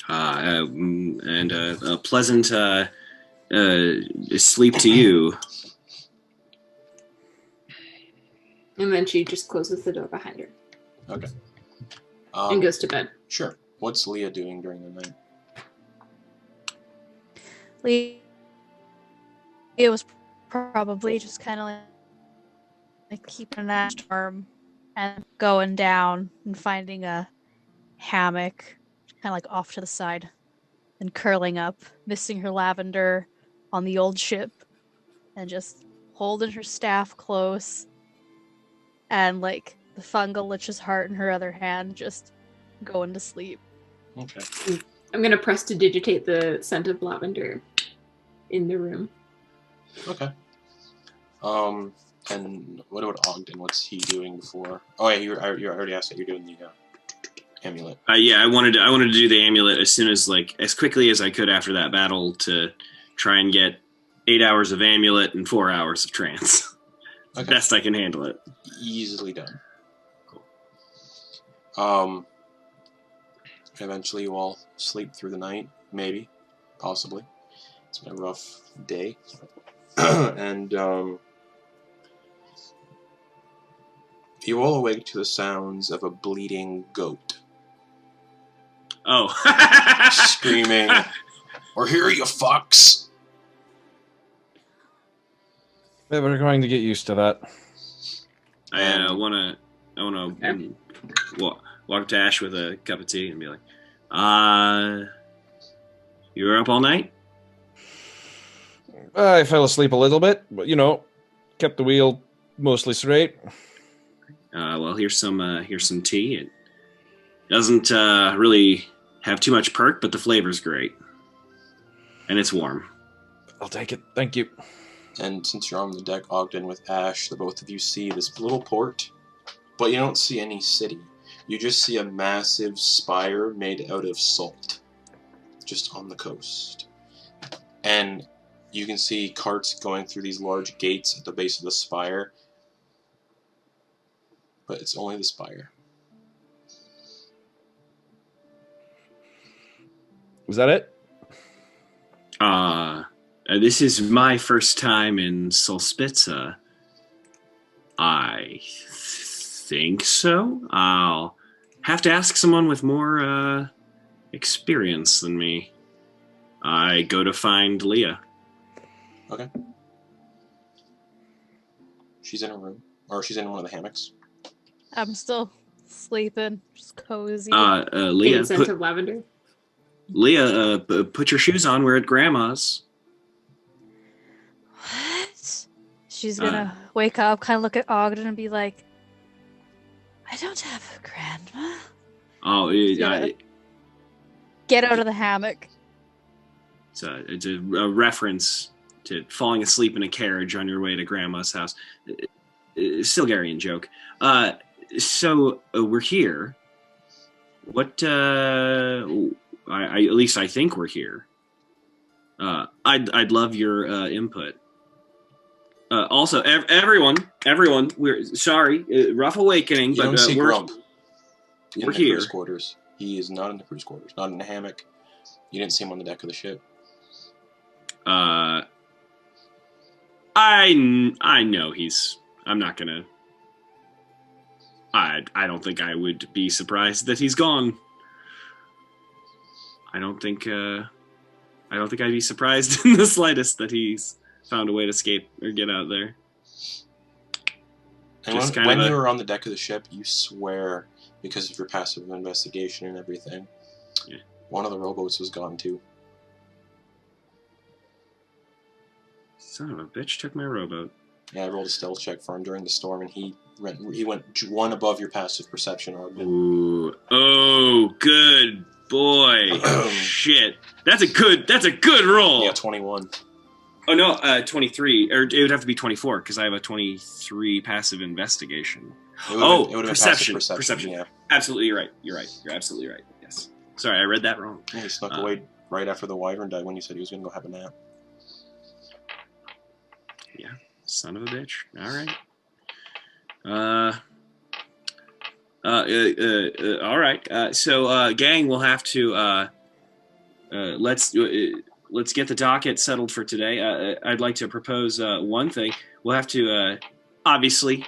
And a pleasant sleep to you. And then she just closes the door behind her. Okay. And goes to bed. Sure. What's Leah doing during the night? Leah was probably just kind of like keeping an eye on the storm and going down and finding a hammock kind of like off to the side and curling up, missing her lavender on the old ship and just holding her staff close and like the Fungal Lich's heart in her other hand, just going to sleep. Okay. I'm going to prestidigitate the scent of lavender in the room. Okay. And what about Ogden? What's he doing before? Oh yeah, you already asked that you're doing the amulet. I wanted to do the amulet as quickly as I could after that battle to try and get 8 hours of amulet and 4 hours of trance. Okay. Best I can handle it. Easily done. Cool. Eventually you all sleep through the night, maybe, possibly. It's been a rough day. And you all awake to the sounds of a bleeding goat. Oh. Screaming, "We're here, you fucks!" Yeah, we're going to get used to that. I wanna walk up to Ash with a cup of tea and be like, you were up all night? I fell asleep a little bit, but kept the wheel mostly straight. Well, here's some tea. It doesn't really have too much perk, but the flavor's great, and it's warm. I'll take it. Thank you. And since you're on the deck, Ogden, with Ash, the both of you see this little port, but you don't see any city. You just see a massive spire made out of salt, just on the coast. And you can see carts going through these large gates at the base of the spire, but it's only the spire. Was that it? This is my first time in Solspitza. I think so. I'll have to ask someone with more experience than me. I go to find Leah. Okay. She's in her room, or she's in one of the hammocks. I'm still sleeping, just cozy. Leah, Getting scent of lavender. Leah, put your shoes on. We're at Grandma's. What? She's gonna wake up, kind of look at Ogden and be like, I don't have a grandma. Oh, Get out of the hammock. It's a reference to falling asleep in a carriage on your way to Grandma's house. Stilgarian joke. So we're here. What? At least I think we're here. I'd love your input. Also, everyone, we're sorry, rough awakening, You but don't see we're Grump in the here. crew's quarters. He is not in the crew's quarters, not in the hammock. You didn't see him on the deck of the ship. I know he's. I'm not gonna. I don't think I would be surprised that he's gone. I don't think I'd be surprised in the slightest that he's found a way to escape or get out there. And when you were on the deck of the ship, you swear, because of your passive investigation and everything, yeah, one of the rowboats was gone too. Son of a bitch took my rowboat. Yeah, I rolled a stealth check for him during the storm, and he went one above your passive perception, Ogden. Ooh, oh, good boy. Shit, that's a good roll. Yeah, 21. Oh no, 23, or it would have to be 24 because I have a 23 passive investigation. It would've been Perception. Yeah. Absolutely, you're right. You're absolutely right. Yes. Sorry, I read that wrong. Yeah, he snuck away right after the wyvern died when you said he was going to go have a nap. Yeah, son of a bitch. All right. All right. So, gang, we'll have to let's get the docket settled for today. I'd like to propose one thing. We'll have to obviously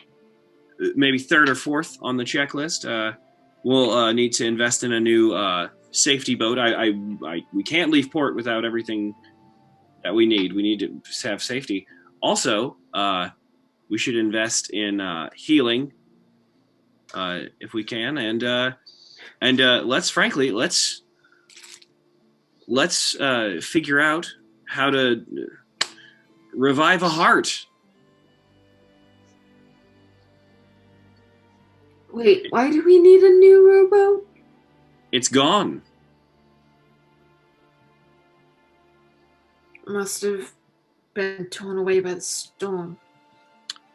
maybe third or fourth on the checklist. We'll need to invest in a new safety boat. We can't leave port without everything that we need. We need to have safety. Also, we should invest in healing if we can, and let's figure out how to revive a heart. Wait, why do we need a new rowboat? It's gone. Must have been torn away by the storm.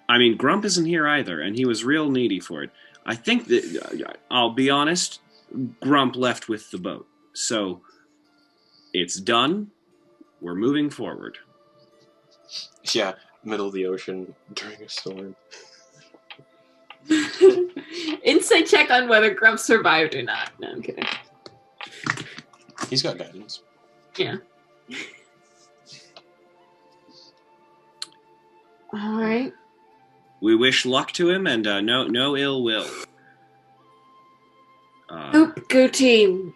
I mean, Grump isn't here either, and he was real needy for it. I think that, I'll be honest, Grump left with the boat. So, it's done. We're moving forward. Yeah, middle of the ocean during a storm. Insight check on whether Grump survived or not. No, I'm kidding. He's got guidance. Yeah. All right. We wish luck to him and no ill will. Nope, go team.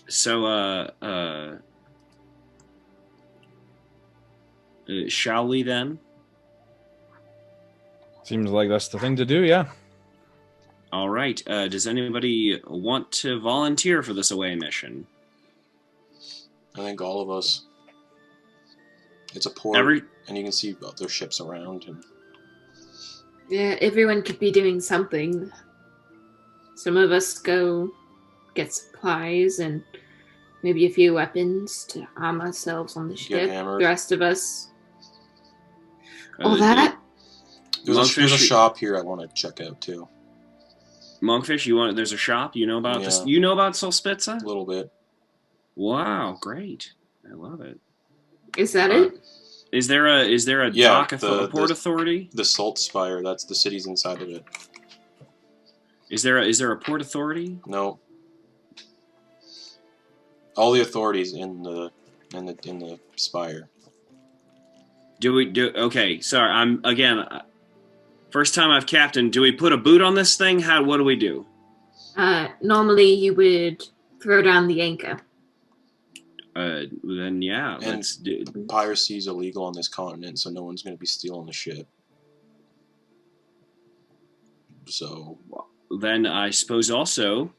So, shall we then? Seems like that's the thing to do, yeah. All right. Does anybody want to volunteer for this away mission? I think all of us. It's a port, and you can see other ships around. And Yeah, everyone could be doing something. Some of us go get supplies and maybe a few weapons to arm ourselves on the ship. hammered. The rest of us. All that? There's a shop here I want to check out too. Monkfish, there's a shop. You know about this? Yeah. You know about Solspitza? A little bit. Wow, great! I love it. Is that it? Is there a dock port authority? The Salt Spire. That's the city's inside of it. Is there a port authority? No. All the authorities in the spire. Okay, sorry. I'm again. First time I've captained. Do we put a boot on this thing? What do we do? Normally you would throw down the anchor. Then yeah. And piracy is illegal on this continent, so no one's going to be stealing the ship. So then I suppose also,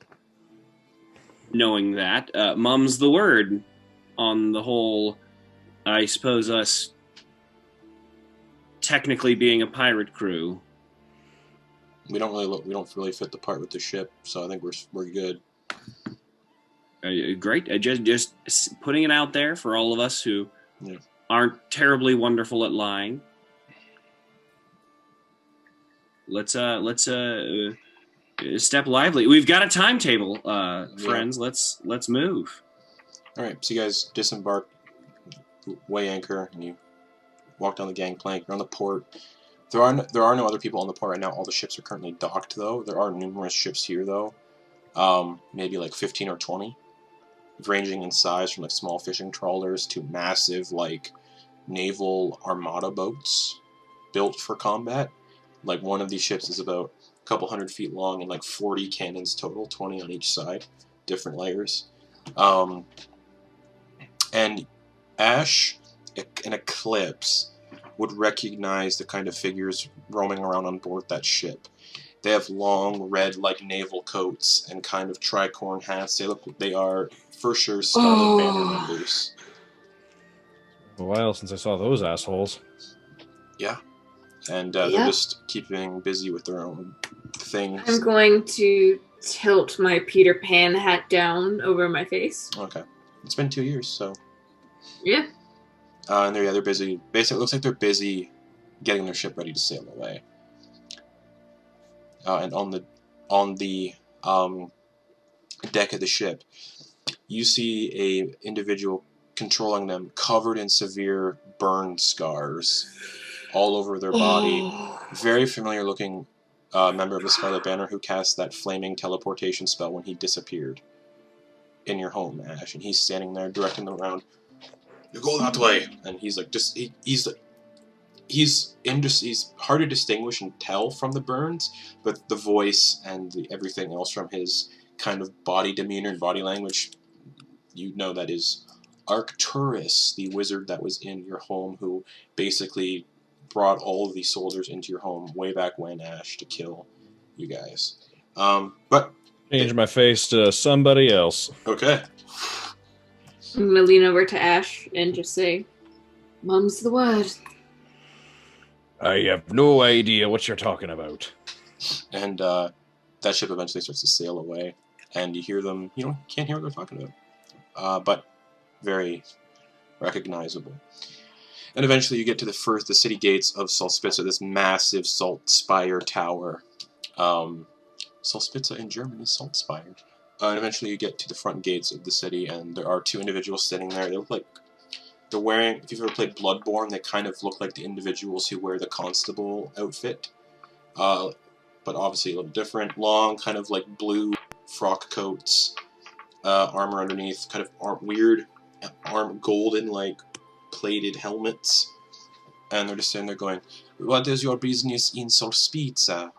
knowing that, mum's the word on the whole. I suppose us technically being a pirate crew. We don't really fit the part with the ship, so I think we're good. Great. Just putting it out there for all of us who aren't terribly wonderful at lying. Let's step lively. We've got a timetable, friends. Let's move. All right. So you guys disembark, weigh anchor, and you walk down the gangplank. You're on the port. There are no other people on the port right now. All the ships are currently docked, though. There are numerous ships here, though. Maybe like 15 or 20, ranging in size from like small fishing trawlers to massive like naval armada boats built for combat. Like one of these ships is about a couple 100 feet long and like 40 cannons total, 20 on each side, different layers. And Ash and Eclipse would recognize the kind of figures roaming around on board that ship. They have long red like naval coats and kind of tricorn hats. They are for sure Scarlet Banner members. A while since I saw those assholes. Yeah. And they're just keeping busy with their own things. I'm going to tilt my Peter Pan hat down over my face. Okay. It's been 2 years, so. Yeah. And they're busy. Basically, it looks like they're busy getting their ship ready to sail away. And on the deck of the ship, you see a individual controlling them, covered in severe burn scars all over their body. Very familiar looking member of the Scarlet Banner who cast that flaming teleportation spell when he disappeared in your home, Ash. And he's standing there directing them around. You go that way, and he's like he's hard to distinguish and tell from the burns, but the voice and everything else from his kind of body demeanor and body language, you know that is Arcturus, the wizard that was in your home, who basically brought all of these soldiers into your home way back when, Ash, to kill you guys. But change my face to somebody else. Okay. I'm gonna lean over to Ash and just say, "Mum's the word." I have no idea what you're talking about. And that ship eventually starts to sail away, and you hear them. You can't hear what they're talking about, but very recognizable. And eventually, you get to the city gates of Solspitza, this massive salt spire tower. Solspitza in German is salt spire. And eventually you get to the front gates of the city, and there are 2 individuals sitting there. They look like they're wearing, if you've ever played Bloodborne, they kind of look like the individuals who wear the constable outfit. But obviously a little different. Long, kind of like blue frock coats, armor underneath, kind of weird, golden, like, plated helmets. And they're just sitting there going, "What is your business in Solspizza?"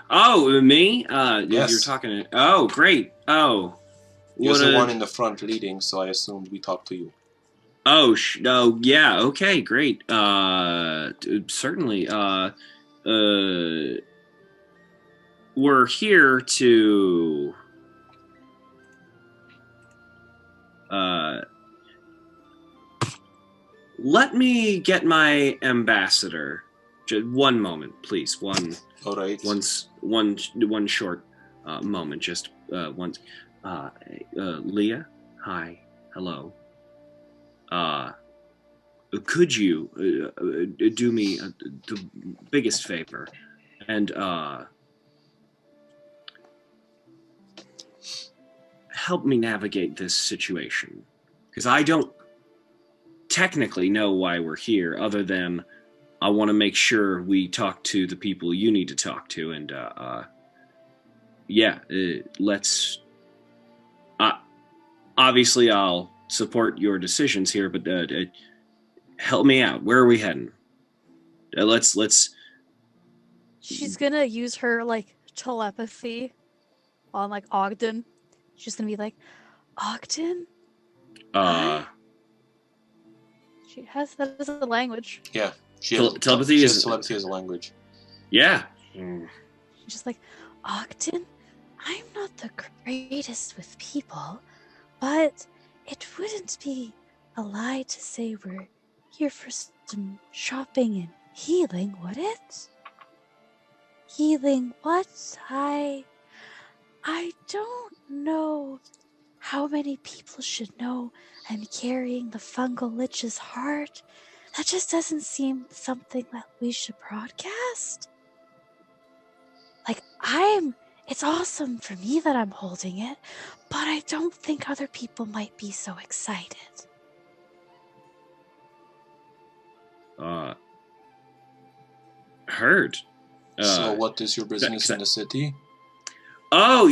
Oh, me? Yes. You're talking. Oh, great. Oh, You're the one in the front leading, so I assumed we talked to you. Oh, oh, yeah. Okay, great. Certainly. We're here to. Let me get my ambassador. Just one moment, please. One. All right. One short moment. Just one. Leah. Hi. Hello. Could you do me the biggest favor and help me navigate this situation? Because I don't technically know why we're here, other than I want to make sure we talk to the people you need to talk to, and let's. Obviously, I'll support your decisions here, but help me out. Where are we heading? Let's. She's gonna use her like telepathy on like Ogden. She's gonna be like, Ogden. She has that as a language. Yeah, telepathy is telepathy as a language. Yeah. She's just like, Ogden. I'm not the greatest with people, but it wouldn't be a lie to say we're here for some shopping and healing, would it? Healing what? I don't know how many people should know I'm carrying the Fungal Lich's heart. That just doesn't seem something that we should broadcast. Like, it's awesome for me that I'm holding it, but I don't think other people might be so excited. Heard. So what is your business in the city? Oh,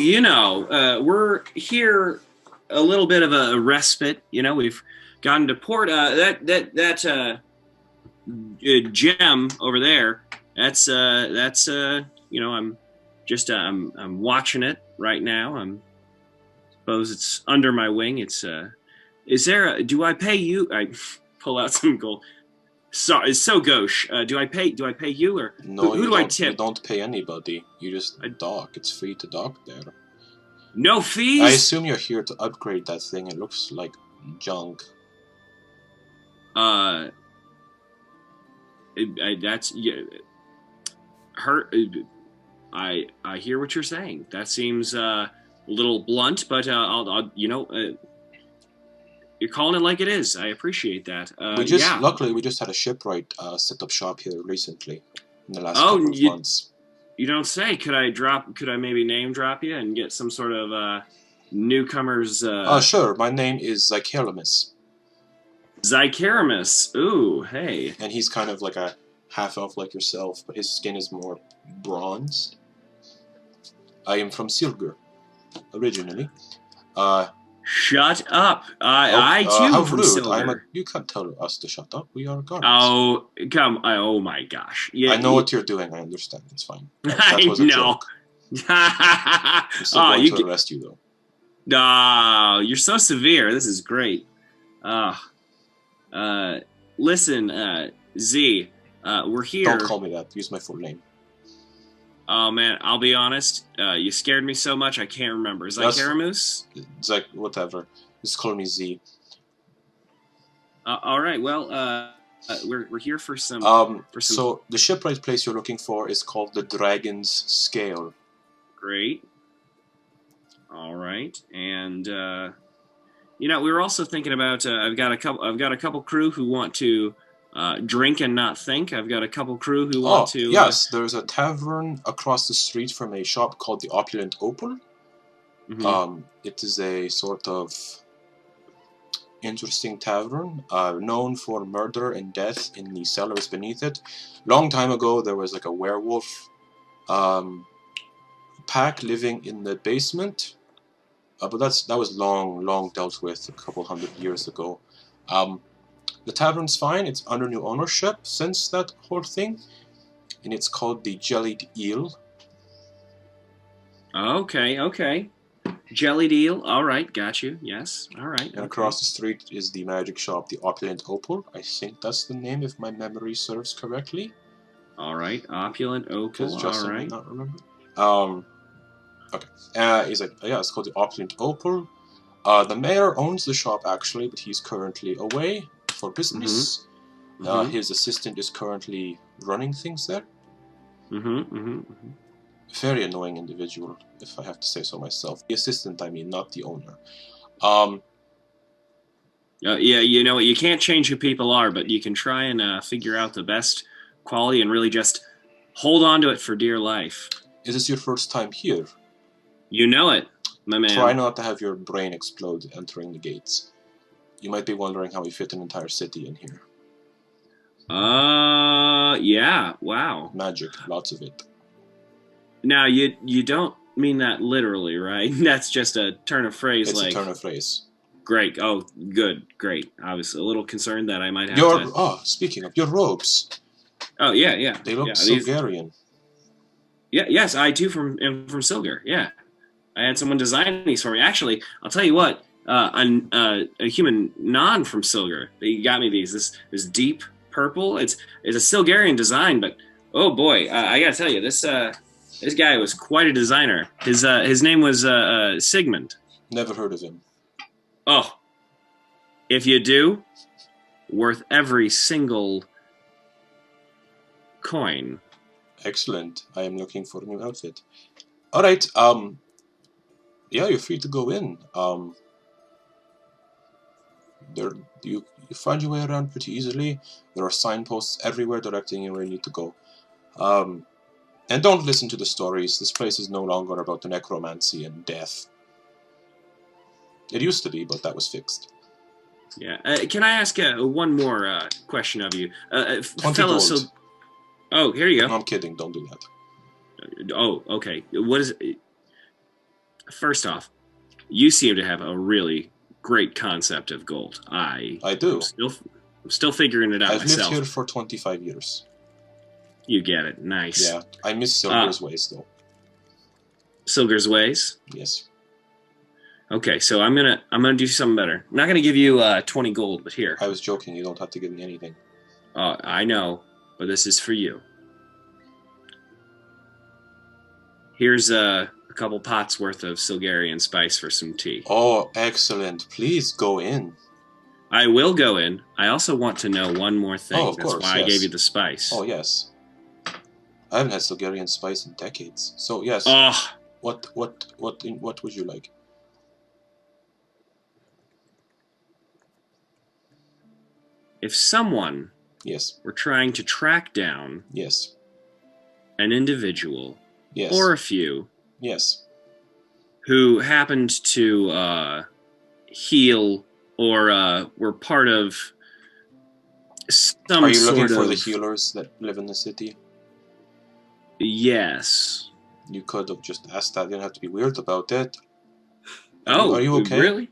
we're here a little bit of a respite. We've gotten to port. That gem over there. That's I'm watching it right now. Suppose it's under my wing. Do I pay you? I pull out some gold. It's so gauche. Do I pay you, or no? Who do I tip? You don't pay anybody. You just dock. It's free to dock there. No fees. I assume you're here to upgrade that thing. It looks like junk. That's her. I hear what you're saying. That seems a little blunt, but I'll you're calling it like it is. I appreciate that. Luckily, we just had a shipwright set up shop here recently in the last couple of months. You don't say. Could I maybe name drop you and get some sort of newcomers? Sure. My name is Zycaramus. Zycaramus. Ooh, hey. And he's kind of like a half elf like yourself, but his skin is more bronzed. I am from Silgur, originally. Shut up! I too am from Silgur. You can't tell us to shut up. We are guards. Oh, come! Oh my gosh! Yeah, I know what you're doing. I understand. It's fine. That was a joke. I'm still going to arrest you, though. Oh, you're so severe. This is great. Listen, Z. We're here. Don't call me that. Use my full name. Oh man, I'll be honest. You scared me so much I can't remember. Zycaramus? Whatever. Just call me Z. All right. Well, we're here for some. So the shipwright place you're looking for is called the Dragon's Scale. Great. All right, and we were also thinking about. I've got a couple crew who want to drink and not think. I've got a couple crew who want to... Yes, there's a tavern across the street from a shop called the Opulent Opal. It is a sort of interesting tavern, known for murder and death in the cellars beneath it. Long time ago, there was like a werewolf pack living in the basement, but that was long dealt with, a couple 100 years ago. The tavern's fine. It's under new ownership since that whole thing, and it's called the Jellied Eel. Okay. Jellied Eel. All right, got you. Yes. All right. And across the street is the magic shop, the Opulent Opal. I think that's the name, if my memory serves correctly. All right, Opulent Opal. Because Justin all right. might not remember. Okay. He's like, yeah, it's called the Opulent Opal. The mayor owns the shop actually, but he's currently away for business. His assistant is currently running things there. Very annoying individual, if I have to say so myself. The assistant, I mean, not the owner. Yeah, you know what? You can't change who people are, but you can try and figure out the best quality and really just hold on to it for dear life. Is this your first time here? You know it, my man. Try not to have your brain explode entering the gates. You might be wondering how we fit an entire city in here. Yeah, wow. Magic, lots of it. Now, you don't mean that literally, right? That's just a turn of phrase. It's a turn of phrase. Great. Oh, good. Great. I was a little concerned that I might have to... Oh, speaking of, your robes. Oh, yeah. They look Silgarian. Yeah, yes, I too am from Silgar, yeah. I had someone design these for me. Actually, I'll tell you what, a human non from Silgar, they got me these. This deep purple, it's a Silgarian design, but oh boy, I gotta tell you, this guy was quite a designer. His name was Sigmund. Never heard of him. Oh, if you do, worth every single coin. Excellent. I am looking for a new outfit. Alright, yeah, you're free to go in. You find your way around pretty easily. There are signposts everywhere directing you where you need to go. And don't listen to the stories. This place is no longer about the necromancy and death. It used to be, but that was fixed. Yeah. Can I ask one more question of you? 20 fellow, gold. Oh, here you go. No, I'm kidding. Don't do that. Oh, okay. What is it? First off, you seem to have a really great concept of gold. I do. I'm still figuring it out myself. I've lived here for 25 years. You get it. Nice. Yeah, I miss Silgar's ways, though. Silgar's ways? Yes. Okay, so I'm gonna do something better. I'm not gonna give you 20 gold, but here. I was joking. You don't have to give me anything. I know, but this is for you. Here's a couple pots worth of Silgarian spice for some tea. Oh, excellent. Please go in. I will go in. I also want to know one more thing. Oh, of course, That's why yes. I gave you the spice. Oh, yes. I haven't had Silgarian spice in decades. So, yes. Oh. What would you like? If someone Yes. were trying to track down Yes. an individual Yes. or a few Yes. who happened to heal or were part of some Are you sort looking for of... the healers that live in the city? Yes. You could have just asked that. You didn't have to be weird about it. Are you okay? Really?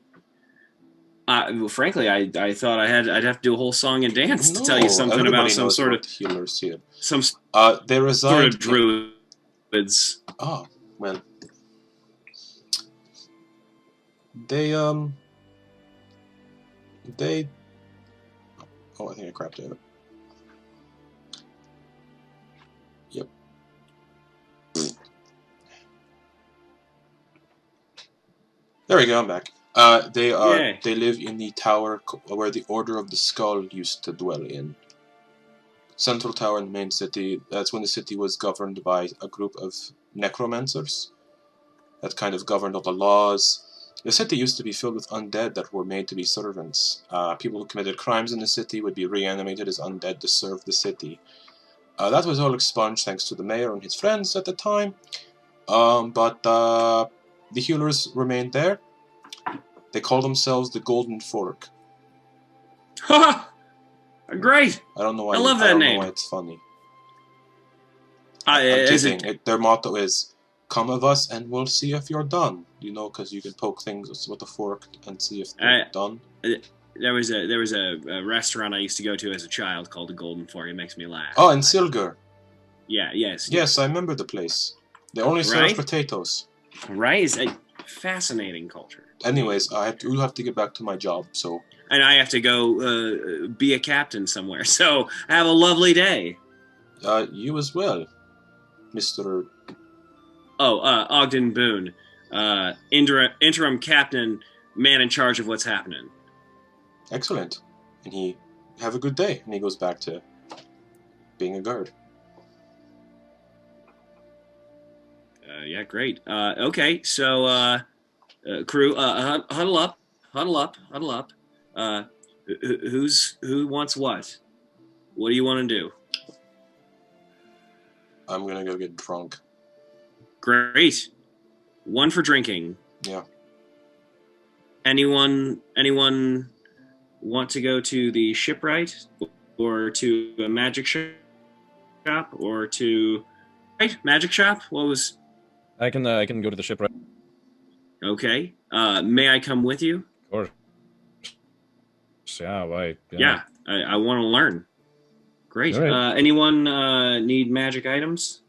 Well, frankly, I thought I'd have to do a whole song and dance to tell you something about some sort of healers here. Some they reside sort of druids. Oh, well. They oh, I think I crapped it. Yep. There we go, I'm back. They live in the tower where the Order of the Skull used to dwell in. Central Tower in the main city. That's when the city was governed by a group of necromancers that kind of governed all the laws. The city used to be filled with undead that were made to be servants. People who committed crimes in the city would be reanimated as undead to serve the city. That was all expunged thanks to the mayor and his friends at the time. But the healers remained there. They call themselves the Golden Fork. Ha! Great. I don't know why. I love that name. Know why it's funny. I'm kidding. Their motto is, "Come with us, and we'll see if you're done." You know, because you can poke things with a fork and see if they're done. There was a restaurant I used to go to as a child called the Golden Fork. It makes me laugh. Oh, and Silgur. Yeah. Yes. Yes, I remember the place. They only serve potatoes. Right. It's a fascinating culture. Anyways, I do have to get back to my job, so. And I have to go be a captain somewhere. So have a lovely day. You as well, Mr. Ogden Boon, interim captain, man in charge of what's happening. Excellent. And he have a good day. And he goes back to being a guard. Yeah, great. Okay, so crew, huddle up. Who wants what? What do you want to do? I'm gonna go get drunk. Great. One for drinking. Yeah. Anyone want to go to the shipwright, or to a magic shop, or to magic shop? What was? I can go to the shipwright. Okay. May I come with you? Of course. Yeah, why? Yeah, I want to learn. Great. Right. Anyone need magic items?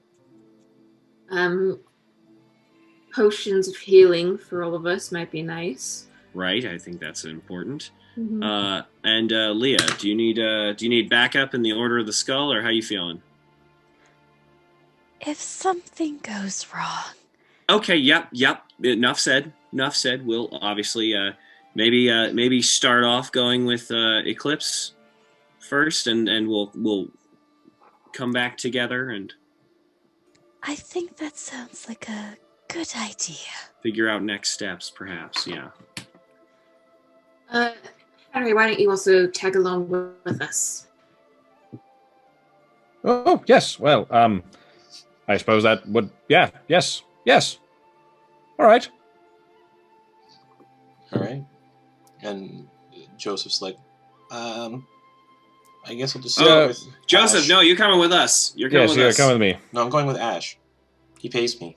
Potions of healing for all of us might be nice. Right, I think that's important. Mm-hmm. And Leah, do you need backup in the Order of the Skull, or how you feeling? If something goes wrong. Okay. Yep. Enough said. We'll obviously maybe start off going with Eclipse first, and we'll come back together and. I think that sounds like a good idea. Figure out next steps, perhaps. Yeah. Henry, why don't you also tag along with us? Oh yes. Well, I suppose that would. Yeah. Yes. All right. And Joseph's like, I guess I'll just Oh, with Joseph, Ash. No, you're coming with us. You're coming with us. Come with me. No, I'm going with Ash. He pays me.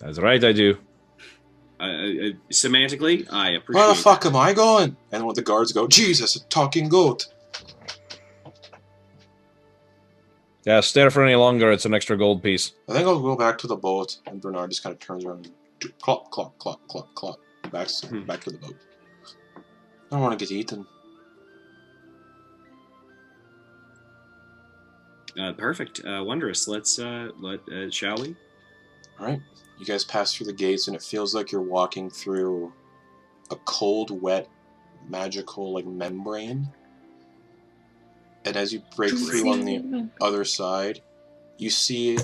That's right, I do. Semantically, I appreciate. Where the fuck am I going? And when the guards go, Jesus, a talking goat. Yeah, stay there for any longer. It's an extra gold piece. I think I'll go back to the boat, and Bernard just kind of turns around and clop, clop, clop, clop, clop, back to the boat. I don't want to get eaten. Perfect. Wondrous. Let's shall we? All right. You guys pass through the gates, and it feels like you're walking through a cold, wet, magical membrane. And as you break through on the other side, you see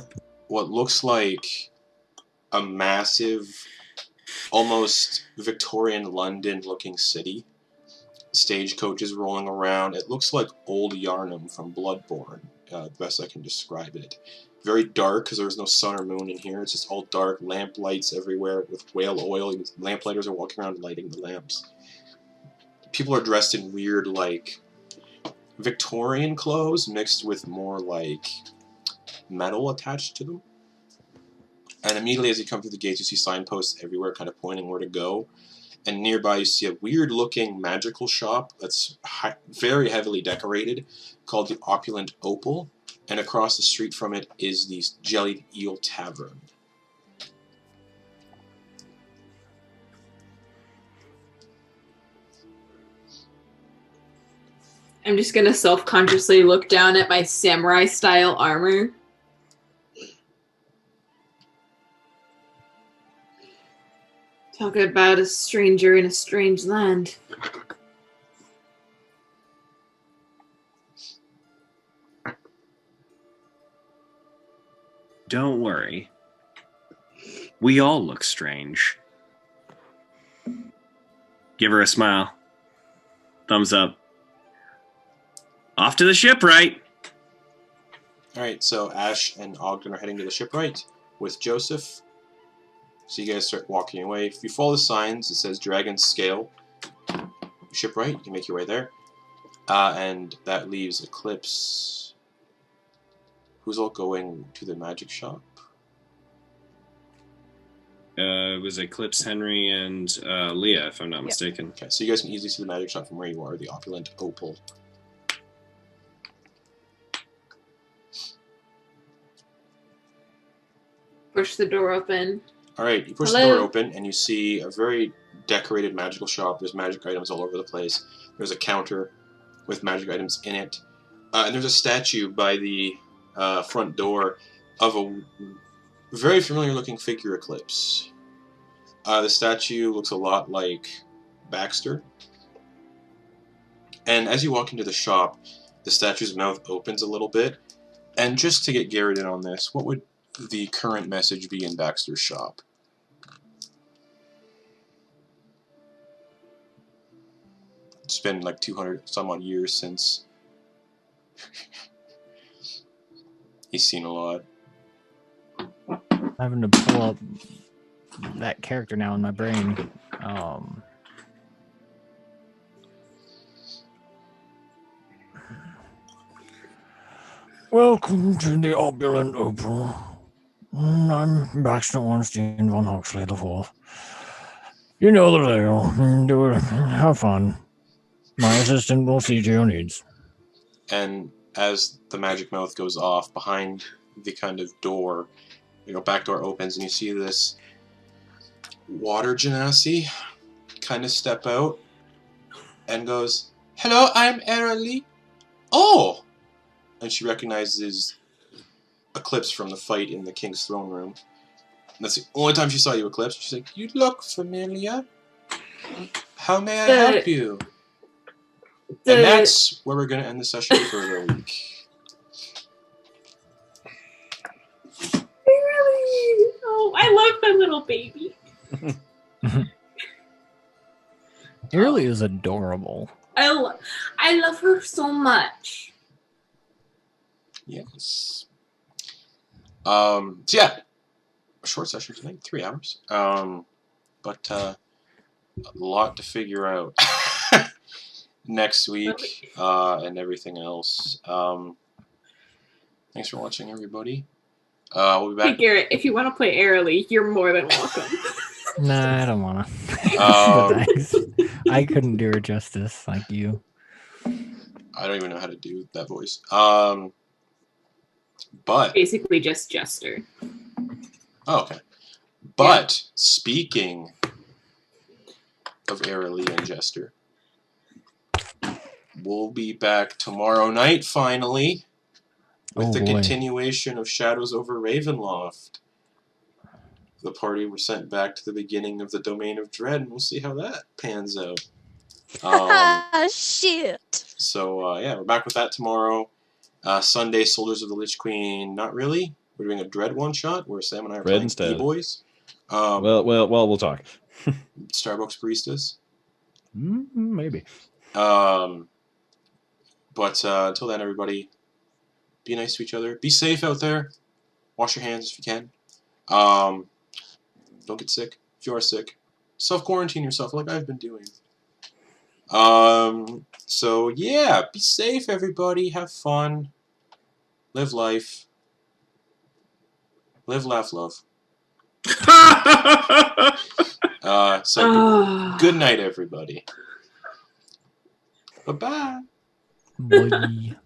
what looks like a massive, almost Victorian London-looking city. Stagecoaches rolling around. It looks like old Yarnum from Bloodborne, the best I can describe it. Very dark, because there's no sun or moon in here. It's just all dark, lamp lights everywhere with whale oil. Lamplighters are walking around lighting the lamps. People are dressed in weird, Victorian clothes mixed with more, metal attached to them. And immediately as you come through the gates, you see signposts everywhere kind of pointing where to go. And nearby you see a weird-looking magical shop that's very heavily decorated called the Opulent Opal. And across the street from it is the Jellied Eel Tavern. I'm just gonna self-consciously look down at my samurai-style armor. Talk about a stranger in a strange land. Don't worry. We all look strange. Give her a smile. Thumbs up. Off to the shipwright. All right, so Ash and Ogden are heading to the shipwright with Joseph. So you guys start walking away. If you follow the signs, it says Dragon's Scale Shipwright. You can make your way there. And that leaves Eclipse. Who's all going to the magic shop? It was Eclipse, Henry, and Leah, if I'm not mistaken. Okay, so you guys can easily see the magic shop from where you are, the opulent Opal. Push the door open. Alright, you push the door open and you see a very decorated magical shop. There's magic items all over the place. There's a counter with magic items in it. And there's a statue by the front door of a very familiar looking figure, Eclipse. The statue looks a lot like Baxter. And as you walk into the shop, the statue's mouth opens a little bit. And just to get Garrett in on this, what would the current message be in Baxter's shop? It's been like 200 some odd years since he's seen a lot. I'm having to pull up that character now in my brain. Welcome to the opulent Opal. I'm Baxter Ornstein von Huxley IV. You know the deal. Do it. Have fun. My assistant will see to your needs. And as the magic mouth goes off, behind the kind of door, back door opens, and you see this water genasi kind of step out and goes, "Hello, I'm Eralee." Oh! And she recognizes Eclipse from the fight in the King's throne room. And that's the only time she saw you, Eclipse. She's like, "You look familiar. How may I help you?" And that's where we're going to end the session for the week. Oh, I love my little baby. Eralee is adorable. I love her so much. Yes. So yeah, a short session tonight, 3 hours. But a lot to figure out next week and everything else. Thanks for watching, everybody. We'll be back. Hey Garrett, if you want to play Eralee, you're more than welcome. Nah, I don't want to. I couldn't do her justice like you. I don't even know how to do that voice. But basically just Jester. Oh, okay. But speaking of Eralee and Jester, we'll be back tomorrow night finally with the continuation of Shadows over Ravenloft. The party were sent back to the beginning of the Domain of Dread, and we'll see how that pans out. Shit. So yeah, we're back with that tomorrow. Sunday, Soldiers of the Lich Queen. Not really. We're doing a Dread one-shot where Sam and I are playing E-Boys. Well, we'll talk. Starbucks Baristas. Maybe. But until then, everybody, be nice to each other. Be safe out there. Wash your hands if you can. Don't get sick. If you are sick, self-quarantine yourself like I've been doing. So yeah, be safe, everybody. Have fun. Live life. Live, laugh, love. Good night, everybody. Bye-bye. Bye.